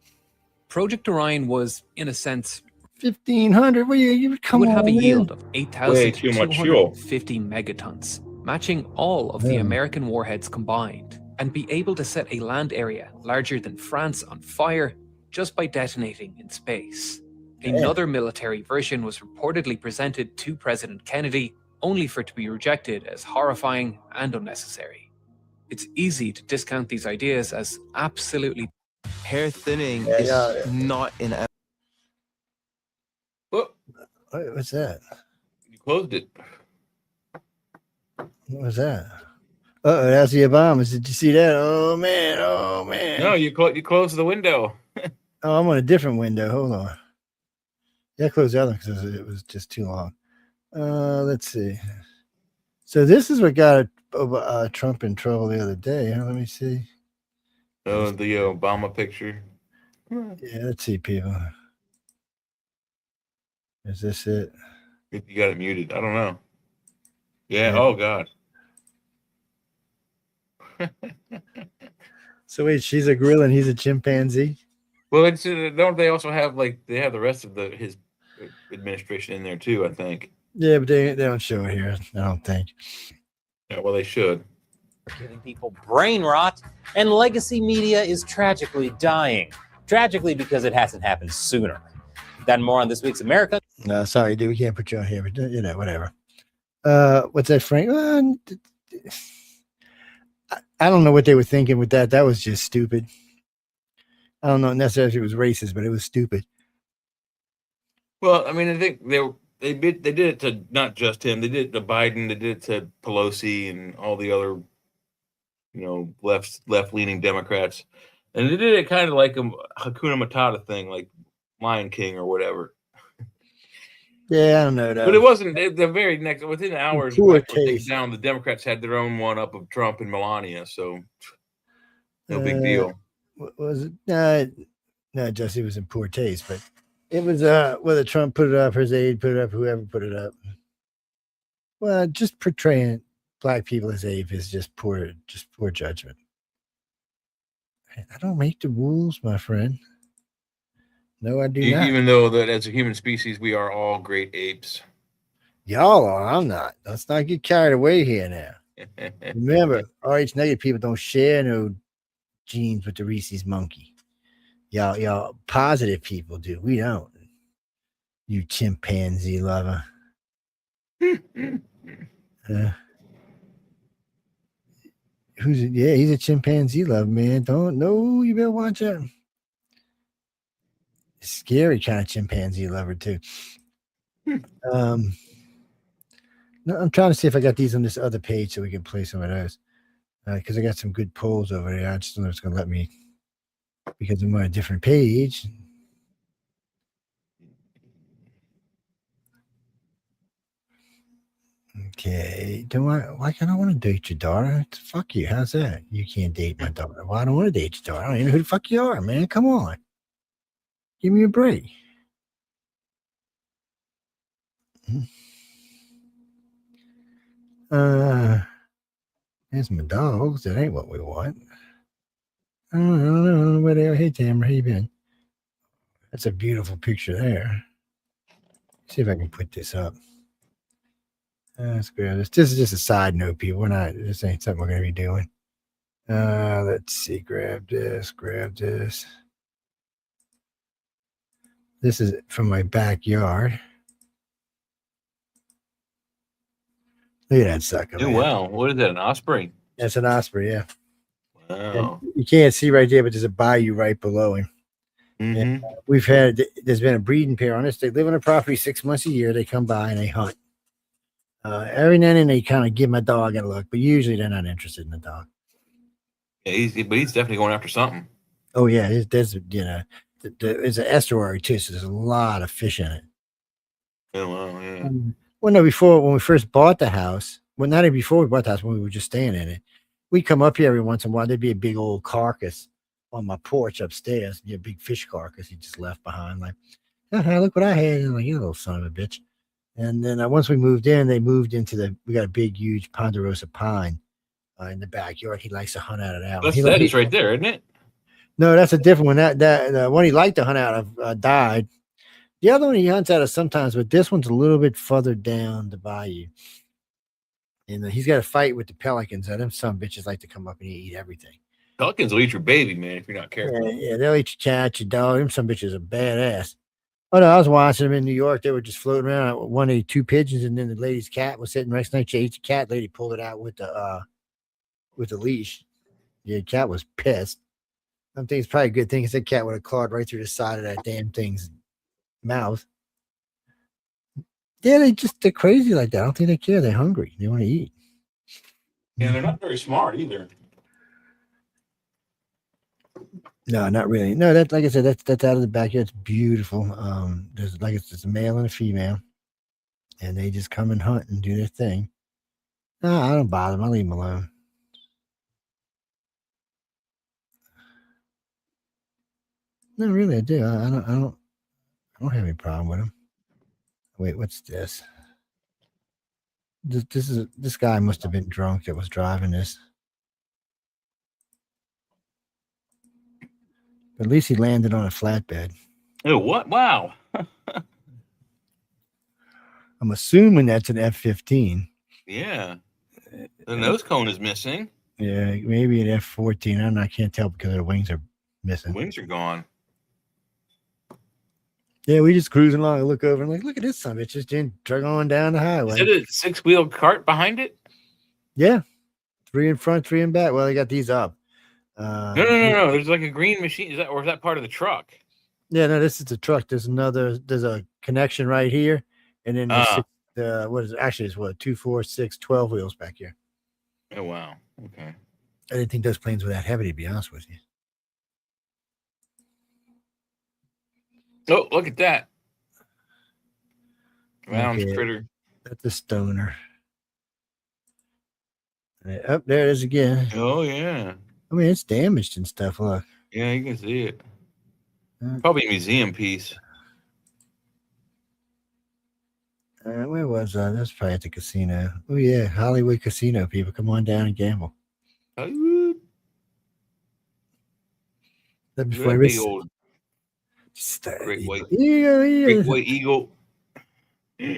Project Orion was, in a sense, 1,500. Well, you come would on, have a man. yield of 8,250 megatons, matching all of the American warheads combined, and be able to set a land area larger than France on fire just by detonating in space. Another military version was reportedly presented to President Kennedy only for it to be rejected as horrifying and unnecessary. It's easy to discount these ideas as absolutely hair thinning is not an. What's that? You closed it. What was that? That's the Obamas. Did you see that? Oh man! No, you closed the window. Oh, I'm on a different window. Hold on. Yeah, close the other because it was just too long. Let's see. So this is what got Trump in trouble the other day. Let me see. Oh, the Obama picture. Yeah, let's see, people. Is this it? You got it muted. I don't know. Yeah. Oh God. So wait, she's a gorilla and he's a chimpanzee. Well, don't they also have they have the rest of his administration in there too? I think. Yeah, but they don't show it here. I don't think. Yeah, well, they should. Giving people brain rot, and legacy media is tragically dying. Tragically because it hasn't happened sooner. Then more on this week's America. No, sorry, dude, we can't put you on here, but whatever. What's that, Frank? I don't know what they were thinking with that. That was just stupid. I don't know necessarily if it was racist, but it was stupid. Well, I mean, I think they did it to not just him. They did it to Biden. They did it to Pelosi and all the other, left-leaning Democrats. And they did it kind of like a Hakuna Matata thing, like Lion King or whatever. Yeah, I don't know. But it wasn't the very next, within hours, down, the Democrats had their own one up of Trump and Melania. So no big deal. What was it? No, Jesse was in poor taste, but it was whether Trump put it up, his aide put it up, whoever put it up. Well, just portraying black people as ape is just poor judgment. I don't make the rules, my friend. No, I do not. Even though that as a human species, we are all great apes. Y'all are. I'm not. Let's not get carried away here now. Remember, RH negative people don't share no genes with the Reese's monkey. Y'all positive people do. We don't. You chimpanzee lover. He's a chimpanzee lover, man. You better watch out. Scary kind of chimpanzee lover too. No, I'm trying to see if I got these on this other page so we can play some of those. Because I got some good polls over there. I just don't know if it's gonna let me because I'm on a different page. Okay. Why can't I want to date your daughter? Fuck you. How's that? You can't date my daughter. Well, I don't want to date your daughter. I don't even know who the fuck you are, man. Come on. Give me a break. There's my dogs. That ain't what we want. I don't know where they are. Hey, Tamara, how you been? That's a beautiful picture there. See if I can put this up. Let's grab this. This is just a side note, people. This ain't something we're going to be doing. Let's see. Grab this. This is from my backyard. Look at that sucker. Oh, wow. What is that? An osprey? That's an osprey, yeah. Wow. And you can't see right there, but there's a bayou right below him. Mm-hmm. There's been a breeding pair on this. They live on the property 6 months a year. They come by and they hunt. Every now and then they kind of give my dog a look, but usually they're not interested in the dog. Yeah, he's definitely going after something. Oh yeah, there's it's an estuary too, so there's a lot of fish in it. Oh wow, yeah. Well, no, before when we first bought the house, well, not even before we bought the house, when we were just staying in it, we'd come up here every once in a while. There'd be a big old carcass on my porch upstairs, a big fish carcass he just left behind. Like, oh, look what I had. And I'm like, you little son of a bitch. And then once we moved in, they moved into we got a big, huge ponderosa pine in the backyard. He likes to hunt out of that one. That is right there, isn't it? No, that's a different one. That one he liked to hunt out of died. The other one he hunts out of sometimes, but this one's a little bit further down the bayou. And he's got a fight with the pelicans. Them some bitches like to come up and eat everything. Pelicans will eat your baby, man, if you're not careful. Yeah, they'll eat your cat, your dog. Them some bitches are badass. Oh no, I was watching them in New York. They were just floating around. One ate 2 pigeons, and then the lady's cat was sitting next to her. She ate the cat. Lady pulled it out with the leash. Yeah, cat was pissed. I think it's probably a good thing because that cat would have clawed right through the side of that damn thing's mouth. Yeah, they're crazy like that. I don't think they care. They're hungry. They want to eat. And they're not very smart either. No, not really. No, that's like I said, that's out of the backyard. It's beautiful. There's like it's a male and a female, and they just come and hunt and do their thing. No, I don't bother them. I leave them alone. No, really, I do. I don't have any problem with them. Wait, what's this? This guy must have been drunk that was driving this. At least he landed on a flatbed. Oh, what? Wow. I'm assuming that's an F-15. Yeah. The nose cone is missing. Yeah, maybe an F-14. I can't tell because the wings are missing. The wings are gone. Yeah, we just cruising along and look over and like, look at this son. It's just drug on down the highway. Is it a 6-wheel cart behind it? Yeah. 3 in front, 3 in back. Well, they got these up. No. There's like a green machine. Is that part of the truck? Yeah, no, this is the truck. There's a connection right here. And then what is it? Actually, it's what 2, 4, 6, 12 wheels back here. Oh wow. Okay. I didn't think those planes were that heavy, to be honest with you. Oh, look at that. Round Okay. critter. That's a stoner. Up there it is again. Oh yeah. I mean, it's damaged and stuff. Look. Yeah, you can see it. Probably a museum piece. Where was I? That's probably at the casino. Oh yeah, Hollywood Casino. People, come on down and gamble. Hollywood. That before That big old great white eagle. Look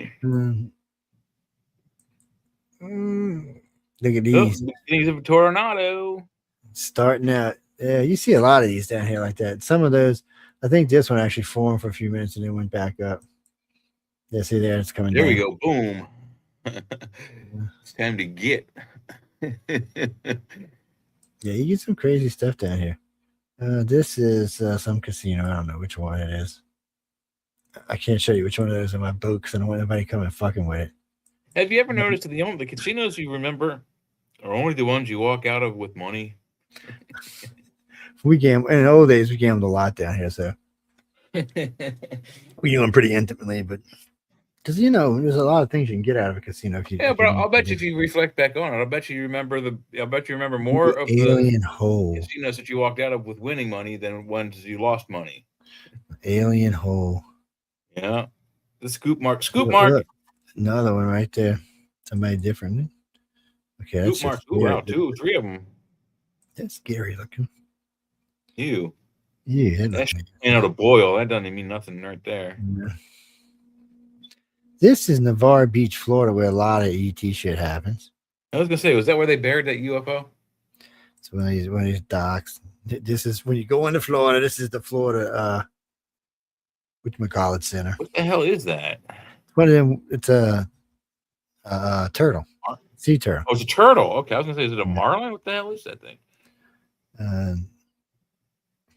at these. Beginnings of a tornado. Starting out. Yeah, you see a lot of these down here like that. Some of those, I think this one actually formed for a few minutes and then went back up. Yeah, see there, it's coming There down. we go. Boom. It's time to get. Yeah, you get some crazy stuff down here. This is some casino. I don't know which one it is. I can't show you which one of those in my boat because I don't want anybody coming fucking with it. Have you ever noticed that the casinos you remember are only the ones you walk out of with money? We gambled in the old days. We gambled a lot down here, so we knew them pretty intimately. But because there's a lot of things you can get out of a casino. Yeah, but I'll bet you if you reflect back on it, I'll bet you remember more of alien the hole casinos that you walked out of with winning money than ones you lost money. Alien hole. Yeah, the scoop mark. Look, another one right there. Somebody different. Okay, that's scoop mark. Ooh, wow, 2, 3 of them. That's scary looking. Ew. Yeah, that's to boil. That doesn't mean nothing right there. Yeah. This is Navarre Beach, Florida, where a lot of ET shit happens. I was gonna say, was that where they buried that UFO? It's one of these docks. This is when you go into Florida. This is the Florida whatchamacallit center. What the hell is that? One of them. It's a turtle, sea turtle. Oh, it's a turtle. Okay, I was gonna say, is it a marlin? What the hell is that thing?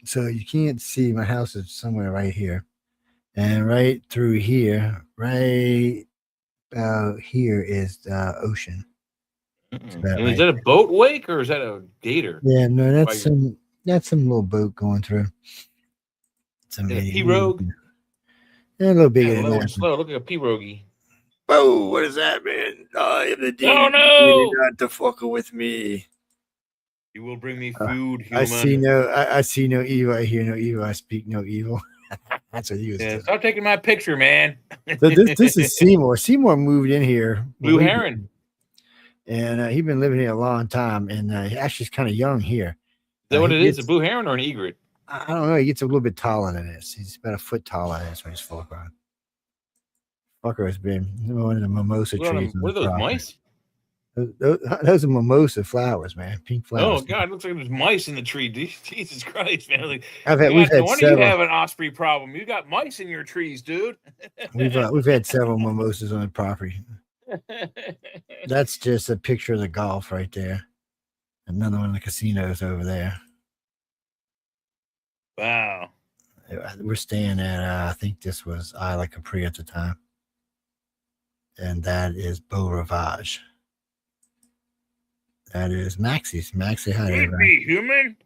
So you can't see. My house is somewhere right here, and right through here, right about here is the ocean. And is that a boat wake or is that a gator? Yeah, no, that's some little boat going through. Some pirogue. Yeah, a little bigger than that. Slow. Look at a pirogue. Whoa, what is that, man? I am the demon. Oh no! Not to fuck with me. You will bring me food, human. I see no evil. I hear no evil. I speak no evil. That's what he was doing. Stop taking my picture, man. So this is Seymour. Seymour moved in here. Blue Heron. And he's been living here a long time. And actually, he's kind of young here. Is that what it is? A blue heron or an egret? I don't know. He gets a little bit taller than this. He's about a foot taller than this when he's full grown. Fucker has been one of the mimosa trees. What are those, mice? Those are mimosa flowers, man. Pink flowers. Oh God, it looks like there's mice in the tree. Jesus Christ, man! Like, We've had no wonder several. you have an osprey problem. You got mice in your trees, dude. We've had several mimosas on the property. That's just a picture of the golf right there. Another one of the casinos over there. Wow. We're staying at I think this was Isla Capri at the time, and that is Beau Rivage. That is Maxie's. Maxie, hi, Could everybody. be human.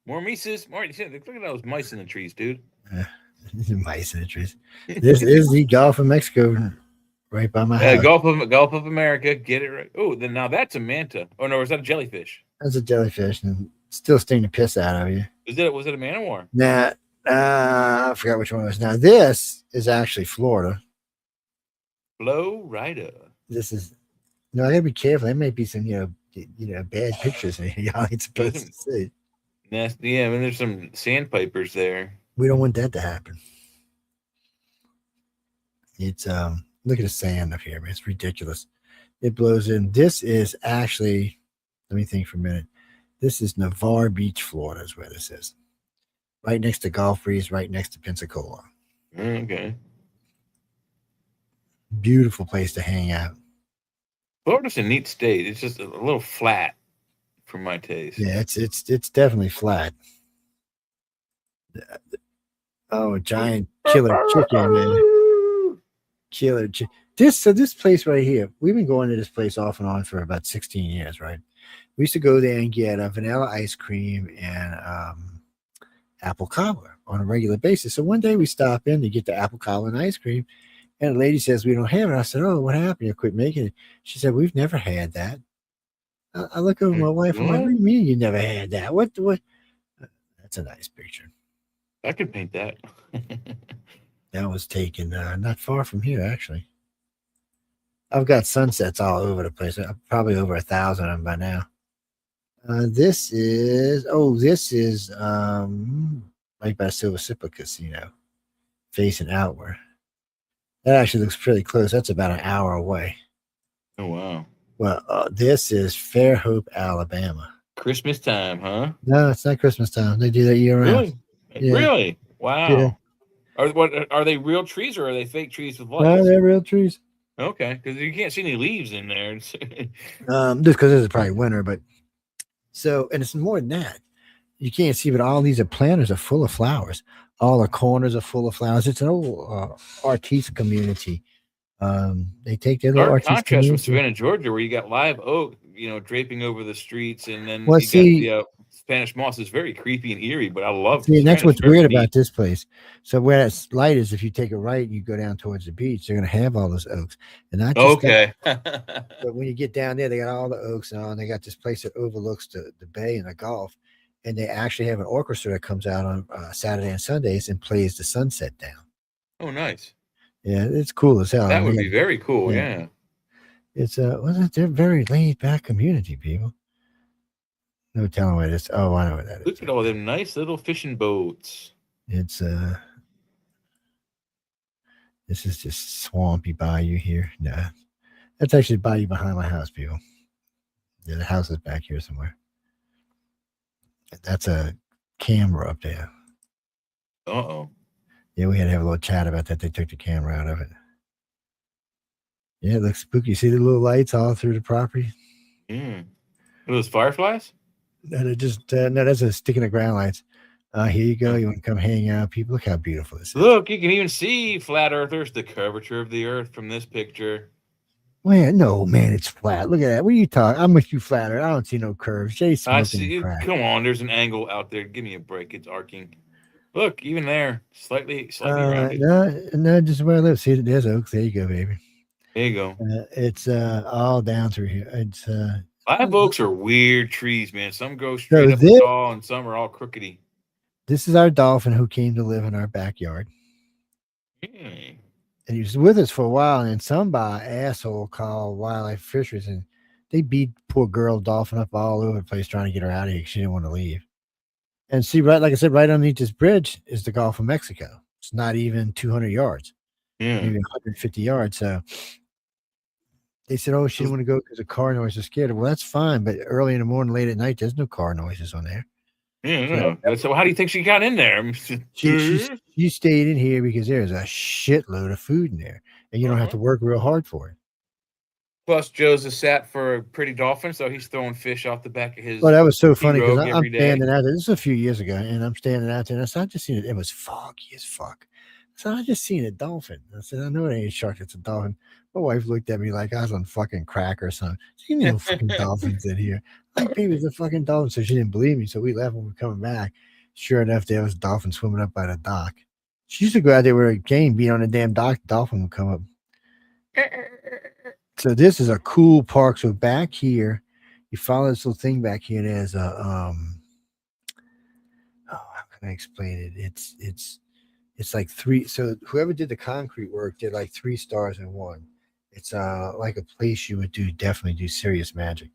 More mice. More. Look at those mice in the trees, dude. Mice in the trees. This is the Gulf of Mexico, right by my house. Gulf of America. Get it right. Oh, then now that's a manta. Oh no, is that a jellyfish? That's a jellyfish, and still sting the piss out of you. Was it a man of war? Nah, I forgot which one it was. Now this is actually Florida. Flow Rider. This is no. I gotta be careful. There may be some, bad pictures here. Y'all ain't supposed to see. Nasty. Yeah, I mean, there's some sandpipers there. We don't want that to happen. It's look at the sand up here, man. It's ridiculous. It blows in. This is actually, let me think for a minute. This is Navarre Beach, Florida, is where this is. Right next to Gulf Breeze, right next to Pensacola. Okay. Beautiful place to hang out. Florida's a neat state. It's just a little flat for my taste. Yeah, it's definitely flat. Oh, giant killer chicken, man. Killer chicken. This place right here, we've been going to this place off and on for about 16 years, right? We used to go there and get a vanilla ice cream and apple cobbler on a regular basis. So one day we stop in to get the apple cobbler and ice cream, and the lady says, we don't have it. I said, oh, what happened? You quit making it. She said, we've never had that. I look over my wife and I'm like, what do you mean you never had that? What? That's a nice picture. I could paint that. That was taken not far from here, actually. I've got sunsets all over the place. Probably over 1,000 of them by now. This is right by Silver Slipper Casino, facing outward. That actually looks pretty close. That's about an hour away. Oh, wow. Well, this is Fairhope, Alabama. Christmas time, huh? No, it's not Christmas time. They do that year round. Really? Yeah. Really? Wow. Yeah. Are they real trees or are they fake trees with lights? No, they're real trees. Okay, because you can't see any leaves in there. Just because this is probably winter, but and it's more than that. You can't see, but all these planters are full of flowers. All the corners are full of flowers. It's an old artiste community. They take their little artiste contrast community. with Savannah, Georgia, where you got live oak, draping over the streets, and then Well, you got the Spanish moss is very creepy and eerie, but I love it. And that's what's weird about this place. So where that light is, if you take a right and you go down towards the beach, they're going to have all those oaks. And not just that, but when you get down there, they got all the oaks and all, and they got this place that overlooks the bay and the Gulf. And they actually have an orchestra that comes out on Saturday and Sundays and plays the sunset down. Oh, nice. Yeah, it's cool as hell. That would be very cool. Yeah. It's they're very laid back community, people. No telling what it is. Oh, I know what that is. Look at all them nice little fishing boats. It's this is just swampy bayou here. Nah, that's actually bayou behind my house, people. Yeah, the house is back here somewhere. That's a camera up there. Uh-oh. Yeah, we had to have a little chat about that. They took the camera out of it. Yeah, it looks spooky. See the little lights all through the property? Are those fireflies? No, they're just no, that's a stick in the ground lights. Here you go. You want to come hang out, people? Look how beautiful this is. Look, you can even see flat earthers, the curvature of the earth from this picture. Well, no, man, it's flat. Look at that. What are you talking? I'm with you, flatter. I don't see no curves. Jay's smoking I see. crack. Come on, there's an angle out there. Give me a break. It's arcing. Look, even there, slightly rounded. No, just where I live. See, there's oaks. There you go, baby. There you go. It's all down through here. It's live oaks are weird trees, man. Some go straight up tall, and some are all crookedy. This is our dolphin who came to live in our backyard. Hmm. And he was with us for a while, and some asshole called Wildlife Fisheries, and they beat poor girl dolphin up all over the place trying to get her out of here because she didn't want to leave. And see, right, like I said, right underneath this bridge is the Gulf of Mexico. It's not even 200 yards, maybe 150 yards. So They said, "Oh, she didn't want to go because of car noise. They're scared." Well, that's fine, but early in the morning, late at night, there's no car noises on there. Yeah. So how do you think she got in there? She stayed in here because there's a shitload of food in there, and you don't have to work real hard for it. Plus, Joe's a sat for a pretty dolphin, so he's throwing fish off the back of his. Well, that was so funny because pirogue I'm every day. standing out there. This was a few years ago, and I'm standing out there, and I said, "I just seen it. It was foggy as fuck." So I just seen a dolphin. I said, "I know it ain't a shark. It's a dolphin." My wife looked at me like I was on fucking crack or something. She knew no fucking dolphins in here. Like, baby, it's a fucking dolphin. So she didn't believe me. So we left when we were coming back. Sure enough, there was a dolphin swimming up by the dock. She used to go out there with a game, be on the damn dock. The dolphin would come up. So this is a cool park. So back here, you follow this little thing back here. There's a how can I explain it? It's like three. So whoever did the concrete work did like 3 stars in one. It's like a place you would definitely do serious magic.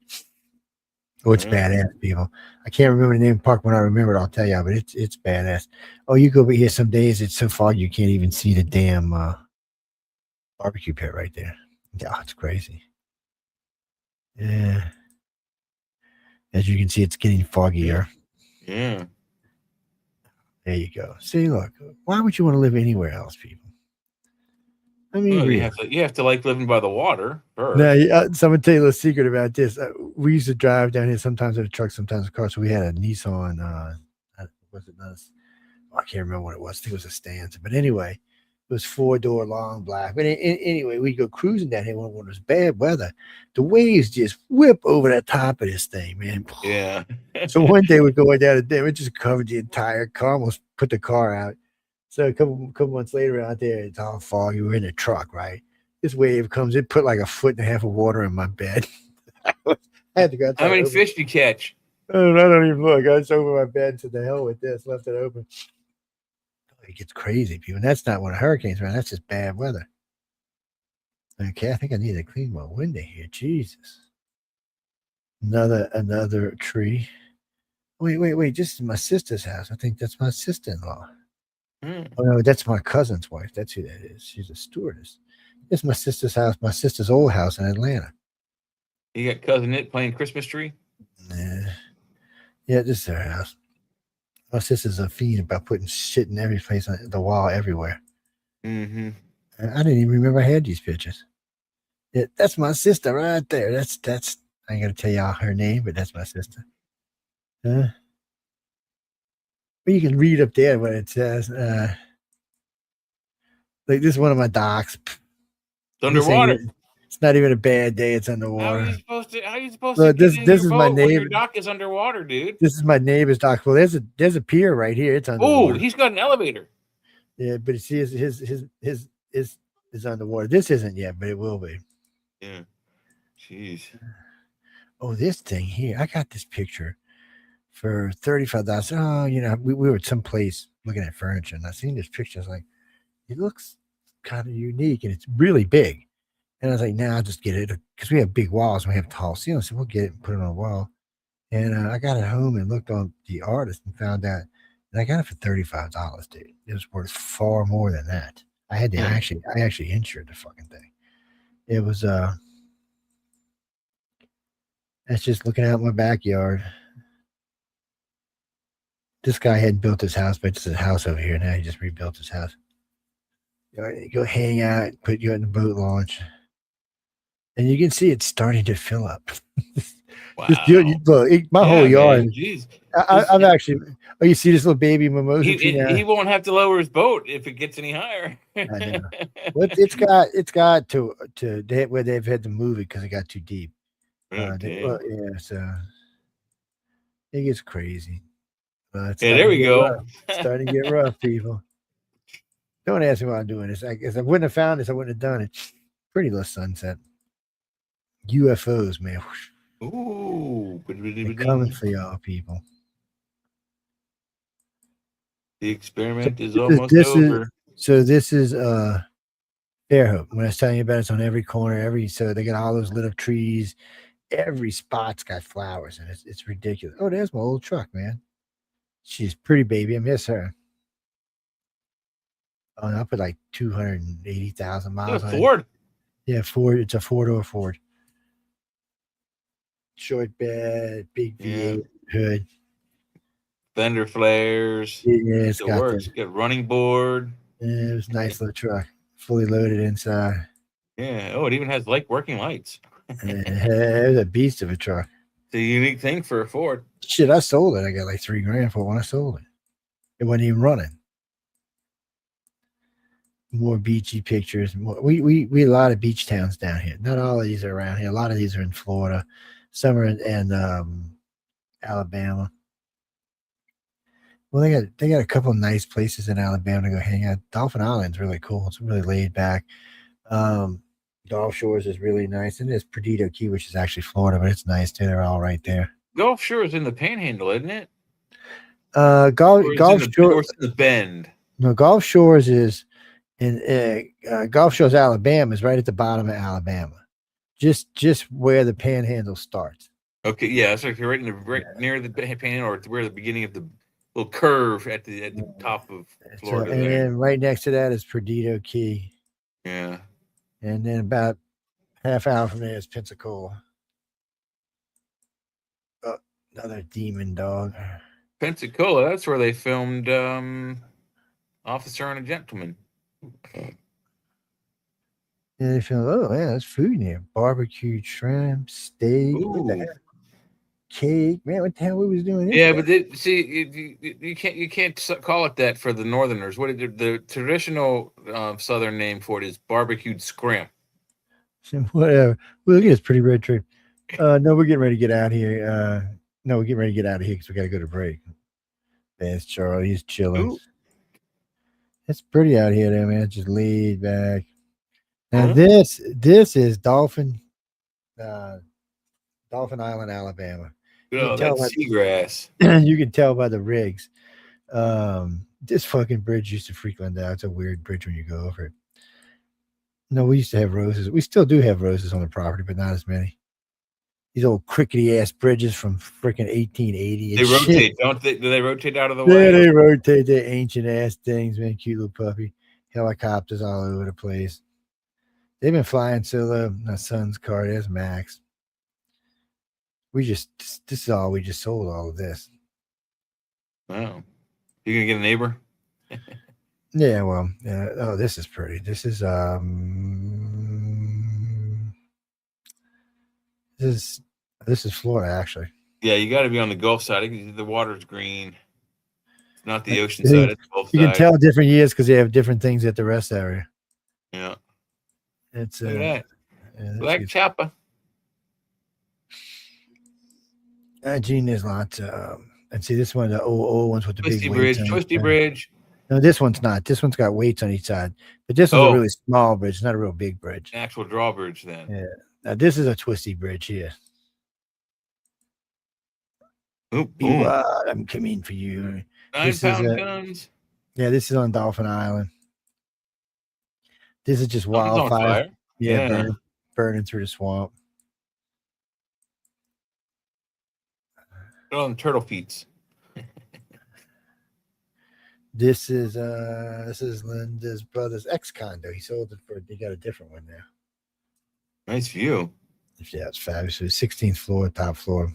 Oh, it's badass, people. I can't remember the name of the park. When I remember it, I'll tell you, but it's badass. Oh, you go over here some days, it's so foggy you can't even see the damn barbecue pit right there. Yeah, it's crazy. Yeah. As you can see, it's getting foggier. Yeah. There you go. See, look, why would you want to live anywhere else, people? I mean, Well, really. you have to like living by the water. First. No, so I'm gonna tell you a little secret about this. We used to drive down here sometimes in a truck, sometimes in a car. So we had a Nissan. Was it not? I can't remember what it was. I think it was a Stanza. But anyway, it was 4-door, long, black. But anyway, we go cruising down here when it was bad weather. The waves just whip over the top of this thing, man. Yeah. So one day we go down the dam, it just covered the entire car, almost put the car out. So a couple months later out there, it's all foggy. We're in a truck, right? This wave comes, it put like 1.5 foot of water in my bed. I had to go. How many fish do you catch? Oh, I don't even look. I just opened my bed and said, "The hell with this," left it open. It gets crazy, people. And that's not when a hurricane's around. That's just bad weather. Okay, I think I need to clean my window here. Jesus. Another tree. Wait. This is my sister's house. I think that's my sister-in-law. Oh, no, that's my cousin's wife. That's who that is. She's a stewardess. This is my sister's house, my sister's old house in Atlanta. You got cousin Nick playing Christmas tree? Nah. Yeah, this is her house. My sister's a fiend about putting shit in every place on the wall everywhere. Mm-hmm. I didn't even remember I had these pictures. Yeah, that's my sister right there. That's I ain't gonna tell y'all her name, but that's my sister. But you can read up there what it says. Like this is one of my docks. It's underwater. It's not even a bad day. It's underwater. How are you supposed Look, to this get in is your my boat when neighbor. your dock is underwater, dude? This is my neighbor's dock. Well, there's a pier right here. It's underwater. Oh, he's got an elevator. Yeah, but see, his is underwater. This isn't yet, but it will be. Yeah. Jeez. Oh, this thing here. I got this picture for $35. Oh, we were at some place looking at furniture, and I seen this picture. I was like, it looks kind of unique, and it's really big. And I was like, nah, I'll just get it because we have big walls and we have tall ceilings, so we'll get it and put it on a wall. And I got it home and looked on the artist and found out, and I got it for $35, dude. It was worth far more than that. I had to I actually insured the fucking thing. It was that's just looking out my backyard. This guy hadn't built his house, but it's his house over here now. He just rebuilt his house. You go hang out, put you in the boat launch, and you can see it's starting to fill up. Wow. My whole yard. Geez. I've actually. Oh, you see this little baby mimosa tree now? He won't have to lower his boat if it gets any higher. I know. Well, it's got to where they've had to move it because it got too deep. Okay. So it gets crazy. There we go. It's starting to get rough, people. Don't ask me why I'm doing this. If I wouldn't have found this, I wouldn't have done it. Pretty little sunset. UFOs, man. Ooh. They're coming for y'all, people. The experiment is almost over. This is Fairhope. When I was telling you about it, it's on every corner. So they got all those lit up trees. Every spot's got flowers, and it's ridiculous. Oh, there's my old truck, man. She's pretty, baby. I miss her. Oh, I put like 280,000 miles on Ford. it. Yeah, Ford. It's a 4-door Ford. Short bed, big V8 hood. Fender flares. Yeah, it's got works. the, Got running board. Yeah, it was a nice little truck, fully loaded inside. Yeah. Oh, it even has working lights. It was a beast of a truck. It's a unique thing for a Ford. Shit, I sold it. I got like $3,000 for it when I sold it. It wasn't even running. More beachy pictures. We a lot of beach towns down here. Not all of these are around here. A lot of these are in Florida. Some are in Alabama. Well, they got a couple of nice places in Alabama to go hang out. Dolphin Island's really cool. It's really laid back. Gulf Shores is really nice, and there's Perdido Key, which is actually Florida, but it's nice too. They're all right there. Gulf Shores in the Panhandle, isn't it? Gulf Shores in the Bend. No, Gulf Shores is in Gulf Shores, Alabama, is right at the bottom of Alabama, just where the Panhandle starts. Okay, yeah, it's like you're right near the Panhandle, or where the beginning of the little curve at the top of Florida. And then right next to that is Perdido Key. Yeah. And then about half hour from there is Pensacola. Oh, another demon dog. Pensacola, that's where they filmed Officer and a Gentleman. Yeah, they filmed, oh, yeah, there's food in here. Barbecued shrimp, steak, what the heck? Cake. Man, what the hell we was doing this? Yeah, but you can't call it that for the Northerners. What the traditional Southern name for it is barbecued scrimp. Whatever. Well, look at this pretty red tree. No, we're getting ready to get out here. No, we're getting ready to get out of here because we got to go to break. There's Charlie. He's chilling. Ooh. It's pretty out here, there, man. It's just laid back. Now this is Dolphin Island, Alabama. Oh, that's seagrass. You can tell by the rigs. This fucking bridge used to frequent out. It's a weird bridge when you go over it. No, we used to have roses. We still do have roses on the property, but not as many. These old crickety ass bridges from freaking 1880. They rotate, don't they? Do they rotate out of the way? Yeah, they rotate. They're ancient ass things, man. Cute little puppy. Helicopters all over the place. They've been flying solo. My son's car, there's Max. This is all we just sold, all of this. Wow. You gonna get a neighbor? Yeah, well, oh, this is pretty. This is Florida, actually. Yeah, you got to be on the Gulf side. The water's green. It's not the ocean side. It's Gulf you side. can tell different years because they have different things at the rest area. Yeah. It's look at that. Black chopper. Gene, there's lots. And see, this one, the old ones with the Twisty big bridge. weights Twisty bridge. No, this one's not. This one's got weights on each side. But this one's a really small bridge. It's not a real big bridge. Actual drawbridge, then. Yeah. Now, this is a twisty bridge here. Oop, I'm coming for you. 9-pound guns. Yeah, this is on Dolphin Island. This is just wildfire. Yeah, burning through the swamp. On turtle feet. This is Linda's brother's ex-condo. He sold it he got a different one now. Nice view. Yeah, it's fabulous. So 16th floor, top floor.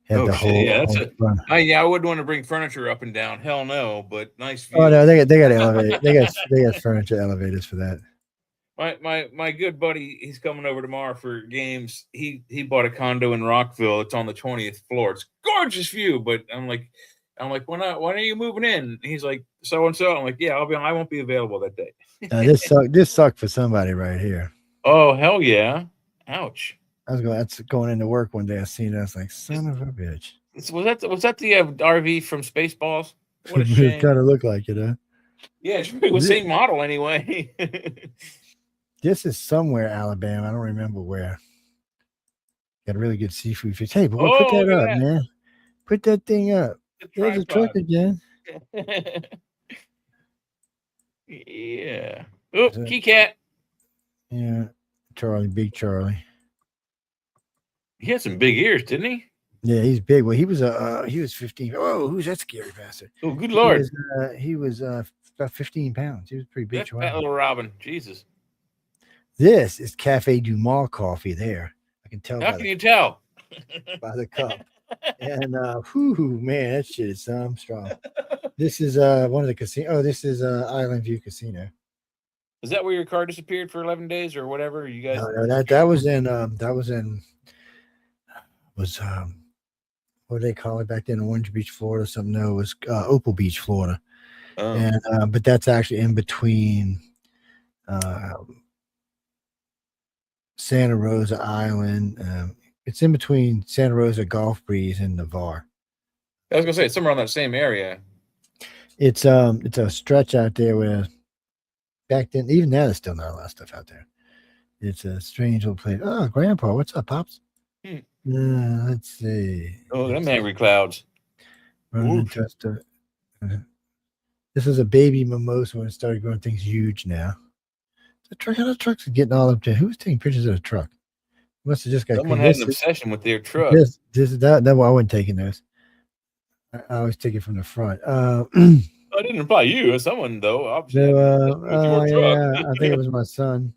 Had the shit, yeah, I wouldn't want to bring furniture up and down. Hell no, but nice view. Oh no, they got elevators. they got furniture elevators for that. My good buddy, he's coming over tomorrow for games. He bought a condo in Rockville. It's on the 20th floor. It's gorgeous view, but I'm like, when are you moving in? He's like, so and so. I'm like, yeah, I won't be available that day. This sucked for somebody right here. Oh hell yeah! Ouch. That's going into work one day. I seen it. I was like, son of a bitch. Was that the RV from Spaceballs? What a shame. It kind of looked like it, huh? Yeah, it's the same model anyway. This is somewhere Alabama. I don't remember where. Got a really good seafood fish. Hey, boy, put that up, man. Put that thing up. There's a truck again. Yeah. Oop, Key Cat. Yeah, Charlie, big Charlie. He had some big ears, didn't he? Yeah, he's big. Well, he was 15. Oh, who's that scary bastard? Oh, good Lord. He was about 15 pounds. He was pretty big. That little Robin. Jesus. This is Cafe Du Monde coffee there. I can tell How can you tell? by the cup. And man, that shit is strong. This is one of the casino. Oh, this is Island View Casino. Is that where your car disappeared for 11 days or whatever? You guys? No, that was in what do they call it back then? Orange Beach, Florida. Something. No, it was Opal Beach, Florida. Oh. And but that's actually in between Santa Rosa Island. It's in between Santa Rosa Gulf Breeze and Navarre. I was gonna say it's somewhere on that same area. It's a stretch out there where back then, even now, there's still not a lot of stuff out there. It's a strange little place. Oh, Grandpa, what's up, Pops? Let's see. Oh, them angry clouds. This is a baby mimosa when it started growing things huge now. The truck, how the trucks are getting all up there. Who's taking pictures of the truck? Must have just got. Someone had an obsession with their truck. That I wasn't taking those. I always take it from the front. I didn't imply you. Someone though. Obviously, yeah, I think it was my son.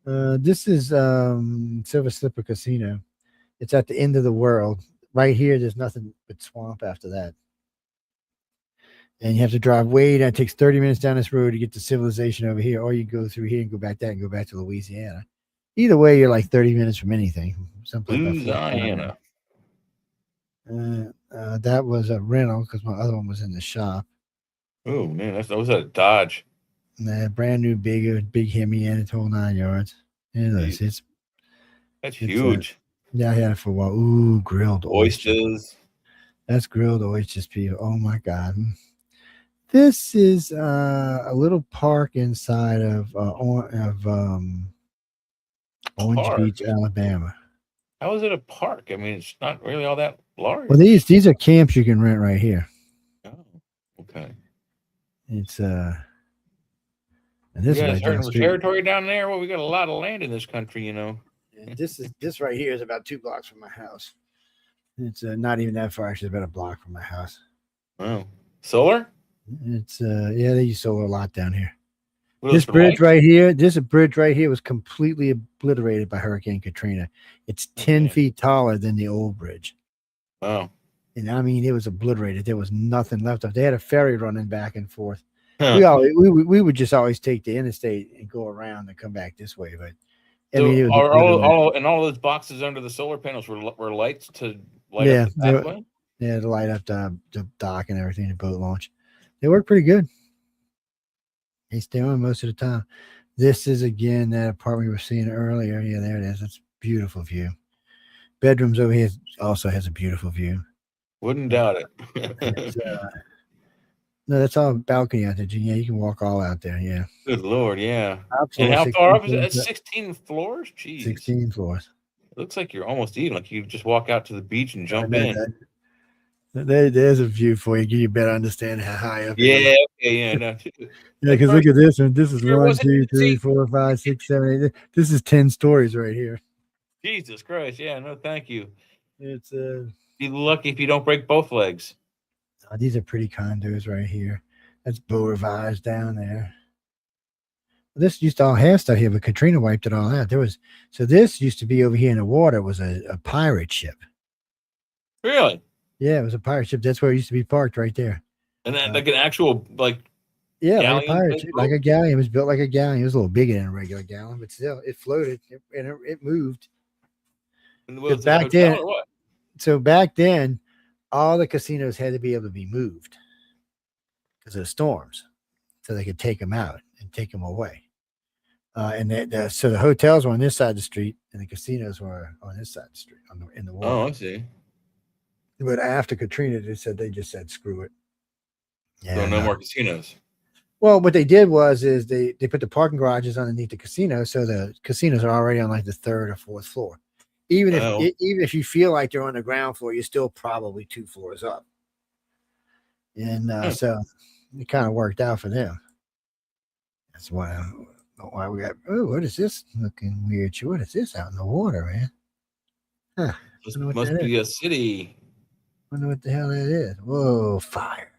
This is Silver Slipper Casino. It's at the end of the world. Right here, there's nothing but swamp after that. And you have to drive way down. It takes 30 minutes down this road to get to civilization over here, or you go through here and go back that and go back to Louisiana. Either way, you're like 30 minutes from anything. Louisiana. That was a rental because my other one was in the shop. Oh man, that was a Dodge. Brand new, big Hemi in it, whole 9 yards. That's huge. Yeah, I had it for a while. Ooh, grilled oysters. That's grilled oysters, people. Oh my God. This is a little park inside of Orange Beach, Alabama. How is it a park? I mean, it's not really all that large. Well, these are camps you can rent right here. Oh, okay. It's and this you is guys right down the hurting street. territory down there. Well, we got a lot of land in this country, you know. And this right here is about 2 blocks from my house. It's not even that far. Actually, it's about a block from my house. Oh, solar? It's yeah, they use solar a lot down here. What This else for bridge lights? right here, was completely obliterated by Hurricane Katrina. It's 10 feet taller than the old bridge. Oh. And I mean, it was obliterated. There was nothing left of it. They had a ferry running back and forth. Huh. We would just always take the interstate and go around and come back this way. But I So mean, it was are obliterated. all those boxes under the solar panels were lights to light up the pathway? Yeah, to light up the dock and everything, the boat launch. They work pretty good. They stay on most of the time. This is again that apartment we were seeing earlier. Yeah, there it is. That's a beautiful view. Bedrooms over here also has a beautiful view. Wouldn't doubt it. No, that's all balcony out there, Gene. Yeah, you can walk all out there. Yeah. Good Lord, yeah. Absolutely. And how far up is it? That's 16 floors? Jeez. 16 floors. It looks like you're almost even. Like you just walk out to the beach and jump in. There's a view for you. Give you a better understanding how high up. Yeah, okay, yeah. No. Yeah, because look at this one. This is Sure 1, wasn't 2, 3, 4, 5, 6, 7, 8. This is 10 stories right here. Jesus Christ, yeah, no, thank you. It's be lucky if you don't break both legs. These are pretty condos right here. That's Beau Rivage down there. This used to all have stuff here, but Katrina wiped it all out. This used to be over here in the water. It was a pirate ship. Really? Yeah, it was a pirate ship. That's where it used to be parked right there. And then like an actual Yeah, like a galleon pirate type ship, boat? like a galleon. It was built like a galleon. It was a little bigger than a regular galleon, but still, it floated and it moved. And was it a Back hotel then, or what? so back then, all the casinos had to be able to be moved because of the storms, so they could take them out and take them away. So the hotels were on this side of the street, and the casinos were on this side of the street, in the water. Oh, I see. But after Katrina, they just said screw it. So no more casinos. Well, what they did was they put the parking garages underneath the casino, so the casinos are already on like the 3rd or 4th floor. Even if you feel like they're on the ground floor, you're still probably 2 floors up. And so it kind of worked out for them. That's why we got. Oh, what is this looking weird? What is this out in the water, man? Huh. This must be a city. Wonder what the hell that is. Whoa, fire.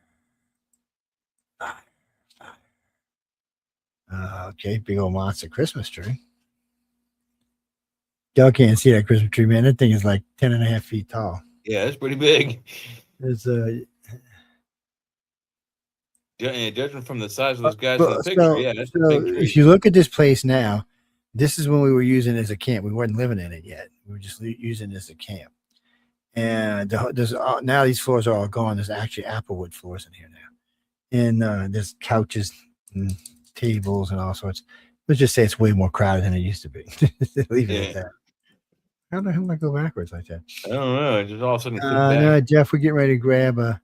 Okay, big old monster Christmas tree. Y'all can't see that Christmas tree, man. That thing is like 10.5 feet tall. Yeah, it's pretty big. It's judging from the size of those guys in the picture, that's a big tree. if you look at this place now, this is when we were using it as a camp. We weren't living in it yet. We were just using it as a camp. And now these floors are all gone. There's actually applewood floors in here now. And there's couches and tables and all sorts. Let's just say it's way more crowded than it used to be. Leave it at that. How the hell did I go backwards like that? I don't know. It just all of a sudden. No, Jeff, we're getting ready to grab a.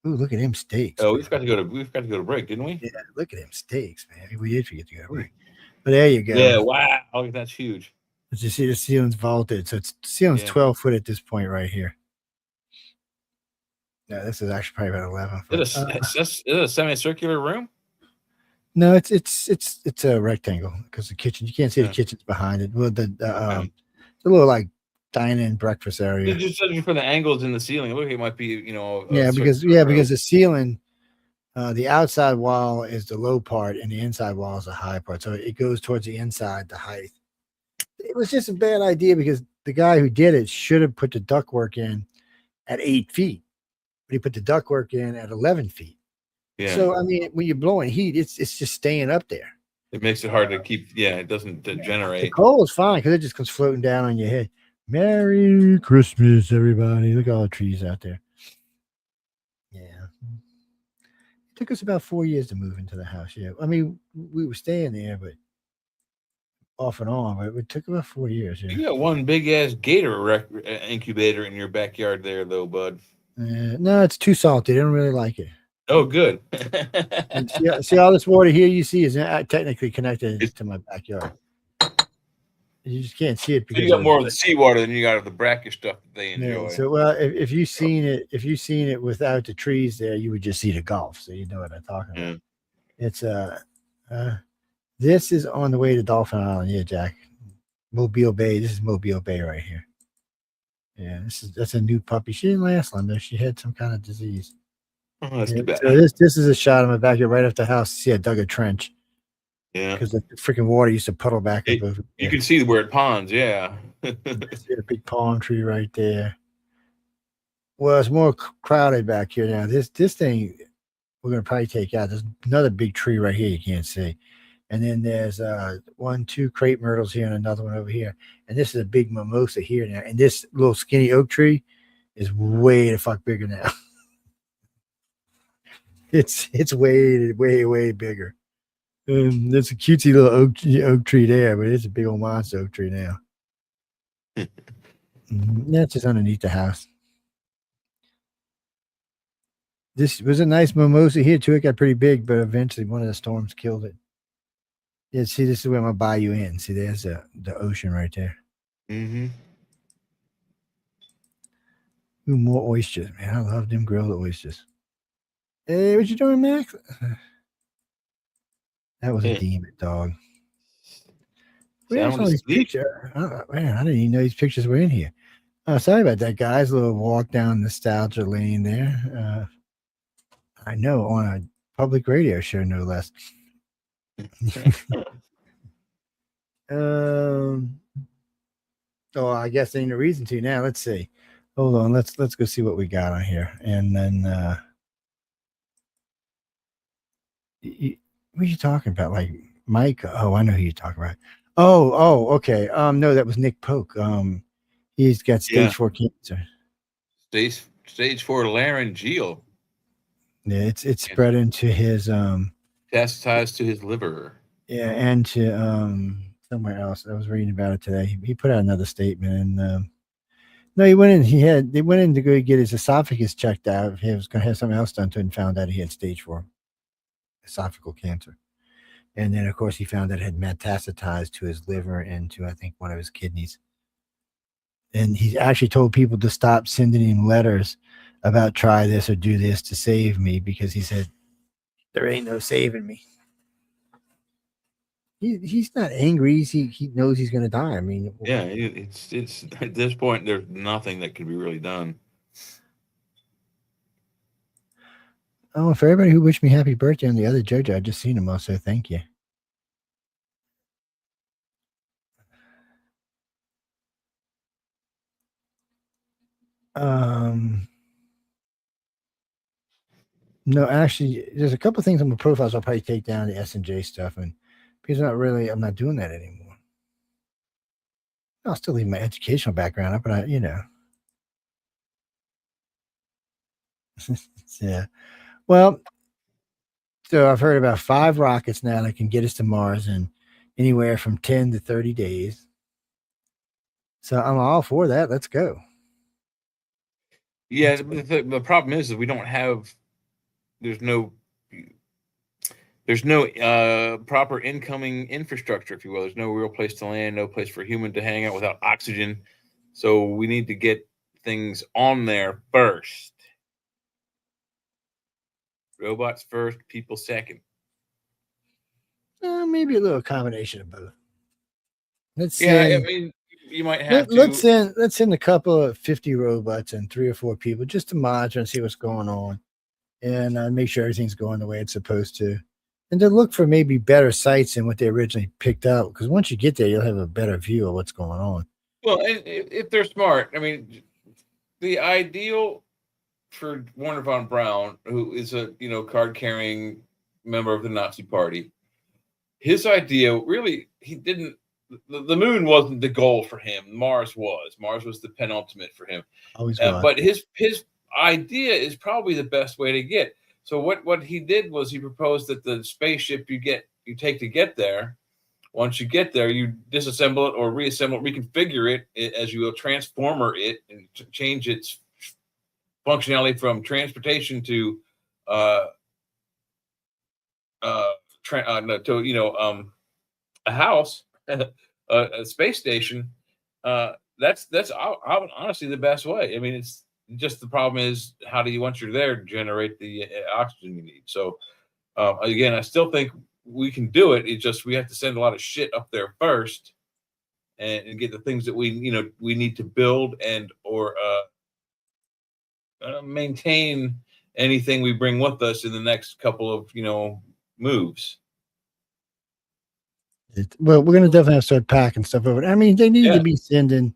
Ooh, look at them steaks. Oh, we've got to go to break, didn't we? Yeah, look at them steaks, man. We did forget to go to break. But there you go. Yeah, wow. Look, that's huge. As you see, the ceiling's vaulted. So the ceiling's 12 foot at this point right here. Yeah, this is actually probably about 11 foot. Is it a semicircular room? No, it's a rectangle because the kitchen, you can't see the kitchen's behind it. Well, the little like dining and breakfast area. Just judging from the angles in the ceiling, it looks like it might be, because the ceiling, the outside wall is the low part and the inside wall is the high part. So it goes towards the inside, the height. It was just a bad idea because the guy who did it should have put the ductwork in at 8 feet, but he put the ductwork in at 11 feet. Yeah. So I mean, when you're blowing heat, it's just staying up there. It makes it hard to keep. Yeah, it doesn't generate. The coal is fine because it just comes floating down on your head. Merry Christmas, everybody! Look at all the trees out there. Yeah, it took us about 4 years to move into the house. Yeah, I mean, we were staying there, but off and on. But it took about 4 years. Yeah. You got one big ass gator incubator in your backyard there, though, bud. No, it's too salty. They don't really like it. Oh, good. And see all this water here you see is technically connected to my backyard. You just can't see it because you got more of the seawater than you got of the brackish stuff that they enjoy. Yeah, so well, if you've seen it without the trees there, you would just see the Gulf. So you know what I'm talking about. It's this is on the way to Dolphin Island. Yeah, Jack. Mobile Bay. This is Mobile Bay right here. Yeah, that's a new puppy. She didn't last long though. She had some kind of disease. Oh, that's too bad. So this is a shot of my backyard right off the house. See, I dug a trench. Yeah, because the freaking water used to puddle back up over. You can see where it ponds. Yeah, see a big palm tree right there. Well, it's more crowded back here now. This thing we're gonna probably take out. There's another big tree right here you can't see, and then there's 1, 2 crepe myrtles here and another one over here. And this is a big mimosa here now. And this little skinny oak tree is way the fuck bigger now. It's way bigger. There's a cutesy little oak tree there, but it's a big old monster oak tree now. That's just underneath the house. This was a nice mimosa here too. It got pretty big, but eventually one of the storms killed it. Yeah, see, this is where my bayou ends. See, there's the ocean right there. Mm-hmm. Ooh, more oysters, man. I love them grilled oysters. Hey, what you doing, Max? That was a demon dog. Where's all these pictures? Oh, man, I didn't even know these pictures were in here. Sorry about that, guys. A little walk down nostalgia lane there. I know, on a public radio show, no less. Oh, I guess there ain't no reason to now. Let's see. Hold on. Let's go see what we got on here, and then what are you talking about? Like Mike? Oh, I know who you're talking about. Oh, okay. No, that was Nick Polk. He's got stage 4 cancer. Stage 4 laryngeal. Yeah, it's spread into his metastasized to his liver. Yeah, and to somewhere else. I was reading about it today. He put out another statement, and no, he went in. They went in to go get his esophagus checked out. He was going to have something else done to it, and found out he had stage 4 esophageal cancer. And then, of course, he found that it had metastasized to his liver and to, I think, one of his kidneys. And he actually told people to stop sending him letters about try this or do this to save me, because he said, there ain't no saving me. He's not angry. He knows he's going to die. I mean, yeah, it's at this point, there's nothing that could be really done. Oh, for everybody who wished me happy birthday on the other JoJo, I just seen him also. Thank you. No, actually, there's a couple of things on my profiles I'll probably take down, the S&J stuff, and because I'm not doing that anymore. I'll still leave my educational background up, but yeah. Well, so I've heard about 5 rockets now that can get us to Mars in anywhere from 10 to 30 days. So I'm all for that. Let's go. Yeah, the problem is that we don't have. There's no proper incoming infrastructure, if you will. There's no real place to land, no place for human to hang out without oxygen. So we need to get things on there first. Robots first, people second. Maybe a little combination of both. I mean, you might have to. Let's send a couple of 50 robots and 3 or 4 people just to monitor and see what's going on, and make sure everything's going the way it's supposed to, and to look for maybe better sites than what they originally picked out. Because once you get there, you'll have a better view of what's going on. Well, and if they're smart, I mean, the ideal for Wernher von Braun, who is a card-carrying member of the Nazi Party, his idea really, he didn't. The moon wasn't the goal for him. Mars was. Mars was the penultimate for him. Always but his idea is probably the best way to get. So what he did was he proposed that the spaceship you take to get there, once you get there, you disassemble it or reassemble it, reconfigure it as you will, transformer it, and change its functionality from transportation to a house, a space station. That's honestly the best way. I mean, it's just the problem is, how do you, once you're there, generate the oxygen you need? So again, I still think we can do it. It's just we have to send a lot of shit up there first, and get the things that we need to build or maintain anything we bring with us in the next couple of moves. Well, we're going to definitely have to start packing stuff over. I mean, they need to be sending.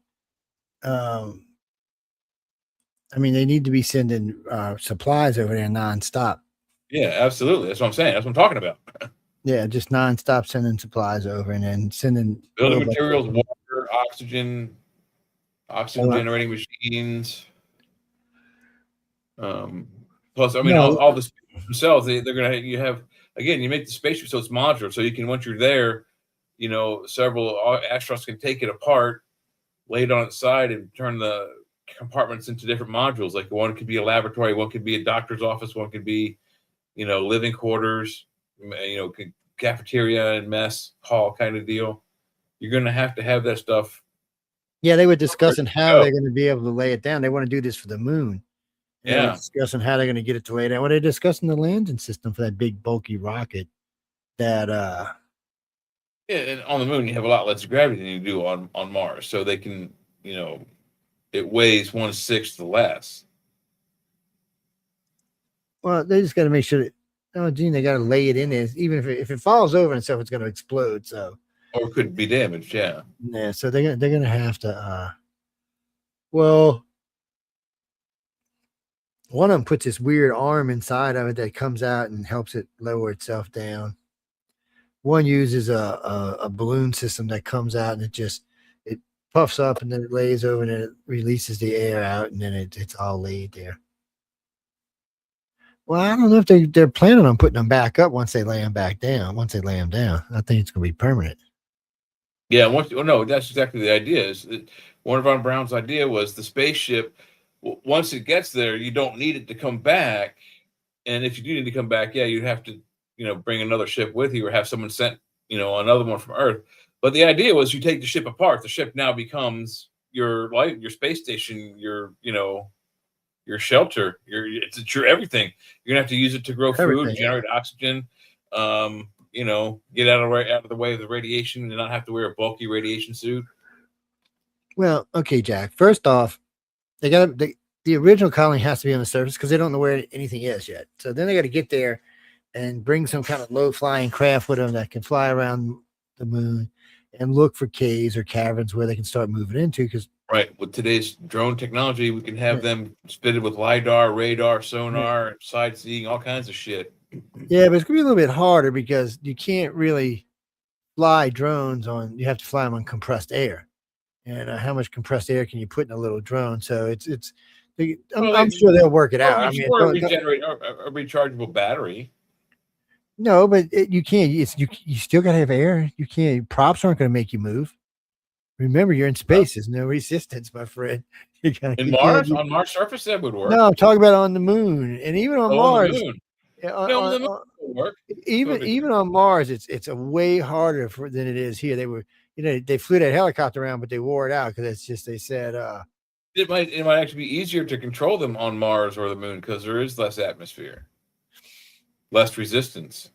They need to be sending supplies over there nonstop. Yeah, absolutely. That's what I'm saying. That's what I'm talking about. Yeah, just nonstop sending supplies over, and then sending building materials, water, oxygen generating machines. Plus, I mean, all the spaceships themselves, they're gonna you make the spaceship so it's modular, so you can, once you're there, several astronauts can take it apart, lay it on its side, and turn the compartments into different modules. Like one could be a laboratory, one could be a doctor's office, one could be, living quarters, cafeteria and mess hall kind of deal. You're going to have that stuff. Yeah, they were discussing how they're going to be able to lay it down. They want to do this for the moon. And they were discussing how they're going to get it to lay down. Well, they're discussing the landing system for that big bulky rocket that and on the moon you have a lot less gravity than you do on Mars. So they can, it weighs 1/6 less. Well, they just got to make sure that, they got to lay it in there. Even if it falls over and stuff, it's going to explode. So, or it could be damaged. Yeah. Yeah. So they're going to have to. Well, one of them puts this weird arm inside of it that comes out and helps it lower itself down. One uses a balloon system that comes out and it puffs up and then it lays over and then it releases the air out and then it's all laid there. Well, I don't know if they're planning on putting them back up once they lay them back down. Once they lay them down, I think it's going to be permanent. Yeah. No, that's exactly the idea. Wernher von Braun's idea was the spaceship, once it gets there, you don't need it to come back. And if you do need to come back, you'd have to, bring another ship with you or have someone sent, another one from Earth. But the idea was you take the ship apart. The ship now becomes your space station, your shelter, it's your everything. You're gonna have to use it to grow food, generate oxygen, get out of the way of the radiation and not have to wear a bulky radiation suit. Well, okay, Jack. First off, the original colony has to be on the surface because they don't know where anything is yet. So then they got to get there and bring some kind of low flying craft with them that can fly around the moon and look for caves or caverns where they can start moving into, because Right. With today's drone technology, we can have them fitted with LiDAR, radar, sonar, side seeing, all kinds of shit. Yeah, but it's gonna be a little bit harder because you can't really fly drones on. You have to fly them on compressed air, and how much compressed air can you put in a little drone? So I'm sure they'll work it out. I mean, or regenerate a rechargeable battery. no, but you can't. You still gotta have air. You can't. Props aren't gonna make you move. Remember, you're in space. There's no resistance, my friend. On Mars surface, that would work. No, I'm talking about on the moon, and even on Mars. The moon. The moon would work. Even on Mars, it's a way harder than it is here. They flew that helicopter around, but they wore it out because it's just they said it might actually be easier to control them on Mars or the moon because there is less atmosphere, less resistance.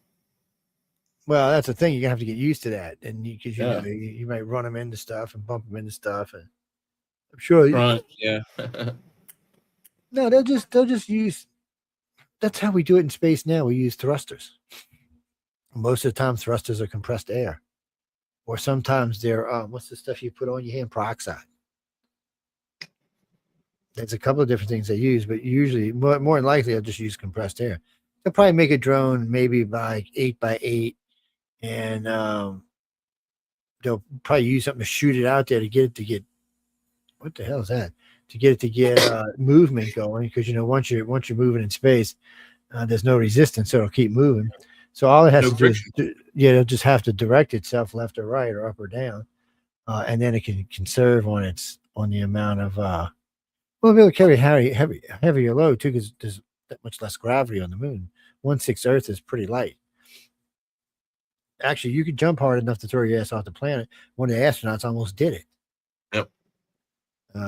Well, that's the thing. You're gonna have to get used to that, and because you might run them into stuff and bump them into stuff, and I'm sure. Right. Yeah. No, they'll just use. That's how we do it in space now. We use thrusters. Most of the time, thrusters are compressed air, or sometimes they're what's the stuff you put on your hand? Peroxide. There's a couple of different things they use, but usually, more than likely, they'll just use compressed air. They'll probably make a drone maybe by 8x8. And they'll probably use something to shoot it out there to get what the hell is that? To get movement going, because once you're moving in space, there's no resistance, so it'll keep moving. So all it has to do is it'll just have to direct itself left or right or up or down, and then it can conserve on the amount of we'll be able to carry heavier load too, because there's that much less gravity on the moon. 1/6 Earth is pretty light. Actually, you could jump hard enough to throw your ass off the planet. One of the astronauts almost did it. Yep.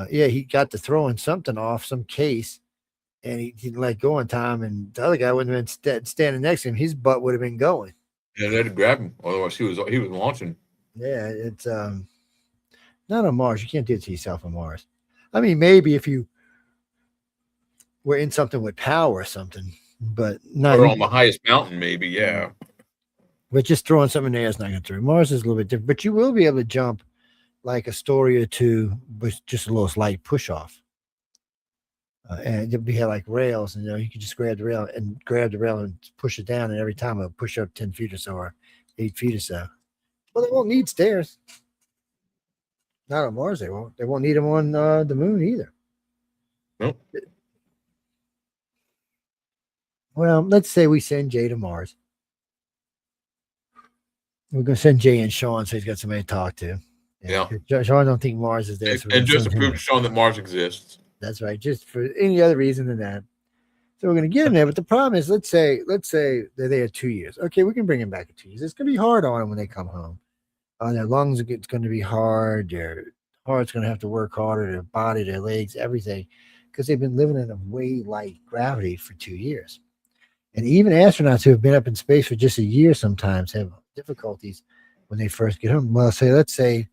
Yeah, he got to throwing something off some case, and he didn't let go in time. And the other guy wouldn't have been standing next to him. His butt would have been going. Yeah, they had to grab him. Otherwise, he was launching. Yeah, it's not on Mars. You can't do it to yourself on Mars. I mean, maybe if you were in something with power or something, but not or on the highest mountain, maybe. Yeah. But just throwing something in the air is not going to do it. Mars is a little bit different, but you will be able to jump like a story or two with just a little slight push off. And you'll be like rails, and you can just grab the rail and push it down, and every time it'll push up 10 feet or so, or 8 feet or so. Well, they won't need stairs. Not on Mars, they won't. They won't need them on the moon either. Nope. Well, let's say we send Jay to Mars. We're going to send Jay and Sean so he's got somebody to talk to. Yeah. Sean don't think Mars is there. And just to prove to Sean that Mars exists. That's right. Just for any other reason than that. So we're going to get him there. But the problem is, let's say they're there 2 years. Okay, we can bring him back in 2 years. It's going to be hard on them when they come home. Their lungs, it's going to be hard. Their heart's going to have to work harder. Their body, their legs, everything. Because they've been living in a way light gravity for 2 years. And even astronauts who have been up in space for just a year sometimes have difficulties when they first get home. Well, let's say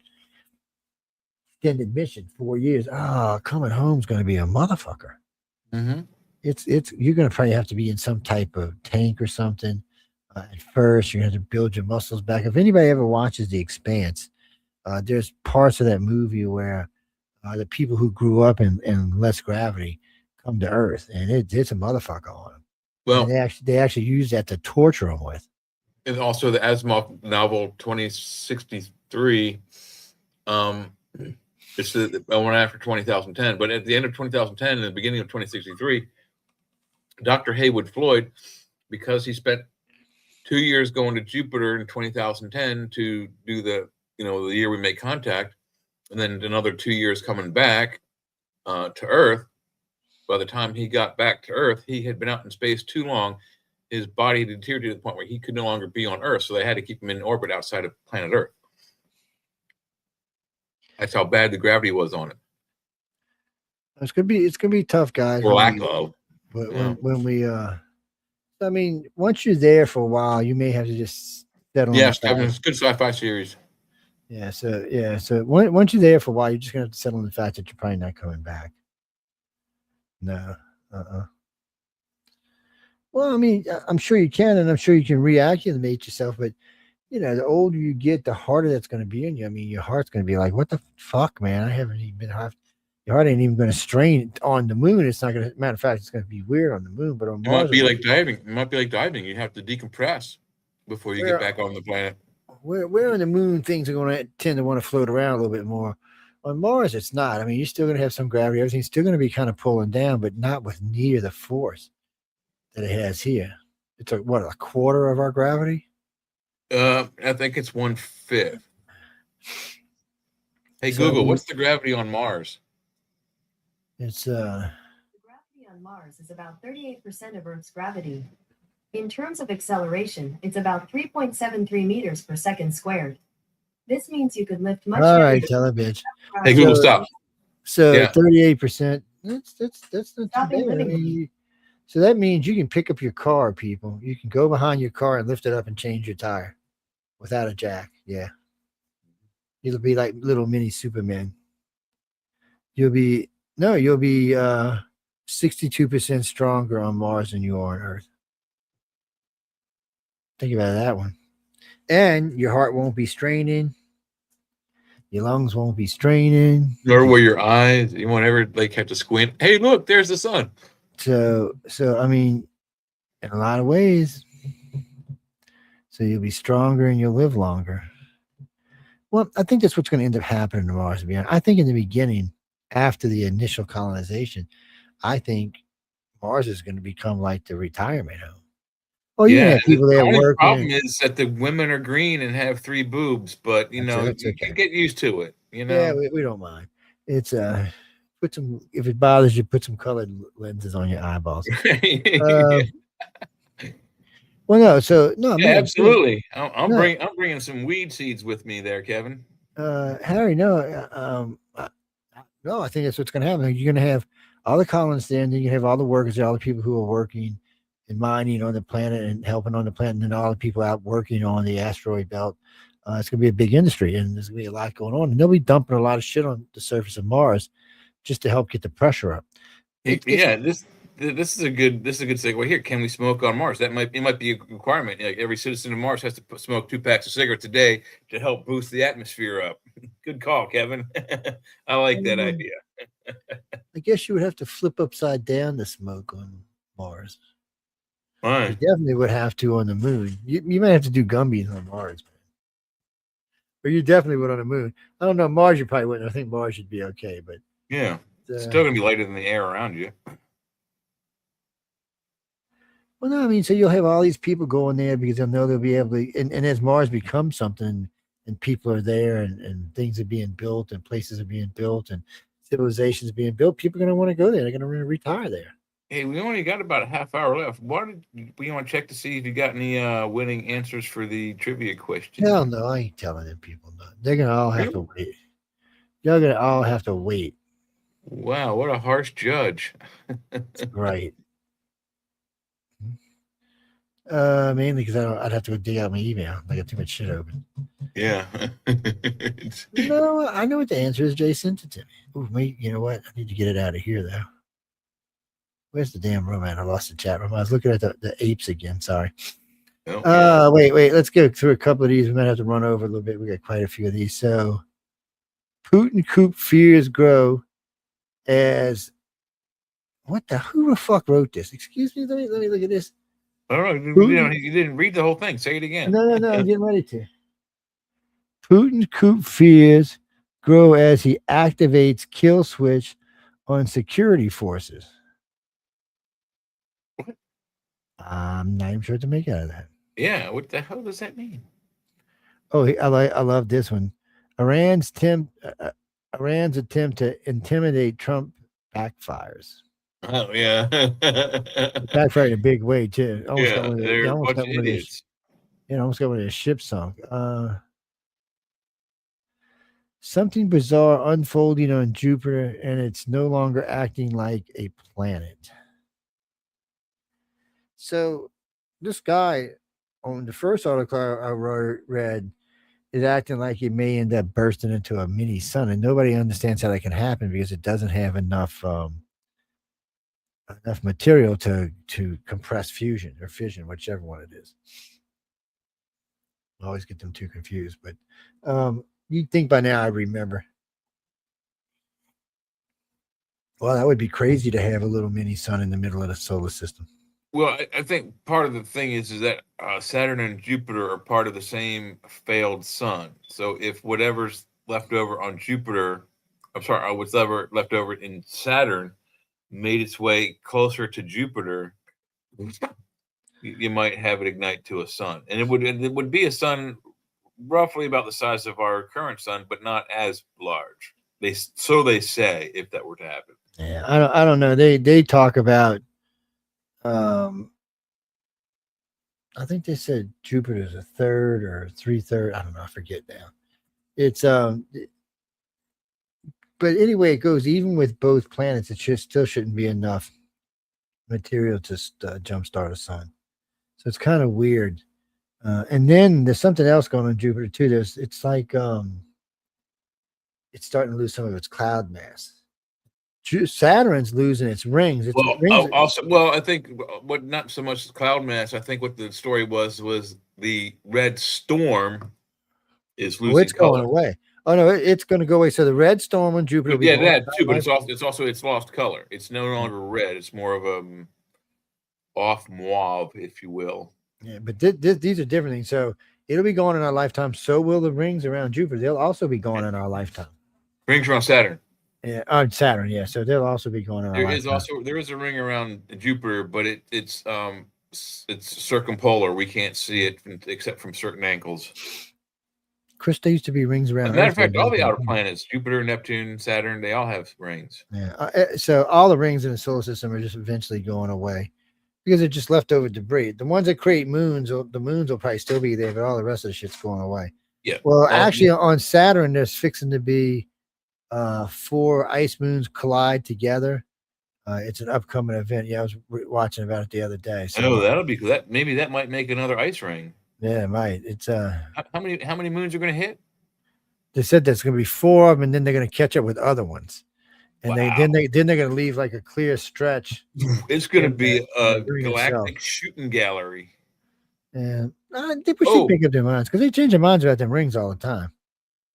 extended mission, 4 years. Coming home is going to be a motherfucker. Mm-hmm. It's you're going to probably have to be in some type of tank or something. At first, you're going to have to build your muscles back. If anybody ever watches The Expanse, there's parts of that movie where the people who grew up in less gravity come to Earth, and it's a motherfucker on them. Well, and they actually use that to torture them with. And also the Asimov novel 2063. It's the one after 2010, but at the end of 2010 and the beginning of 2063, Dr. Haywood Floyd, because he spent 2 years going to Jupiter in 2010 to do the year we make contact, and then another 2 years coming back to Earth. By the time he got back to Earth, he had been out in space too long. His body deteriorated to the point where he could no longer be on Earth, so they had to keep him in orbit outside of planet Earth. That's how bad the gravity was on it. It's gonna be tough, guys. Or lack of. When we I mean, once you're there for a while, you may have to just settle. Yes, it's a good sci-fi series. Yeah, so once you're there for a while, you're just gonna have to settle on the fact that you're probably not coming back. No. Well, I mean, I'm sure you can, and I'm sure you can reacclimate yourself, but the older you get, the harder that's going to be in you. I mean, your heart's going to be like, what the fuck, man? I haven't even been your heart ain't even going to strain on the moon. It's not going to, matter of fact, it's going to be weird on the moon, but on It Mars, might be like diving. It might be like diving. You have to decompress before you get back on the planet. where on the moon things are going to tend to want to float around a little bit more. On Mars, it's not. I mean, you're still going to have some gravity. Everything's still going to be kind of pulling down, but not with near the force that it has here. It's a quarter of our gravity? I think it's 1/5. Hey, So- Google, what's the gravity on Mars? It's Gravity on Mars is about 38% of Earth's gravity. In terms of acceleration, it's about 3.73 meters per second squared. This means you could lift much all right, heavier- tell a bitch. Hey, Google, stop. So Yeah. 38%. That's not too Stopping bad. I living. mean, so that means you can pick up your car, people. You can go behind your car and lift it up and change your tire without a jack. Yeah. You'll be like little mini Superman. You'll be 62% stronger on Mars than you are on Earth. Think about that one. And your heart won't be straining. Your lungs won't be straining. Nor will your eyes. You won't ever have to squint. Hey, look, there's the sun. So I mean, in a lot of ways. So you'll be stronger and you'll live longer. Well, I think that's what's going to end up happening to Mars, to be honest. I think in the beginning, after the initial colonization, I think Mars is going to become like the retirement home. Oh, yeah, people the there only working. problem is that the women are green and have 3 boobs, but That's you okay. can get used to it. Yeah, we don't mind. It's put some, if it bothers you, put some colored lenses on your eyeballs. Well, no, so no, Yeah, man, absolutely. I'm no. bringing some weed seeds with me there, Kevin. Harry, no, no, I think that's what's going to happen. You're going to have all the colonists there, and then you have all the workers there, all the people who are working and mining on the planet and helping on the planet, and then all the people out working on the asteroid belt. It's going to be a big industry, and there's going to be a lot going on. And they'll be dumping a lot of shit on the surface of Mars just to help get the pressure up. This is a good segue here. Can we smoke on Mars? It might be a requirement. Like every citizen of Mars has to smoke 2 packs of cigarettes a day to help boost the atmosphere up. Good call, Kevin. I like that idea. I guess you would have to flip upside down to smoke on Mars. Fine. You definitely would have to on the moon. You might have to do gummies on Mars, but you definitely would on the moon. I don't know. Mars, you probably wouldn't. I think Mars should be okay, but Yeah, it's still gonna be lighter than the air around you. well, no, I mean, so you'll have all these people going there because they'll know they'll be able to. And as Mars becomes something, and people are there, and things are being built, and places are being built, and civilizations are being built, people are going to want to go there. They're going to retire there. Hey, we only got about a half hour left. We want to check to see if you got any winning answers for the trivia question? Hell no, I ain't telling them people no. They're going to all have to wait. You're going to all have to wait. Wow, what a harsh judge. Right. Mainly because I'd have to go dig out my email. I got too much shit open. Yeah. No, I know what the answer is. Jay sent it to me. Ooh, mate, you know what? I need to get it out of here, though. Where's the damn room at? I lost the chat room. I was looking at the apes again. Sorry. Okay. Wait. Let's go through a couple of these. We might have to run over a little bit. We got quite a few of these. So, Putin coup fears grow as what the who the fuck wrote this? Excuse me. Let me look at this. All right. You didn't read the whole thing. Say it again. No. I'm getting ready to. Putin coup fears grow as he activates kill switch on security forces. What? I'm not even sure what to make out of that. Yeah. What the hell does that mean? Oh, I love this one. Iran's attempt to intimidate Trump backfires. Oh yeah. Backfired in a big way too. Yeah, they're a bunch of idiots. Almost got one of his ship sunk. Something bizarre unfolding on Jupiter, and it's no longer acting like a planet. So, this guy on the first article I read is acting like he may end up bursting into a mini sun, and nobody understands how that can happen because it doesn't have enough material to compress fusion or fission, whichever one it is. I always get them too confused, but you'd think by now I remember. Well, that would be crazy to have a little mini sun in the middle of the solar system. Well, I think part of the thing is that Saturn and Jupiter are part of the same failed sun. So if whatever's left over on Jupiter, what's left over in Saturn made its way closer to Jupiter, you might have it ignite to a sun. And it would be a sun roughly about the size of our current sun, but not as large. They say, if that were to happen. Yeah, I don't know. They talk about I think they said Jupiter's a third or 3/3. I don't know. I forget now. It's but anyway, it goes even with both planets. It still shouldn't be enough material to jumpstart a sun. So it's kind of weird. And then there's something else going on Jupiter too. It's like it's starting to lose some of its cloud mass. Saturn's losing its rings. I think what not so much cloud mass. I think what the story was the red storm is losing. It's going away. Oh no, it's going to go away. So the red storm on Jupiter. Yeah, that too. But it's lost color. It's no longer red. It's more of a off mauve, if you will. Yeah, but these are different things. So it'll be going in our lifetime. So will the rings around Jupiter. They'll also be going in our lifetime. Rings around Saturn. Yeah, on Saturn, yeah. So they'll also be going on. There is a ring around Jupiter, but it's circumpolar. We can't see it except from certain angles. Chris, there used to be rings around. As a matter of fact, all the outer planets, Jupiter, Neptune, Saturn, they all have rings. Yeah. So all the rings in the solar system are just eventually going away because they're just leftover debris. The ones that create moons, the moons will probably still be there, but all the rest of the shit's going away. Yeah. Well, actually, on Saturn, there's fixing to be 4 ice moons collide together. It's an upcoming event. Yeah, I was watching about it the other day. So, oh, that'll be that. Maybe that might make another ice ring. Yeah, it might. It's how many moons are going to hit? They said there's going to be 4 of them, and then they're going to catch up with other ones, and then they're going to leave like a clear stretch. It's going to be a galactic shooting gallery. And people should pick up their minds because they change their minds about them rings all the time.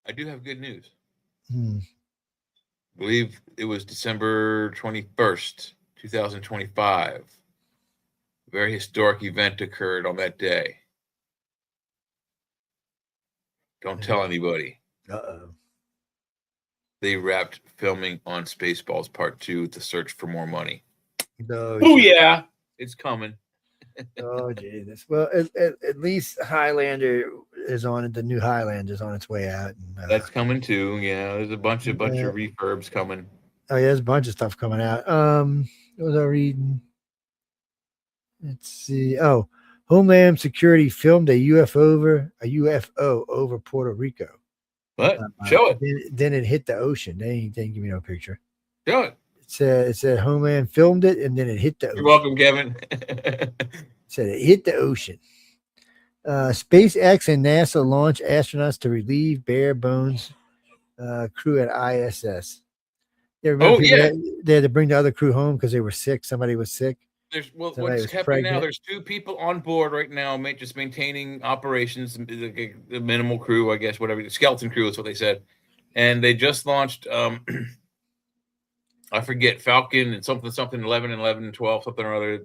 I do have good news. I believe it was December 21st, 2025. A very historic event occurred on that day. Don't tell anybody. Uh-oh. They wrapped filming on Spaceballs Part 2, The Search for More Money. No, oh, yeah. It's coming. Oh, Jesus. Well, at least Highlander is on it. The new Highlander is on its way out. And, that's coming too. Yeah, there's a bunch of refurbs coming. Oh, yeah, there's a bunch of stuff coming out. What was I reading? Let's see. Oh, Homeland Security filmed a UFO over Puerto Rico. What? Show it. Then it hit the ocean. They didn't give me no picture. Show it. It said Homeland filmed it, and then it hit the ocean. You're welcome, Kevin. It said it hit the ocean. SpaceX and NASA launch astronauts to relieve bare bones crew at ISS. They had to bring the other crew home because they were sick. Somebody was sick. What's happening now? There's 2 people on board right now, just maintaining operations. The minimal crew, I guess, whatever. The skeleton crew is what they said, and they just launched. I forget, Falcon and something 11 and 11 and 12, something or other.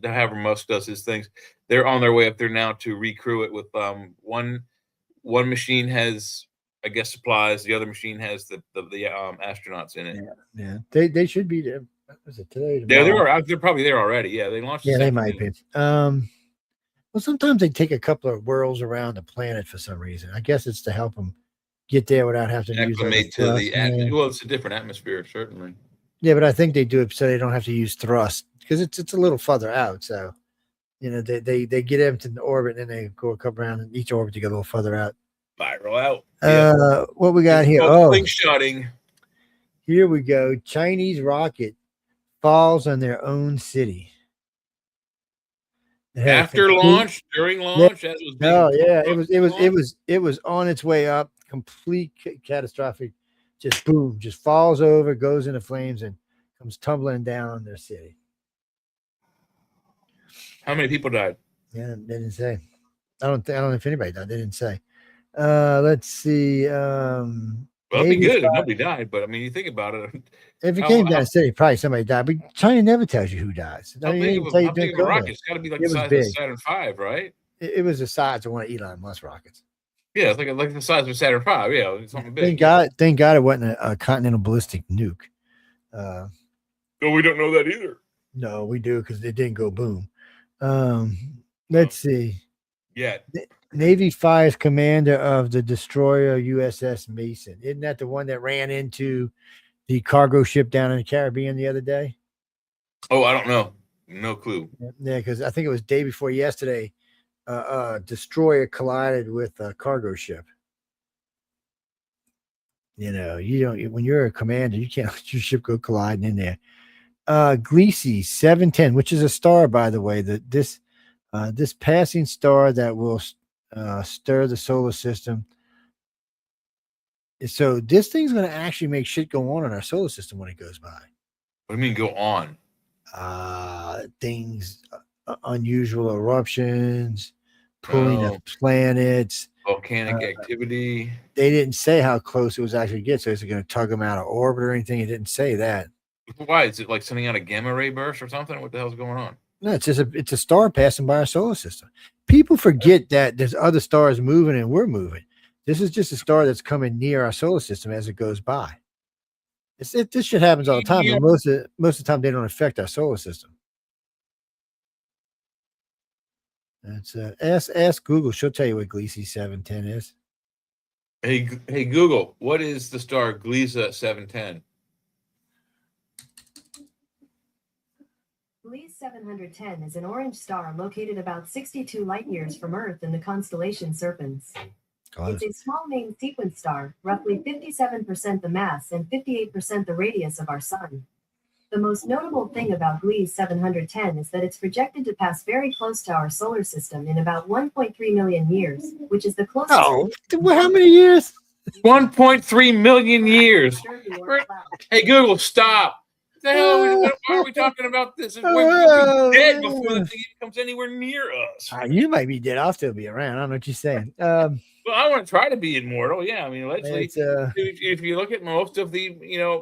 However Musk does his things. They're on their way up there now to recrew it with one machine has, I guess, supplies. The other machine has the astronauts in it. Yeah. They should be there. Was it today? Yeah, they're probably there already. Yeah, they launched. Yeah, they might be. Well, sometimes they take a couple of whirls around the planet for some reason. I guess it's to help them get there without having to acclimate to the atmosphere. Well, it's a different atmosphere, certainly. Yeah, but I think they do it so they don't have to use thrust because it's a little further out. So, they get into the orbit and then they go a couple around in each orbit to get a little further out. Spiral out. What we got here? Slingshotting. Here we go. Chinese rocket falls on their own city. After launch, during launch, as was being it was on its way up. Complete catastrophic. Just boom, just falls over, goes into flames, and comes tumbling down on their city. How many people died? Yeah, they didn't say. I don't know if anybody died. They didn't say. Let's see. Well, it'd be good if nobody died, but I mean, you think about it. If it came down to city, probably somebody died. But China never tells you who dies. How big of a rocket? It's got to be like the size of Saturn V, right? It was the size of one of Elon Musk rockets. Yeah, it's like the size of Saturn V. Yeah, it's something big. Thank God it wasn't a continental ballistic nuke. No, we don't know that either. No, we do because it didn't go boom. Let's see. Yeah. Navy fires commander of the destroyer USS Mason. Isn't that the one that ran into the cargo ship down in the Caribbean the other day? Oh, I don't know. No clue. Yeah, because I think it was day before yesterday. Destroyer collided with a cargo ship. You know, you don't. When you're a commander, you can't let your ship go colliding in there. Gleisa 710, which is a star, by the way. This passing star that will stir the solar system. So this thing's going to actually make shit go on in our solar system when it goes by. What do you mean go on? Things, unusual eruptions, pulling of planets, volcanic activity. They didn't say how close it was actually get. So is it going to tug them out of orbit or anything? It didn't say that. Why is it like sending out a gamma ray burst or something? What the hell's going on? No, it's a star passing by our solar system. People forget that there's other stars moving and we're moving. This is just a star that's coming near our solar system as it goes by. This shit happens all the time, but most of the time they don't affect our solar system. That's ask Google. She'll tell you what Gleisa 710 is. Hey Google, what is the star Gleisa 710? Gliese 710 is an orange star located about 62 light years from Earth in the constellation Serpens. It's a small main sequence star, roughly 57% the mass and 58% the radius of our Sun. The most notable thing about Gliese 710 is that it's projected to pass very close to our solar system in about 1.3 million years, which is the closest. Oh, how many years? 1.3 million years. Hey Google, stop. What the hell why are we talking about this? We're dead before the thing comes anywhere near us. You might be dead. I'll still be around. I don't know what you're saying. Well, I want to try to be immortal. Yeah, I mean, allegedly, if you look at most of the,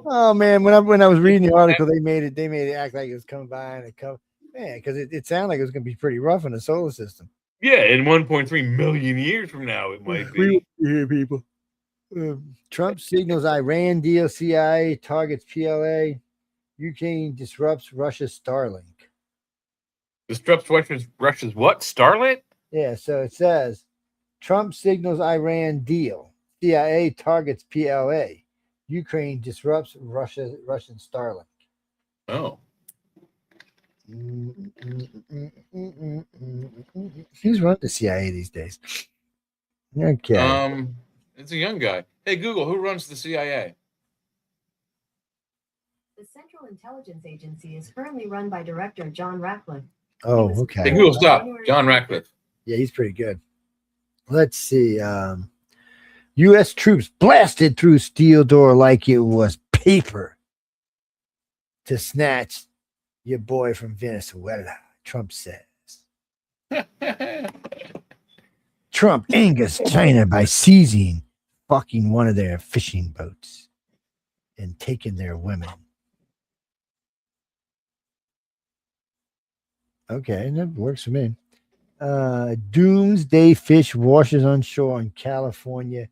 Oh man, when I was reading the article, they made it act like it was coming by and it come. Man, because it sounded like it was going to be pretty rough in the solar system. Yeah, in 1.3 million years from now, it might be. Yeah, people. Trump signals Iran deal. CIA targets PLA. Ukraine disrupts Russia's Starlink. Disrupts Russia's what? Starlink? Yeah, so it says Trump signals Iran deal. CIA targets PLA. Ukraine disrupts Russian Starlink. Oh. Who's running the CIA these days? Okay. It's a young guy. Hey Google, who runs the CIA? The Central Intelligence Agency is currently run by Director John Ratcliffe. Oh, okay. Hey Google, stop. John Ratcliffe. Yeah, he's pretty good. Let's see. U.S. troops blasted through steel door like it was paper to snatch your boy from Venezuela, Trump says. Trump angers China by seizing fucking one of their fishing boats and taking their women. Okay, that works for me. Doomsday fish washes on shore in California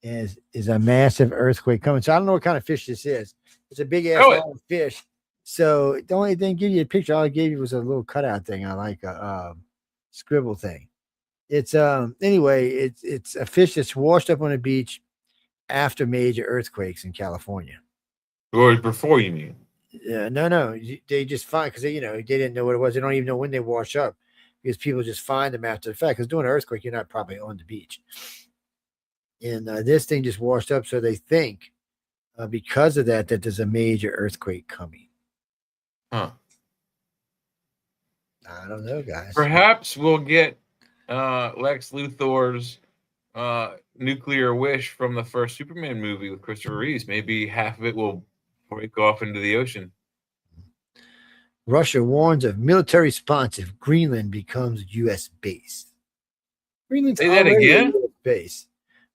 is a massive earthquake coming. So I don't know what kind of fish this is. It's a big ass fish. So the only thing give you a picture, all I gave you was a little cutout thing. I like a scribble thing. It's anyway, it's a fish that's washed up on a beach after major earthquakes in California. Or before, you mean? Yeah, no. They just find because they didn't know what it was. They don't even know when they wash up because people just find them after the fact. Because during an earthquake, you're not probably on the beach. And this thing just washed up, so they think because of that there's a major earthquake coming. Huh. I don't know, guys. Perhaps we'll get Lex Luthor's nuclear wish from the first Superman movie with Christopher Reeves. Maybe half of it will break off into the ocean. Russia warns of military response if Greenland becomes U.S. base. Greenland's Say that already again? a US base.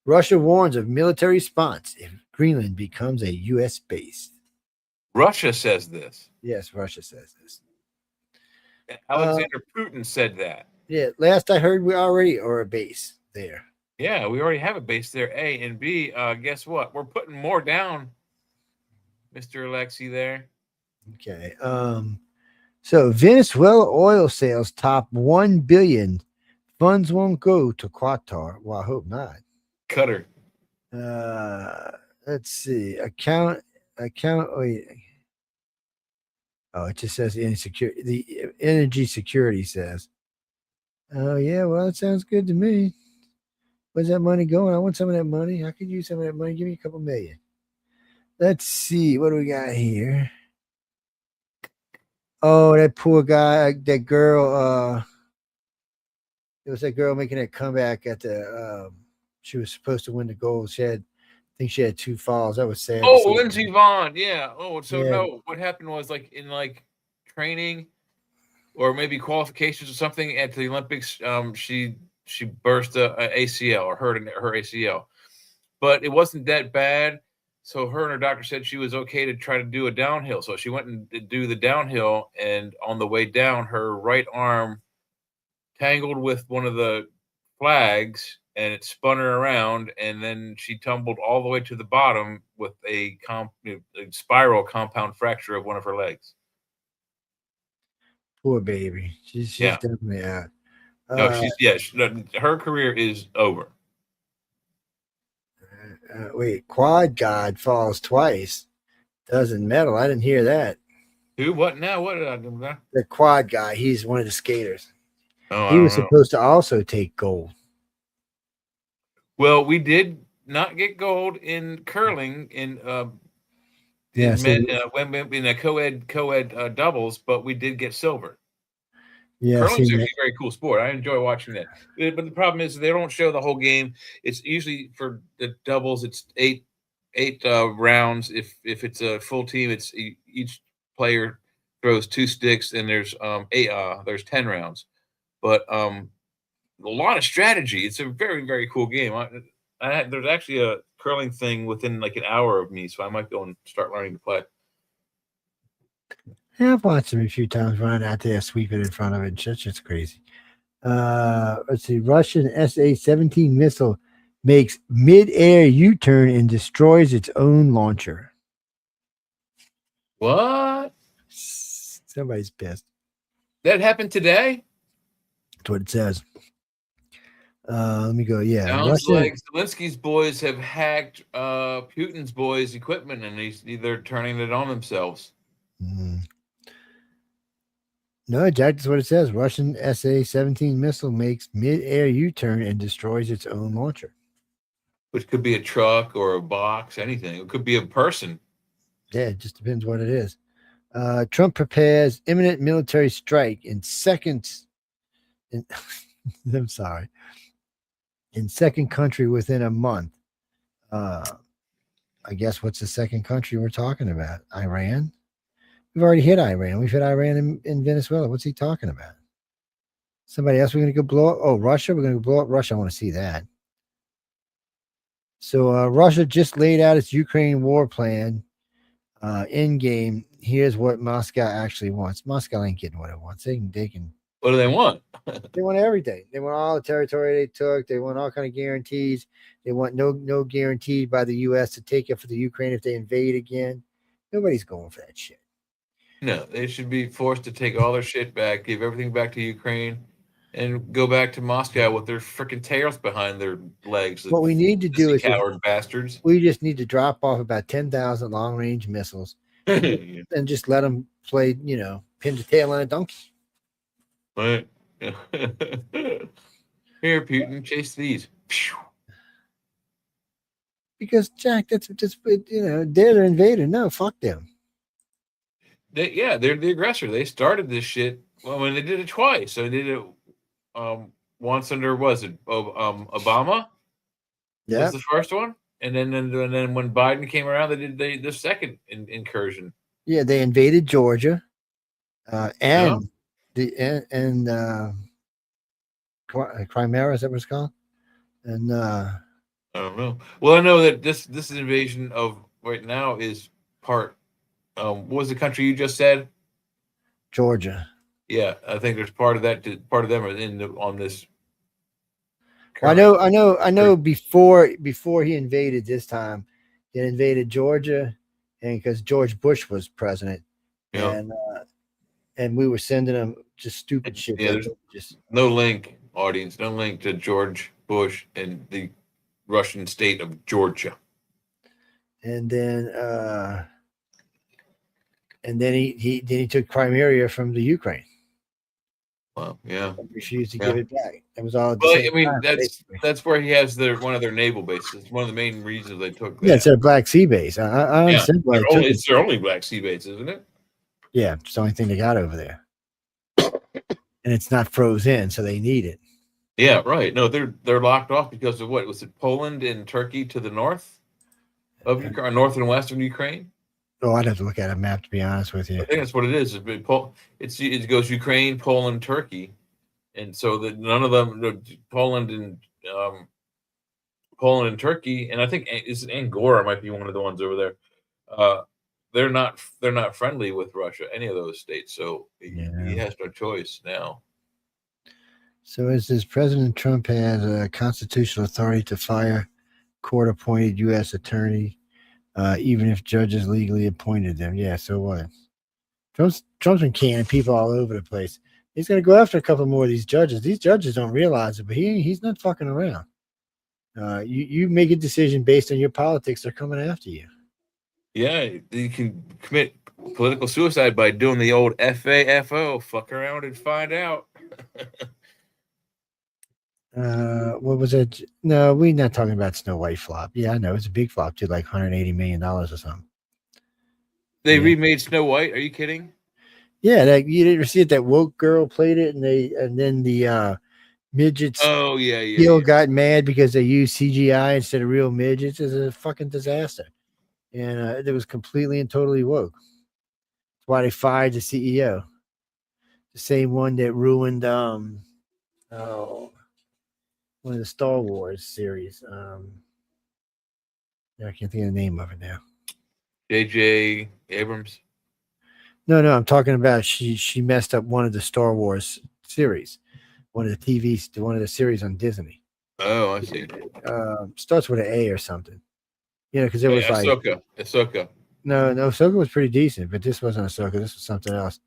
Russia warns of military response if Greenland becomes a U.S. base. Russia says this. Yes, Russia says this. Alexander Putin said that. Yeah, last I heard, we already are a base there. Yeah, we already have a base there. A and B. Guess what? We're putting more down, Mr. Alexei. There. Okay. So Venezuela oil sales top 1 billion. Funds won't go to Qatar. Well, I hope not. Cutter. Let's see. Account. Wait. Oh, it just says insecurity. The energy security says. Oh yeah, well, it sounds good to me. Where's that money going? I want some of that money. I could use some of that money. Give me a couple million. Let's see. What do we got here? Oh, that poor guy, that girl. It was that girl making that comeback at the. She was supposed to win the gold. I think she had 2 falls. That was sad. Oh, Lindsey Vonn. Yeah. Oh, so Yeah. no. What happened was in training, or maybe qualifications or something at the Olympics. She burst a ACL or hurt her ACL, but it wasn't that bad. So her and her doctor said she was okay to try to do a downhill. So she went and did do the downhill, and on the way down, her right arm tangled with one of the flags, and it spun her around, and then she tumbled all the way to the bottom with a spiral compound fracture of one of her legs. Poor baby. She's definitely out. No, her career is over. Wait, Quad God falls twice. Doesn't medal. I didn't hear that. Who? What now? What did I do now? The Quad guy. He's one of the skaters. Oh, He was supposed to also take gold. Well, we did not get gold in curling in a co-ed doubles, but we did get silver. Yeah, Curling's actually a very cool sport. I enjoy watching that. But the problem is they don't show the whole game. It's usually for the doubles, it's eight rounds. If it's a full team, it's each player throws 2 sticks, and there's 10 rounds. But a lot of strategy. It's a very, very cool game. There's actually a curling thing within an hour of me, so I might go and start learning to play. Yeah, I've watched him a few times running out there, sweeping in front of it. It's just crazy. Let's see. Russian SA-17 missile makes mid-air U-turn and destroys its own launcher. What? Somebody's pissed. That happened today? That's what it says. Let me go. Yeah. Sounds like Zelensky's boys have hacked Putin's boys' equipment, and they're turning it on themselves. No, Jack, that's what it says. Russian SA-17 missile makes mid-air U-turn and destroys its own launcher. Which could be a truck or a box, anything. It could be a person. Yeah, it just depends what it is. Trump prepares imminent military strike in seconds. I'm sorry. In second country within a month. I guess what's the second country we're talking about? Iran? We've already hit Iran. We've hit Iran in Venezuela. What's he talking about? Somebody else we're going to go blow up? Oh, Russia? We're going to blow up Russia. I want to see that. So Russia just laid out its Ukraine war plan. Endgame. Here's what Moscow actually wants. Moscow ain't getting what it wants. They can. What do they want? They want everything. They want all the territory they took. They want all kind of guarantees. They want no guarantee by the U.S. to take it for the Ukraine if they invade again. Nobody's going for that shit. No, they should be forced to take all their shit back, give everything back to Ukraine, and go back to Moscow with their freaking tails behind their legs. What we need to do is coward bastards. We just need to drop off about 10,000 long-range missiles and just let them play, pin the tail on a donkey. Right. Here, Putin, chase these. Because Jack, that's just they're the invader. No, fuck them. They're the aggressor. They started this shit. Well, when they did it twice. So they did it once under Obama. Yeah, was the first one, and then when Biden came around, they did the second incursion. Yeah, they invaded Georgia, Crimea, is that what it's called? And I don't know. Well, I know that this invasion of right now is part. What was the country you just said? Georgia. Yeah, I think there's part of that. Part of them are on this. Well, I know. Before he invaded this time, he invaded Georgia, and because George Bush was president, and we were sending them just stupid shit. Yeah, there's just no link, audience. No link to George Bush and the Russian state of Georgia. And then he took Crimea from the Ukraine. Well, yeah, refused to give it back. That was all. Well, I mean, that's where he has one of their naval bases. It's one of the main reasons they took that. Yeah, it's their Black Sea base. I understand why it's their only Black Sea base, isn't it? Yeah, it's the only thing they got over there, and it's not frozen, so they need it. Yeah, right. No, they're locked off because of what was it? Poland and Turkey to the north of Ukraine, north and western Ukraine. Oh, I'd have to look at a map to be honest with you. I think that's what it is. It goes Ukraine, Poland, Turkey, and so that none of them, Poland and Turkey, and I think Angora might be one of the ones over there. They're not friendly with Russia, any of those states. So he has no choice now. So it says President Trump has a constitutional authority to fire court-appointed U.S. attorney, even if judges legally appointed them. Yeah, so what? Trump's been canning people all over the place. He's going to go after a couple more of these judges. These judges don't realize it, but he's not fucking around. You make a decision based on your politics, they're coming after you. Yeah, you can commit political suicide by doing the old FAFO, fuck around and find out. What was it? No, we're not talking about Snow White flop. Yeah, I know it's a big flop too, like $180 million or something. They remade Snow White. Are you kidding? Yeah, you didn't see it. That woke girl played it, and then the midgets. Oh yeah. Still got mad because they used CGI instead of real midgets. It's a fucking disaster, and it was completely and totally woke. That's why they fired the CEO, the same one that ruined one of the Star Wars series. I can't think of the name of it now. J.J. Abrams. No, I'm talking about she messed up one of the Star Wars series, one of the series on Disney. Oh, I see. Starts with an A or something. Because it was Ahsoka. No, Ahsoka was pretty decent, but this wasn't Ahsoka. This was something else.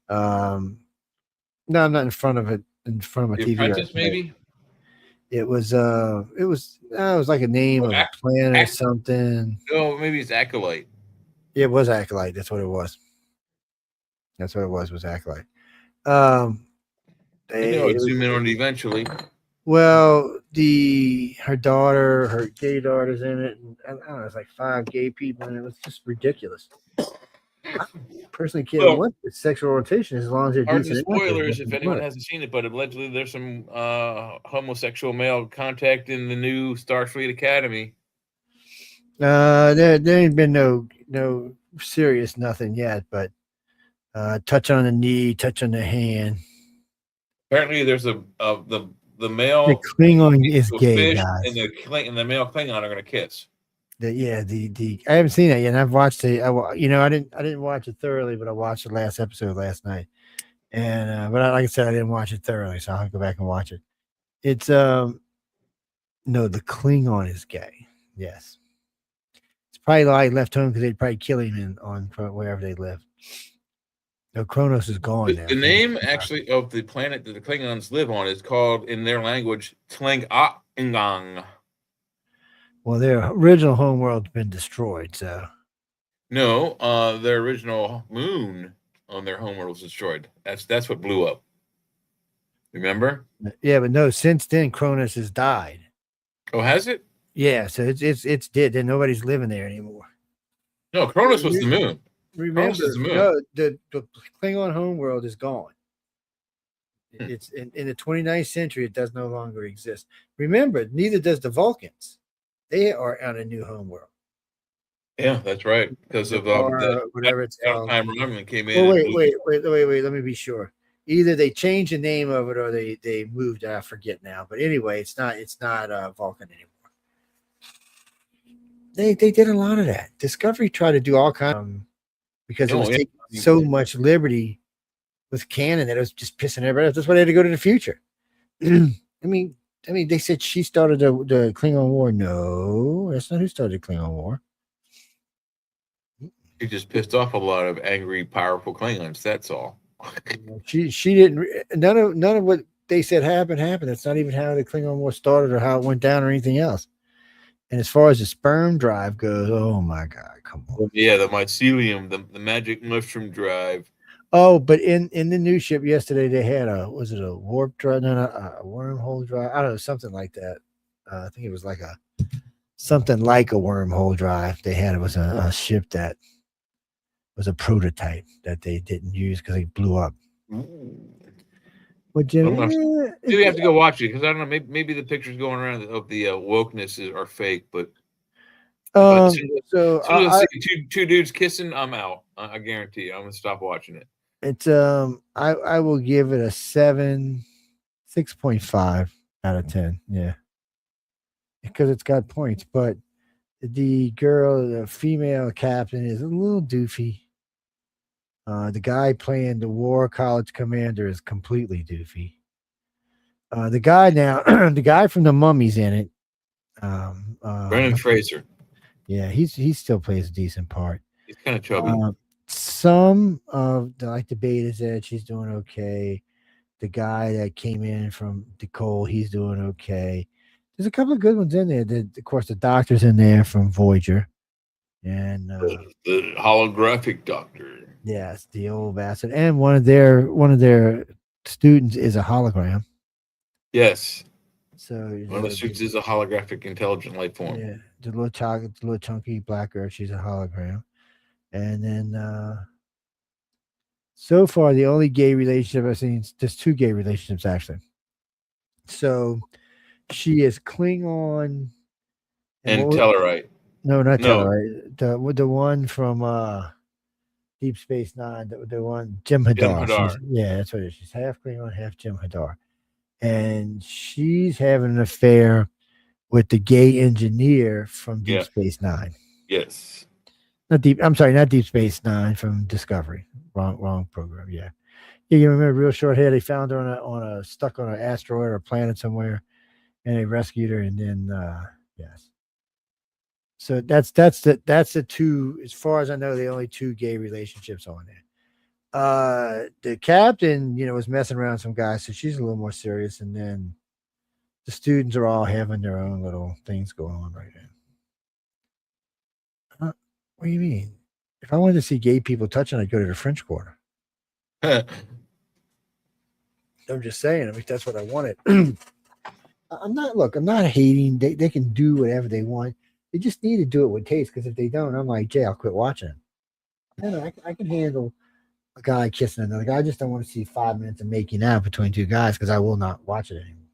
No, I'm not in front of it. In front of my TV. Apprentice, maybe. It was like a name of a planet or something. Oh, maybe it's Acolyte. Yeah, it was Acolyte. That's what it was. Was Acolyte. They zoom in on it eventually. Well, her gay daughter's in it, and I don't know, it's like 5 gay people, and it was just ridiculous. I personally can't want the sexual orientation as long as they're decent. Spoilers if anyone hasn't seen it, but allegedly there's some homosexual male contact in the new Starfleet Academy. There ain't been no serious nothing yet, but touch on the knee, touch on the hand. Apparently, there's the male. The Klingon is gay, guys, and the male Klingon are going to kiss. I haven't seen it yet. And I've watched it. I didn't watch it thoroughly, but I watched the last episode last night. And but like I said, I didn't watch it thoroughly, so I'll go back and watch it. It's no, the Klingon is gay. Yes, it's probably why he left home, because they'd probably kill him on wherever they live. No, Kronos is gone now. The name actually of the planet that the Klingons live on is called, in their language, Tling-A-Ngang. Well, their original homeworld's been destroyed, so. No, their original moon on their homeworld was destroyed. That's what blew up. Remember? Yeah, but no, since then Kronos has died. Oh, has it? Yeah, so it's dead. Then nobody's living there anymore. No, Kronos was the moon. Remember, no, the Klingon homeworld is gone. It's in the 29th century. It does no longer exist. Remember, neither does the Vulcans. They are on a new homeworld. Yeah, that's right. Because of whatever it's called. Time Romulan came in. Oh, wait. Let me be sure. Either they changed the name of it or they moved. I forget now. But anyway, it's not Vulcan anymore. They did a lot of that. Discovery tried to do all kinds because it was taking so much liberty with canon that it was just pissing everybody off. That's why they had to go to the future. I mean, they said she started the Klingon War. No, that's not who started the Klingon War. She just pissed off a lot of angry, powerful Klingons. That's all. She didn't. None of what they said happened. That's not even how the Klingon War started or how it went down or anything else. And as far as the sperm drive goes, oh my God, come on. Yeah, the mycelium, the magic mushroom drive. Oh, but in the new ship yesterday, they had a warp drive? No, a wormhole drive. I don't know, something like that. I think it was like something like a wormhole drive. They had it was a ship that was a prototype that they didn't use because they blew up. But Jim, maybe we have to go watch it because I don't know. Maybe the pictures going around of the wokeness are fake. But two dudes kissing, I'm out. I guarantee you, I'm gonna stop watching it. It's I will give it a 6.5 out of 10. Yeah, because it's got points, but the female captain is a little doofy. The guy playing the war college commander is completely doofy. The guy from the Mummy's in it. Brendan Fraser. Yeah, he still plays a decent part. He's kind of chubby. Some of the betas said she's doing okay. The guy that came in from Nicole, he's doing okay. There's a couple of good ones in there. Of course, the doctor's in there from Voyager, and the holographic doctor. Yes, the old bastard, and one of their students is a hologram. Yes. So one of the students is a holographic intelligent life form. Yeah, the little chunky black girl, she's a hologram. And then so far the only gay relationship I've seen, there's two gay relationships actually. So she is Klingon and Tellarite. No, not Tellarite. The one from Deep Space Nine, the one Jim Hadar. Yeah, that's what it is. She's half Klingon, half Jim Hadar. And she's having an affair with the gay engineer from Deep Space Nine. Yes. Not Deep Space Nine, from Discovery. Wrong program. Yeah. You remember real short hair? They found her stuck on an asteroid or a planet somewhere, and they rescued her. And then yes. So that's the two, as far as I know, the only two gay relationships on there. The captain, was messing around with some guys, so she's a little more serious. And then the students are all having their own little things going on right now. What do you mean? If I wanted to see gay people touching, I'd go to the French Quarter. I'm just saying. I mean, that's what I wanted. I'm not hating. They can do whatever they want. They just need to do it with taste, because if they don't, I'm like, Jay, I'll quit watching it. I can handle a guy kissing another guy. I just don't want to see 5 minutes of making out between two guys, because I will not watch it anymore.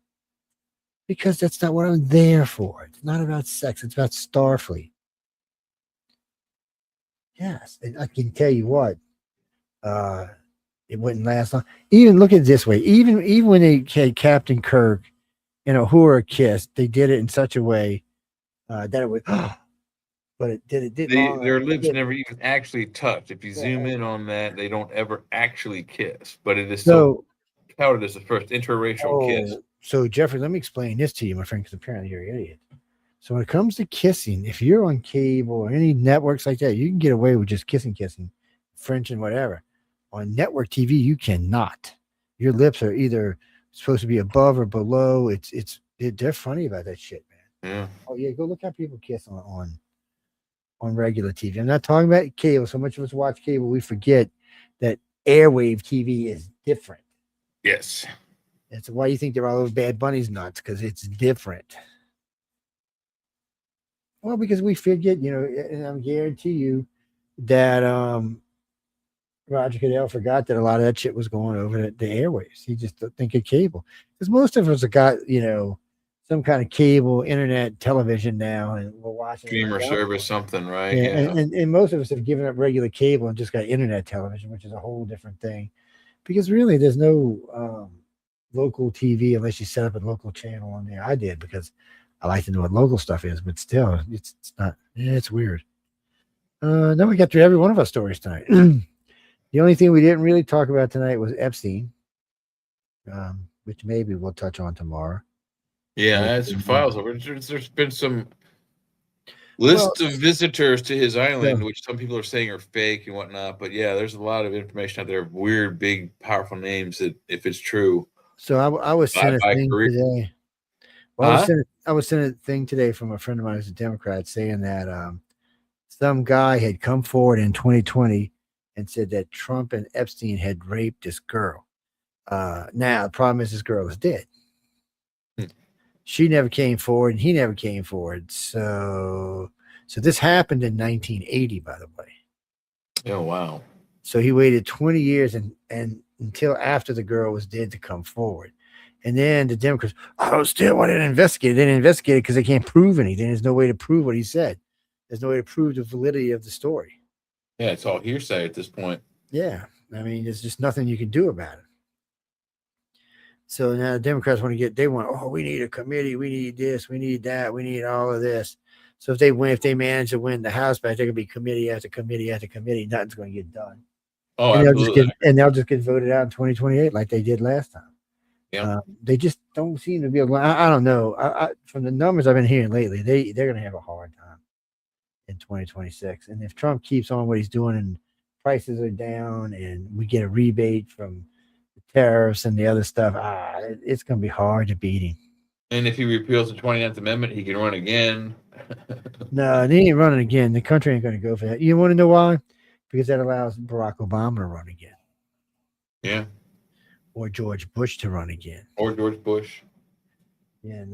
Because that's not what I'm there for. It's not about sex. It's about Starfleet. Yes, and I can tell you what, it wouldn't last long. Even look at it this way. Even when they had Captain Kirk and Uhura kiss, they did it in such a way that it would. But it did. Their lips never even actually touch. If you zoom in on that, they don't ever actually kiss. But it is so touted as the first interracial kiss. So Jeffrey, let me explain this to you, my friend, because apparently you're an idiot. So when it comes to kissing, if you're on cable or any networks like that, you can get away with just kissing, French and whatever. On network TV, you cannot. Your lips are either supposed to be above or below. They're funny about that shit, man. Yeah. Oh yeah, go look how people kiss on regular TV. I'm not talking about cable. So much of us watch cable, we forget that airwave TV is different. Yes. That's why you think they're all over Bad Bunny's nuts, because it's different. Well, because we forget, and I guarantee you that Roger Goodell forgot that a lot of that shit was going over the airwaves. He just don't think of cable. Because most of us have got, some kind of cable, internet, television now, and we're watching streamer service, something, right? Yeah. And most of us have given up regular cable and just got internet television, which is a whole different thing. because really there's no local TV unless you set up a local channel on there. I did because I like to know what local stuff is, but still, it's not. Yeah, it's weird. Then we got through every one of our stories tonight. The only thing we didn't really talk about tonight was Epstein, which maybe we'll touch on tomorrow. Yeah, that's some files over. There's been some list of visitors to his island, which some people are saying are fake and whatnot. But yeah, there's a lot of information out there, weird, big, powerful names that, if it's true. So I was sent a thing today. Well, I was sent a thing today from a friend of mine who's a Democrat saying that some guy had come forward in 2020 and said that Trump and Epstein had raped this girl. Now the problem is this girl is dead. She never came forward, and he never came forward. So this happened in 1980, by the way. Oh wow! So he waited 20 years and until after the girl was dead to come forward, and then the Democrats, still wanted to investigate. They didn't investigate it because they can't prove anything. There's no way to prove what he said. There's no way to prove the validity of the story. Yeah, it's all hearsay at this point. Yeah, I mean, there's just nothing you can do about it. So now the Democrats we need a committee, we need this, we need that, we need all of this. So if they manage to win the House back, there could be committee after committee after committee. Nothing's going to get done. Oh, and absolutely. They'll just get voted out in 2028 like they did last time. Yeah. They just don't seem to be able. I don't know. From the numbers I've been hearing lately, they're going to have a hard time in 2026. And if Trump keeps on what he's doing and prices are down and we get a rebate from tariffs and the other stuff, it's going to be hard to beat him. And if he repeals the 29th Amendment, he can run again. No, they ain't running again. The country ain't going to go for that. You want to know why? Because that allows Barack Obama to run again. Yeah. Or George Bush to run again. Or George Bush. Yeah,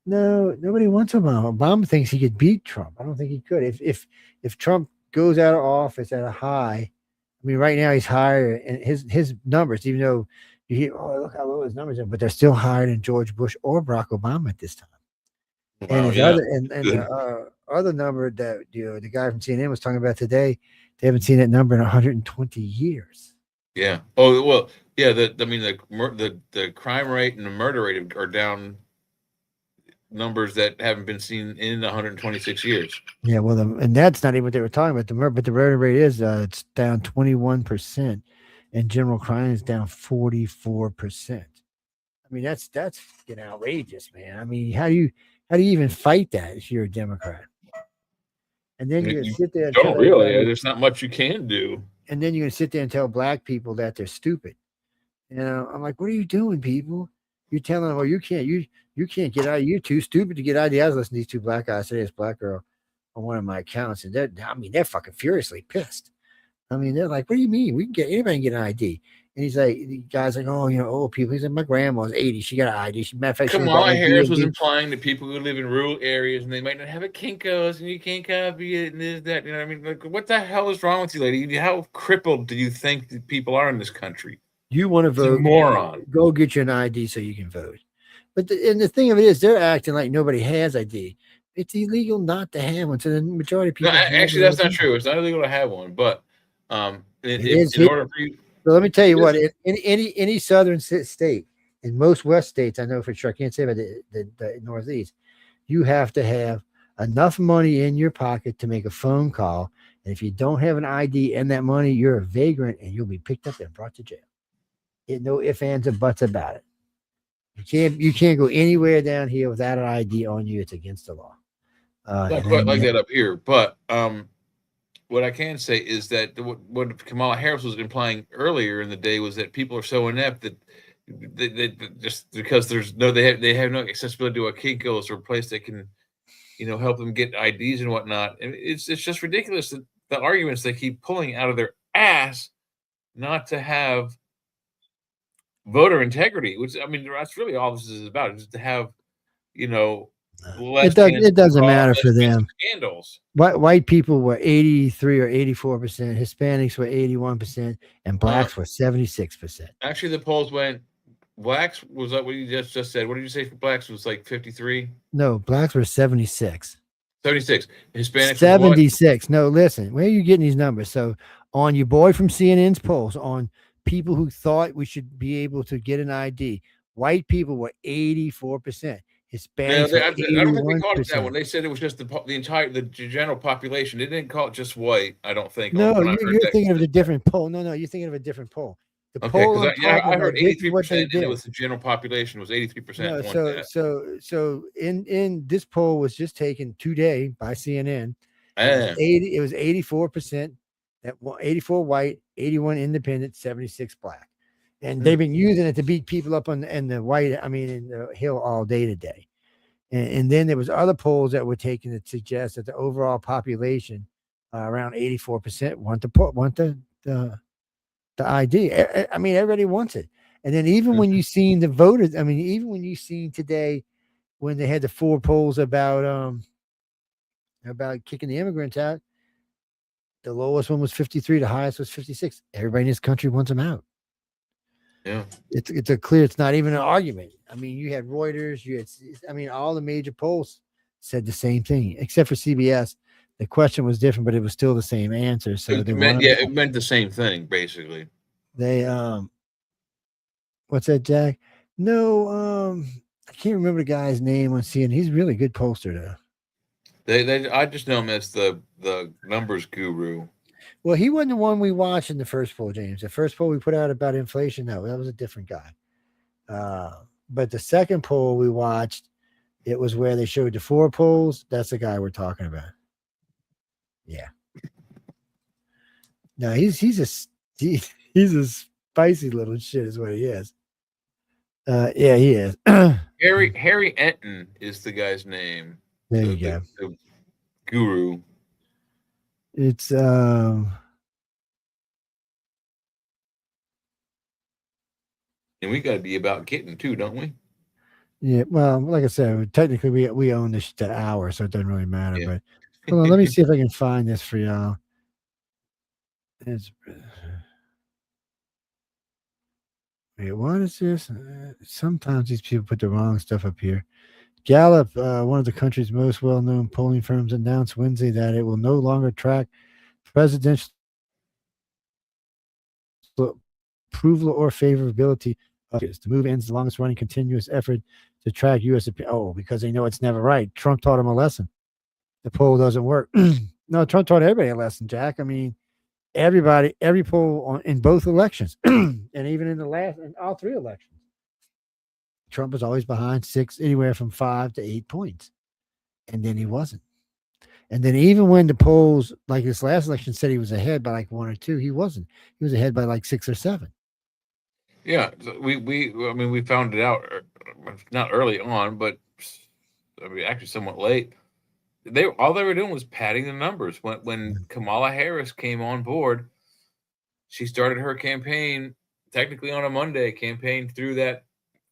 no, nobody wants Obama. Obama thinks he could beat Trump. I don't think he could. If Trump goes out of office at a high, I mean, right now he's higher, and his numbers, even though you hear, look how low his numbers are, but they're still higher than George Bush or Barack Obama at this time. Wow, and the other number that the guy from CNN was talking about today, they haven't seen that number in 120 years. Yeah. Oh well. Yeah. The crime rate and the murder rate are down numbers that haven't been seen in 126 years. Yeah. Well, and that's not even what they were talking about. But the murder rate is it's down 21%, and general crime is down 44%. I mean, that's getting outrageous, man. I mean, how do you even fight that if you're a Democrat? And then you're going to sit there. There's not much you can do. And then you're going to sit there and tell black people that they're stupid. I'm like, what are you doing, people? You're telling them, you can't get out. You're too stupid to get ID. I was listening to these two black guys today, this black girl on one of my accounts, and they're fucking furiously pissed. I mean, they're like, what do you mean? Anybody can get an ID. And he's like, the guy's like, old people. He's like, my grandma's 80. She got an ID. Matter of fact, Kamala Harris was implying that people who live in rural areas and they might not have a Kinko's and you can't copy it and this, that. You know what I mean? Like, what the hell is wrong with you, lady? How crippled do you think that people are in this country? You want to vote? Moron. Go get you an ID so you can vote. But the thing of it is, they're acting like nobody has ID. It's illegal not to have one. So the majority of people. No, actually, that's not true. It's not illegal to have one, but in order for you. So let me tell you what, in any southern state, in most West states, I know for sure, I can't say about the Northeast, you have to have enough money in your pocket to make a phone call. And if you don't have an ID and that money, you're a vagrant and you'll be picked up and brought to jail. No ifs, ands, or buts about it. You can't go anywhere down here without an ID on you. It's against the law. Not quite like that up here, but what I can say is that what Kamala Harris was implying earlier in the day was that people are so inept that they just because they have no accessibility to a Kinko's or a place that can, help them get IDs and whatnot. And it's just ridiculous that the arguments they keep pulling out of their ass not to have voter integrity, which, I mean, that's really all this is about, just to have, it doesn't matter for them. Scandals. White people were 83 or 84%, Hispanics were 81%, and blacks were 76%. Actually, the polls went blacks was like what you just said. What did you say for blacks? It was like 53? No, blacks were 76. 76. Hispanics 76. No, listen, where are you getting these numbers? So On your boy from CNN's polls, on people who thought we should be able to get an ID, white people were 84%. Hispanics were I don't think they called it that 81%. one. They said it was just the general population. They didn't call it just white. I don't think. No, when I heard you're that. thinking of a different poll. No, you're thinking of a different poll. The Okay, poll because I'm talking I heard about, this is what they 83%, and it did. was the general population was 83%. No, so in this poll was just taken today by CNN. It was 84%, 84 white, 81 independent, 76 black. And they've been using it to beat people up in the in the Hill all day today. And then there was other polls that were taken that suggest that the overall population, around 84%, want the ID. I mean, everybody wants it. And then even when you seen the voters, I mean, even when you seen today when they had the 4 polls about kicking the immigrants out, the lowest one was 53, the highest was 56. Everybody in this country wants them out. Yeah, it's not even an argument. I mean, you had Reuters, all the major polls said the same thing, except for CBS. The question was different, but it was still the same answer. So it meant the same thing, basically. They what's that, Jack? No, I can't remember the guy's name on CNN. He's a really good pollster though. I just know him as the numbers guru. Well, he wasn't the one we watched in the first poll, James. The first poll we put out about inflation, no, that was a different guy. But the second poll we watched, it was where they showed the 4 polls. That's the guy we're talking about. Yeah. No, he's a spicy little shit, is what he is. Yeah, he is. Harry Enton is the guy's name. There you go. The guru. It's and we got to be about getting too, don't we? Yeah, well, like I said, technically we own the hour, so it doesn't really matter. But hold on, let me see if I can find this for y'all. What is this? Sometimes these people put the wrong stuff up here. Gallup, one of the country's most well-known polling firms, announced Wednesday that it will no longer track presidential approval or favorability. The move ends the longest-running continuous effort to track U.S. because they know it's never right. Trump taught them a lesson. The poll doesn't work. No, Trump taught everybody a lesson, Jack. I mean, every poll in both elections, and even in all 3 elections, Trump was always behind anywhere from 5 to 8 points. And then he wasn't. And then even when the polls, like this last election, said he was ahead by like 1 or 2, he wasn't. He was ahead by like 6 or 7. Yeah, we found it out not early on, but actually somewhat late. All they were doing was padding the numbers. When Kamala Harris came on board, she started her campaign technically on a Monday, campaigned through that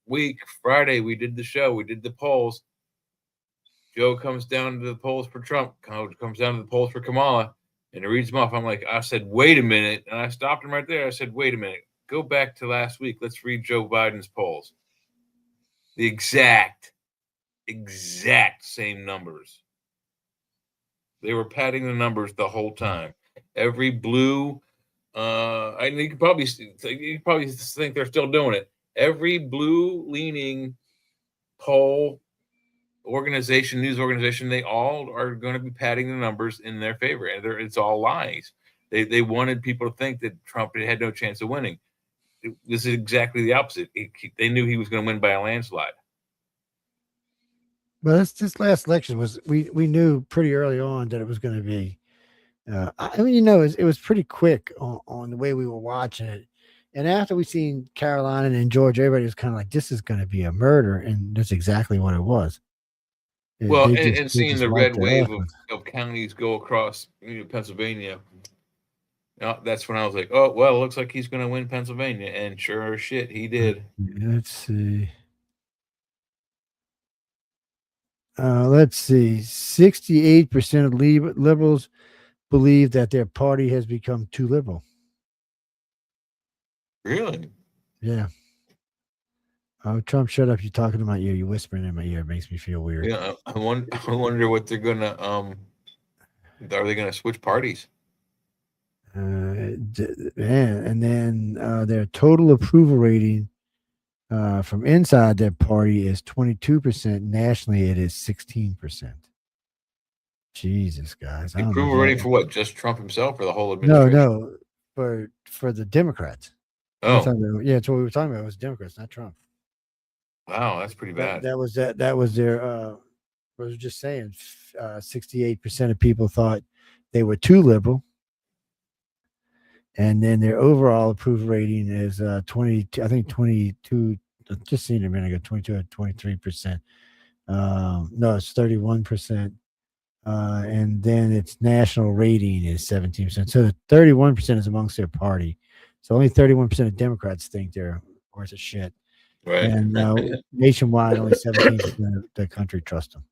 week. Friday, we did the show, we did the polls. Joe comes down to the polls for Trump, comes down to the polls for Kamala, and he reads them off. I said, wait a minute. And I stopped him right there. I said, wait a minute. Go back to last week. Let's read Joe Biden's polls. The exact same numbers. They were padding the numbers the whole time. Every blue, you could probably think they're still doing it. Every blue-leaning poll organization, news organization, they all are going to be padding the numbers in their favor, and it's all lies. They wanted people to think that Trump had no chance of winning. This is exactly the opposite. They knew he was going to win by a landslide. But this last election we knew pretty early on that it was going to be. It was pretty quick on the way we were watching it. And after we seen Carolina and Georgia, everybody was kind of like, this is going to be a murder. And that's exactly what it was. Well, and seeing the red wave of counties go across Pennsylvania, that's when I was like, oh, well, it looks like he's going to win Pennsylvania. And sure as shit, he did. Let's see. 68% of liberals believe that their party has become too liberal. Really? Yeah. Oh, Trump, shut up. You're talking in my ear. You're whispering in my ear. It makes me feel weird. Yeah, I wonder what they're going to, are they going to switch parties? And then their total approval rating from inside their party is 22%. Nationally, it is 16%. Jesus, guys. I don't know Approval if rating that- for what? Just Trump himself or the whole No, administration? no, for the Democrats. Oh. Yeah, that's what we were talking about. It was Democrats, not Trump. Wow, that's pretty bad. That was their. I was just saying, 68% of people thought they were too liberal, and then their overall approval rating is 22. I think 22. Just seen it a minute ago. 22 or 23%. No, it's 31%. And then its national rating is 17%. So the 31% is amongst their party. So only 31% of Democrats think they're worth of shit. Right. And nationwide, only 17% of the country trust them.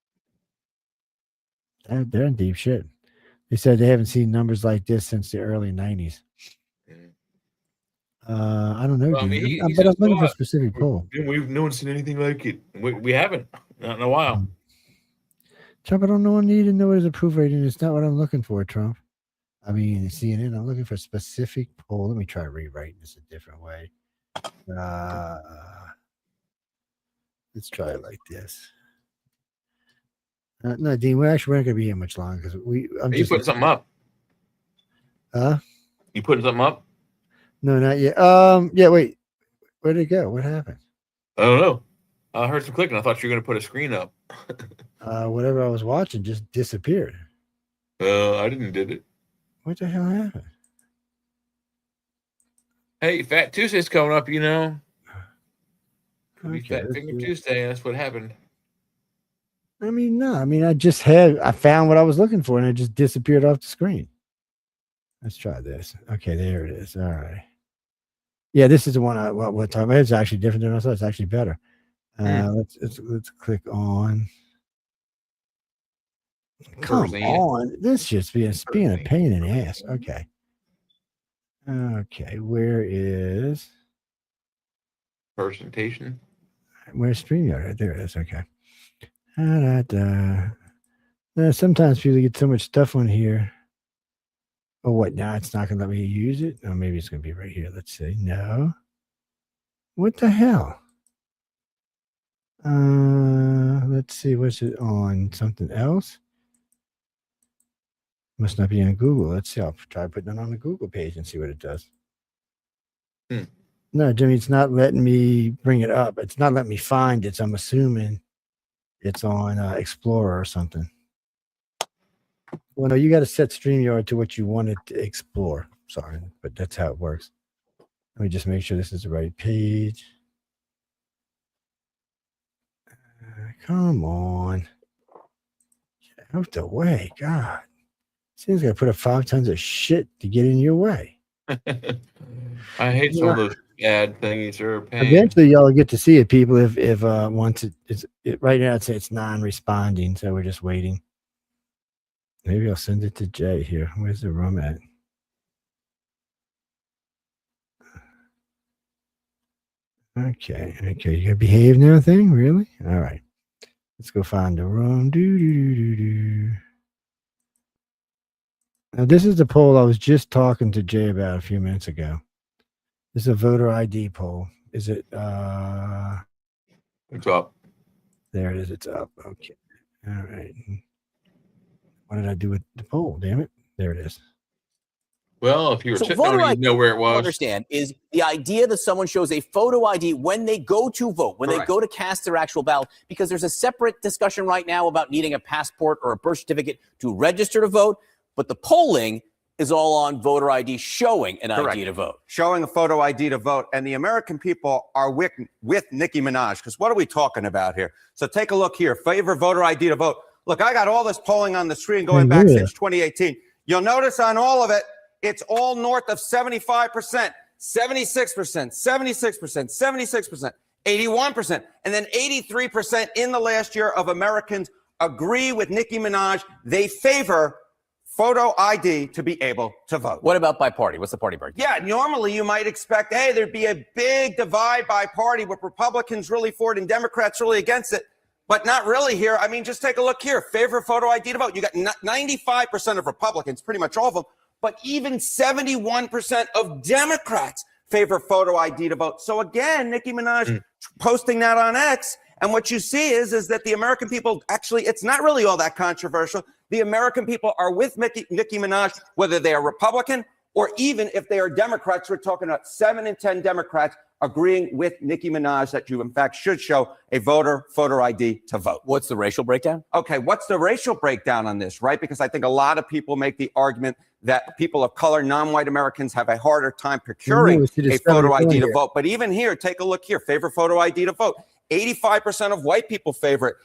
They're in deep shit. They said they haven't seen numbers like this since the early 90s. I don't know, Well, I mean, dude. But I'm looking for a specific poll. No one's seen anything like it. We haven't. Not in a while. Trump, I don't know. I need to know what his approval rating is. It's not what I'm looking for, Trump. I mean, CNN, I'm looking for a specific poll. Let me try rewriting this a different way. Let's try it like this. No, Dean, we're not going to be here much longer because You putting something up? Huh? You putting something up? No, not yet. Yeah, wait. Where'd it go? What happened? I don't know. I heard some clicking. I thought you were going to put a screen up. Whatever I was watching just disappeared. I did it. What the hell happened? Hey, Fat Tuesday's coming up, you know. Could be Okay, Fat Finger Tuesday. That's what happened. I mean, no. I mean, I found what I was looking for and it just disappeared off the screen. Let's try this. Okay, there it is. All right. Yeah, this is the one what time. It's actually different than I thought. It's actually better. Let's click on. Come on. This just being a pain in the ass. Okay. Okay, where is presentation? Where's StreamYard? There it is. Okay. Sometimes people get so much stuff on here. Oh, what? Now it's not going to let me use it? Oh, maybe it's going to be right here. Let's see. No. What the hell? Let's see. What's it on? Something else? Must not be on Google. Let's see. I'll try putting it on the Google page and see what it does. No, Jimmy, it's not letting me bring it up. It's not letting me find it. So I'm assuming it's on Explorer or something. Well, no, you got to set StreamYard to what you want it to explore. Sorry, but that's how it works. Let me just make sure this is the right page. Come on. Get out the way. God. Seems like I put up 5 tons of shit to get in your way. I hate some of those ad thingies are a pain. Eventually, y'all get to see it, people. If once it's right now, it's non-responding, so we're just waiting. Maybe I'll send it to Jay here. Where's the room at? Okay. You gotta behave and everything? Really? All right. Let's go find the room. Now, this is the poll I was just talking to Jay about a few minutes ago. This is a voter ID poll. Is it It's up. There it is. It's up. Okay. All right. What did I do with the poll? Damn it. There it is. Well, if you were So sitting there, you'd know where it was. Understand is the idea that someone shows a photo ID when they go to vote, when they go to cast their actual ballot, because there's a separate discussion right now about needing a passport or a birth certificate to register to vote, but the polling is all on voter ID showing an ID to vote. Showing a photo ID to vote. And the American people are with Nicki Minaj, because what are we talking about here? So take a look here. Favor voter ID to vote. Look, I got all this polling on the screen going back since 2018. You'll notice on all of it, it's all north of 75%, 76%, 76%, 76%, 81%, and then 83% in the last year of Americans agree with Nicki Minaj. They favor photo ID to be able to vote. What about by party? What's the party breakdown? Yeah, normally you might expect, hey, there'd be a big divide by party with Republicans really for it and Democrats really against it, but not really here. I mean, just take a look here. Favor photo ID to vote. You got 95% of Republicans, pretty much all of them, but even 71% of Democrats favor photo ID to vote. So again, Nicki Minaj posting that on X, and what you see is that the American people, actually, it's not really all that controversial. The American people are with Nicki Minaj, whether they are Republican or even if they are Democrats. We're talking about 7 in 10 Democrats agreeing with Nicki Minaj that you, in fact, should show a voter photo ID to vote. What's the racial breakdown? Okay, what's the racial breakdown on this, right? Because I think a lot of people make the argument that people of color, non-white Americans, have a harder time procuring a photo ID to vote. But even here, take a look here, favor photo ID to vote. 85% of white people favor it,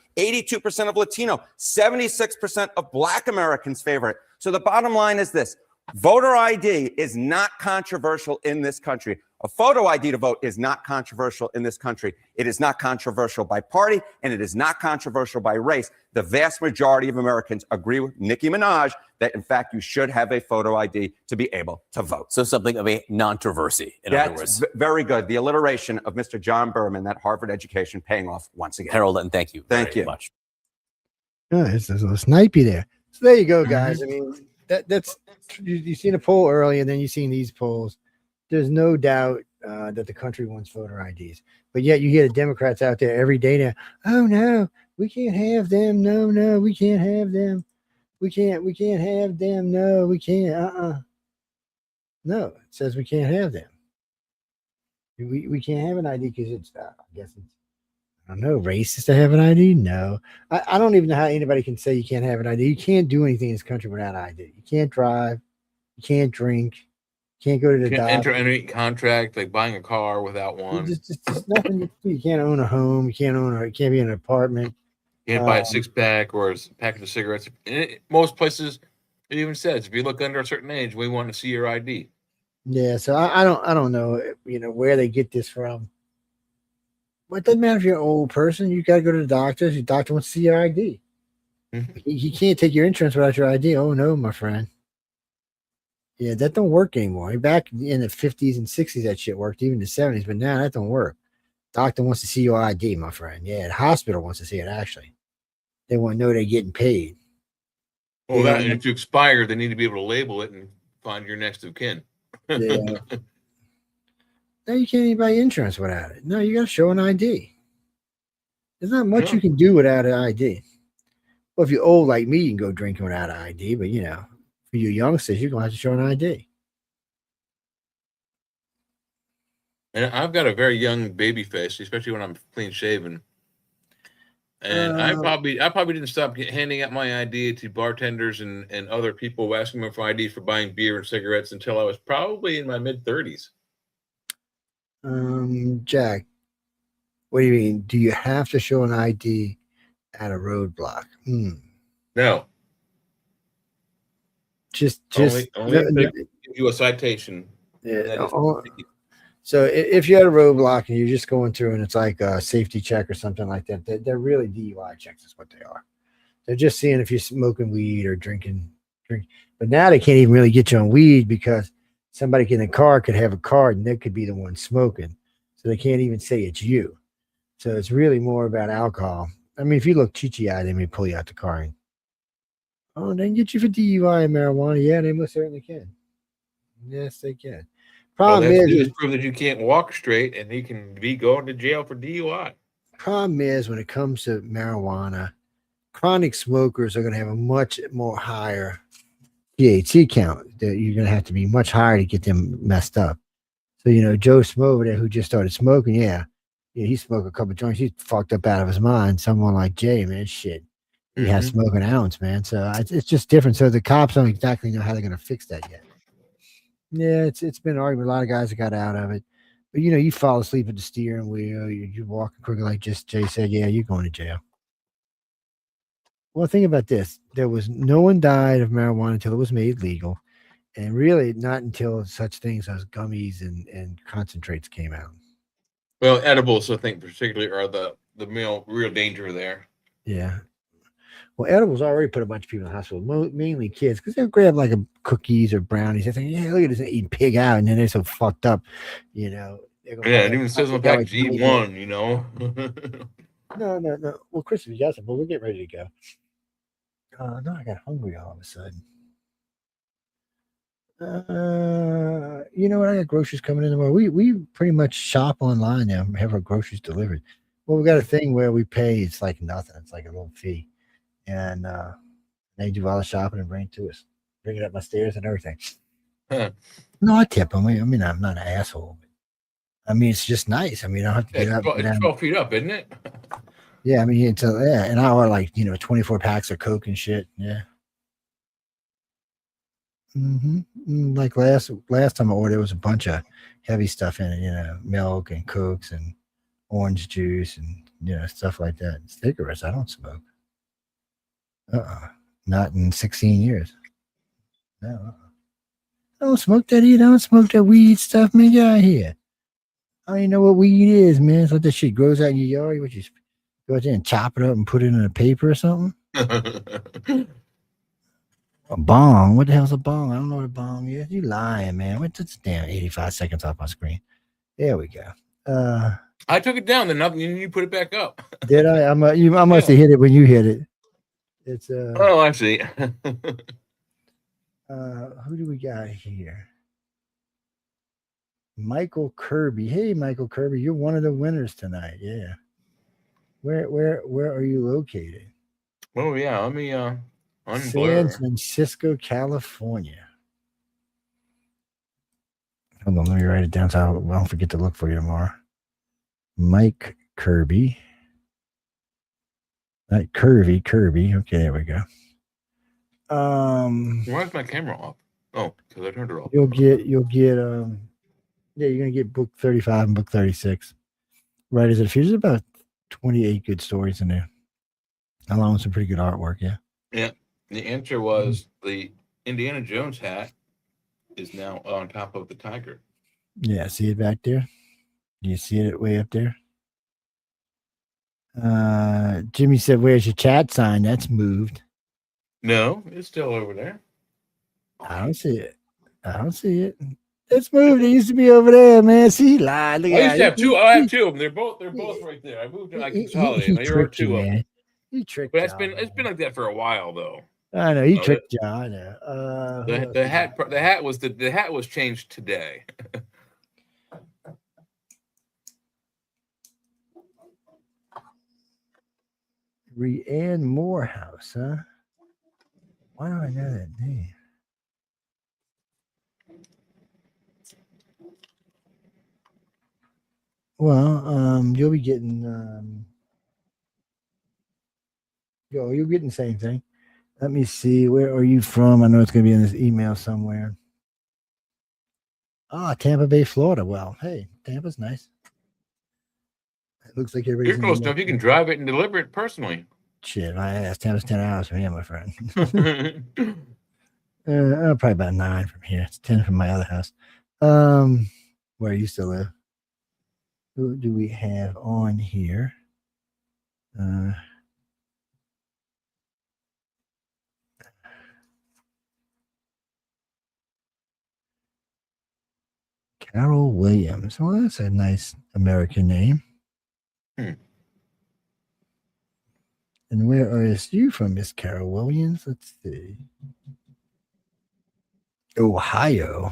82% of Latino, 76% of Black Americans favor it. So the bottom line is this: voter ID is not controversial in this country. A photo ID to vote is not controversial in this country. It is not controversial by party, and it is not controversial by race. The vast majority of Americans agree with Nicki Minaj that, in fact, you should have a photo ID to be able to vote. So something of a non-controversy, in other words. Very good. The alliteration of Mr. John Berman, that Harvard education, paying off once again. Harold, and thank you very much. Oh, it's a little snipey there. So there you go, guys. I mean, that's you seen a poll early, and then you've seen these polls. There's no doubt that the country wants voter IDs, but yet you hear the Democrats out there every day now. Oh no, we can't have them. No, we can't have them. We can't have them. No, we can't. No, it says we can't have them. We can't have an ID because it's, I guess it's, I don't know, racist to have an ID. No, I don't even know how anybody can say you can't have an ID. You can't do anything in this country without an ID. You can't drive. You can't drink. Can't go to the can't enter any contract, like buying a car without one. Just nothing. You can't own a home. You can't be in an apartment. You can't buy a 6-pack or a package of cigarettes. Most places, it even says if you look under a certain age, we want to see your ID. Yeah, so I don't know, where they get this from. But it doesn't matter if you're an old person. You got to go to the doctor. Your doctor wants to see your ID. He can't take your insurance without your ID. Oh no, my friend. Yeah, that don't work anymore. Back in the 50s and 60s, that shit worked, even the 70s, but now that don't work. Doctor wants to see your ID, my friend. Yeah, the hospital wants to see it, actually. They want to know they're getting paid. Well, and if you expire, they need to be able to label it and find your next of kin. Yeah. No, you can't even buy insurance without it. No, you got to show an ID. There's not much you can do without an ID. Well, if you're old like me, you can go drinking without an ID, but, for you youngsters, you're going to have to show an ID. And I've got a very young baby face, especially when I'm clean shaven. And I probably didn't stop handing out my ID to bartenders and other people asking me for ID for buying beer and cigarettes until I was probably in my mid-30s. Jack, what do you mean? Do you have to show an ID at a roadblock? No. Just only give you a citation. Yeah. So if you're at a roadblock and you're just going through and it's like a safety check or something like that, they're really DUI checks is what they are. They're just seeing if you're smoking weed or drinking. But now they can't even really get you on weed because somebody in the car could have a card and they could be the one smoking. So they can't even say it's you. So it's really more about alcohol. I mean, if you look chichi-eyed, they may pull you out the car and, oh, they can get you for DUI and marijuana. Yeah, they most certainly can. Yes, they can. Problem is prove that you can't walk straight, and you can be going to jail for DUI. Problem is, when it comes to marijuana, chronic smokers are going to have a much more higher THC count. That you're going to have to be much higher to get them messed up. So Joe Smo over there, who just started smoking, he smoked a couple joints. He's fucked up out of his mind. Someone like Jay, man, shit. He has smoked an ounce, man. So it's just different. So the cops don't exactly know how they're going to fix that yet. Yeah, it's been argued. A lot of guys that got out of it. But, you fall asleep at the steering wheel. You're walking quickly like just Jay said. Yeah, you're going to jail. Well, think about this. No one died of marijuana until it was made legal. And really not until such things as gummies and concentrates came out. Well, edibles, I think, particularly are the real danger there. Yeah. Well, edibles already put a bunch of people in the hospital, mainly kids, because they'll grab like cookies or brownies. They think, yeah, look at this, eating pig out, and then they're so fucked up, Yeah, it even says on the package G1, No. Well, Christopher, you got some, but we're getting ready to go. No, I got hungry all of a sudden. You know what? I got groceries coming in tomorrow. We pretty much shop online now. Have our groceries delivered. Well, we got a thing where we pay. It's like nothing. It's like a little fee, and they do all the shopping and bring it to us, bring it up my stairs and everything. Huh. No, I tip them. I mean, I'm not an asshole. I mean, it's just nice. I mean, I don't have to get up. It's 12 feet up, isn't it? Yeah, I mean, it's and I order like 24 packs of Coke and shit. Yeah. Like last time I ordered, it was a bunch of heavy stuff in it. Milk and Cokes and orange juice and stuff like that. Cigarettes, I don't smoke. Not in 16 years. No. I don't smoke that either. I don't smoke that weed stuff, man. Get out of here. I don't even know what weed is, man. It's like that shit grows out in your yard. What you go out there and chop it up and put it in a paper or something? A bong? What the hell's a bong? I don't know what a bong is. You lying, man. What's this damn 85 seconds off my screen? There we go. I took it down, then you put it back up. Did I? I must have hit it when you hit it. It's Oh, I see. Who do we got here? Michael Kirby. Hey, Michael Kirby, you're one of the winners tonight. Yeah. Where are you located? Oh yeah, let me San Francisco, California. Hold on, let me write it down so I don't forget to look for you tomorrow. Mike Kirby. Not Kirby. Okay, there we go. Why is my camera off? Oh, because I turned it off. You'll get you're gonna get book 35 and book 36. Right as it feels. There's about 28 good stories in there. Along with some pretty good artwork, yeah. Yeah. The answer was the Indiana Jones hat is now on top of the tiger. Yeah, see it back there? Do you see it way up there? Jimmy said, "Where's your chat sign?" That's moved. No, it's still over there. I don't see it. It's moved. It used to be over there, man. See, he lied. Look I used to have two. I have two of them. They're both right there. I moved it. I consolidated. Now you're two of them. He tricked. But it's been like that for a while though. I know he tricked you. I know. The hat was changed today. Rianne Morehouse, huh? Why do I know that name? Well, you'll be getting you're getting the same thing. Let me see. Where are you from? I know it's going to be in this email somewhere. Tampa Bay, Florida. Well, hey, Tampa's nice. It looks like everybody's You're close enough. You can drive it and deliver it personally. Shit, my ass. Tampa's 10 hours from here, my friend. Probably about 9 from here. It's 10 from my other house. Where I used to live. Who do we have on here? Carol Williams. Well, that's a nice American name. And where are you from, Miss Carol Williams? Let's see. Ohio.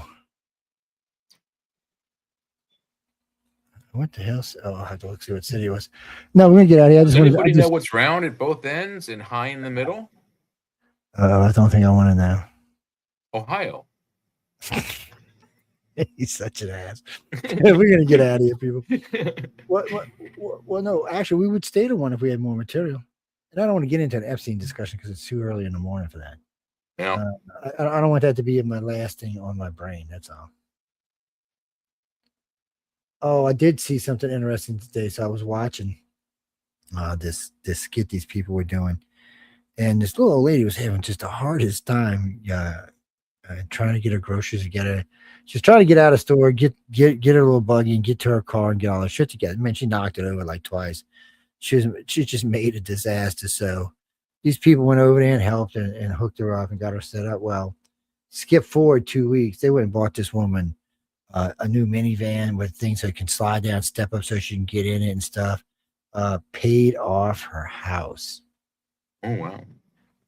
What the hell? Oh, I'll have to look see what city it was. No, we're gonna get out of here. Does anybody know what's round at both ends and high in the middle? I don't think I want to know. Ohio. He's such an ass. We're gonna get out of here, people. Well, no, actually, we would stay to one if we had more material. And I don't want to get into an Epstein discussion because it's too early in the morning for that. Yeah. I don't want that to be my last thing on my brain. That's all. Oh, I did see something interesting today. So I was watching this skit these people were doing, and this little old lady was having just the hardest time trying to get her groceries. She's trying to get out of the store, get her little buggy, and get to her car and get all her shit together. Man, she knocked it over like twice. She just made a disaster. So these people went over there and helped and hooked her up and got her set up. Well, skip forward 2 weeks. They went and bought this woman a new minivan with things that can slide down, step up so she can get in it and stuff. Paid off her house. Oh, wow.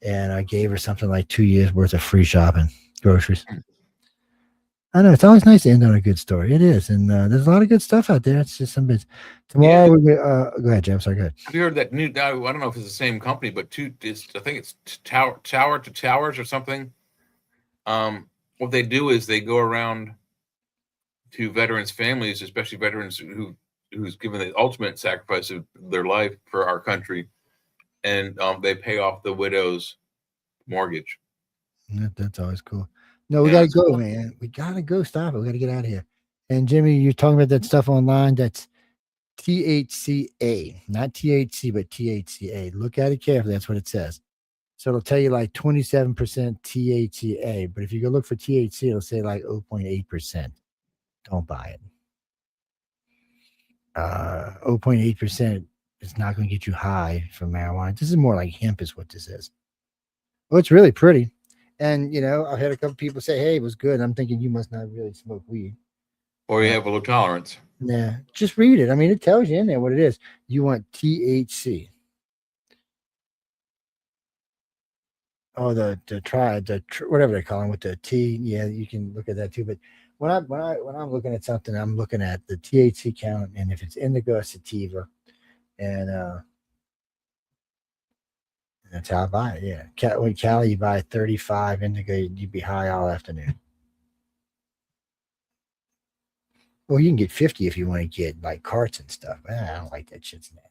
And I gave her something like 2 years worth of free shopping, groceries. I know it's always nice to end on a good story. It is, and there's a lot of good stuff out there. It's just some bits. Tomorrow, go ahead, Jim. Sorry, go ahead. Have you heard that new? I don't know if it's the same company, but I think it's Tower to Towers or something. What they do is they go around to veterans' families, especially veterans who's given the ultimate sacrifice of their life for our country, and they pay off the widow's mortgage. That's always cool. No, we gotta go, man. We gotta go. Stop it. We gotta get out of here. And Jimmy, you're talking about that stuff online. That's THCA, not THC, but THCA. Look at it carefully. That's what it says. So it'll tell you like 27% THCA. But if you go look for THC, it'll say like 0.8%. Don't buy it. 0.8% is not going to get you high from marijuana. This is more like hemp, is what this is. Well, it's really pretty. And, you know, I've had a couple people say, hey, it was good. I'm thinking you must not really smoke weed. Or you have a low tolerance. Nah, just read it. I mean, it tells you in there what it is. You want THC. Oh, whatever they call them with the T. Yeah, you can look at that too. But when I'm looking at something, I'm looking at the THC count, and if it's indica, sativa, and that's how I buy it. Yeah, when Cali, you buy 35 indica, you'd be high all afternoon. Well, you can get 50 if you want to get like carts and stuff. I don't like that shit's nasty.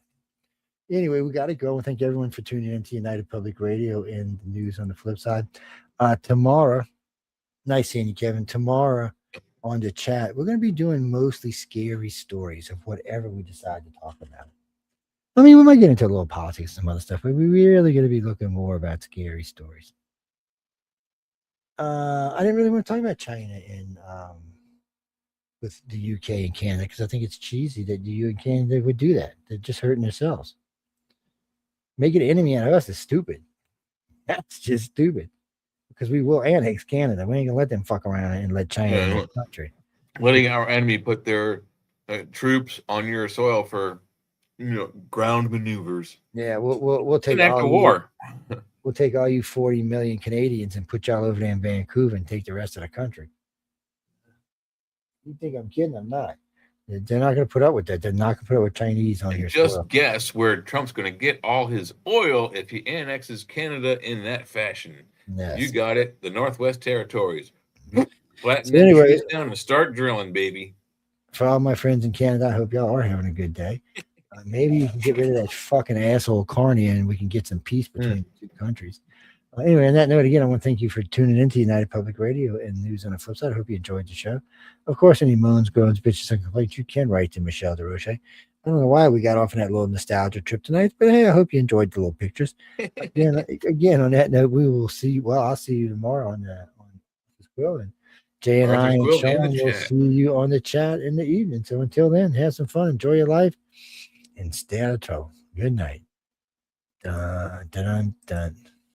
Anyway, we got to go. Thank everyone for tuning in to United Public Radio and the news on the flip side. Tomorrow, nice seeing you, Kevin. Tomorrow on the chat, we're going to be doing mostly scary stories of whatever we decide to talk about. I mean, we might get into a little politics and some other stuff, but we're really going to be looking more about scary stories. I didn't really want to talk about China and with the UK and Canada because I think it's cheesy that the UK and Canada would do that. They're just hurting themselves. Making an enemy out of us is stupid. That's just stupid because we will annex Canada. We ain't going to let them fuck around and let China in the country. Letting our enemy put their troops on your soil for ground maneuvers. Yeah, we'll take after war. We'll take all you 40 million Canadians and put y'all over there in Vancouver and take the rest of the country. You think I'm kidding? I'm not. They're not going to put up with that. They're not going to put up with Chinese on your soil. Just guess where Trump's going to get all his oil if he annexes Canada in that fashion. Yes. You got it. The Northwest Territories. Flatten anyway, down and start drilling, baby. For all my friends in Canada, I hope y'all are having a good day. Maybe you can get rid of that fucking asshole Carney and we can get some peace between the two countries. Anyway, on that note, again, I want to thank you for tuning into United Public Radio and News on the Flip Side. I hope you enjoyed the show. Of course, any moans, groans, bitches, and complaints, you can write to Michelle DeRoche. I don't know why we got off on that little nostalgia trip tonight, but hey, I hope you enjoyed the little pictures. Again, on that note, we will see. Well, I'll see you tomorrow on this quill, and Jay and I and Sean will see you on the chat in the evening. So until then, have some fun, enjoy your life, and stay out of trouble. Good night. Dun, dun, dun.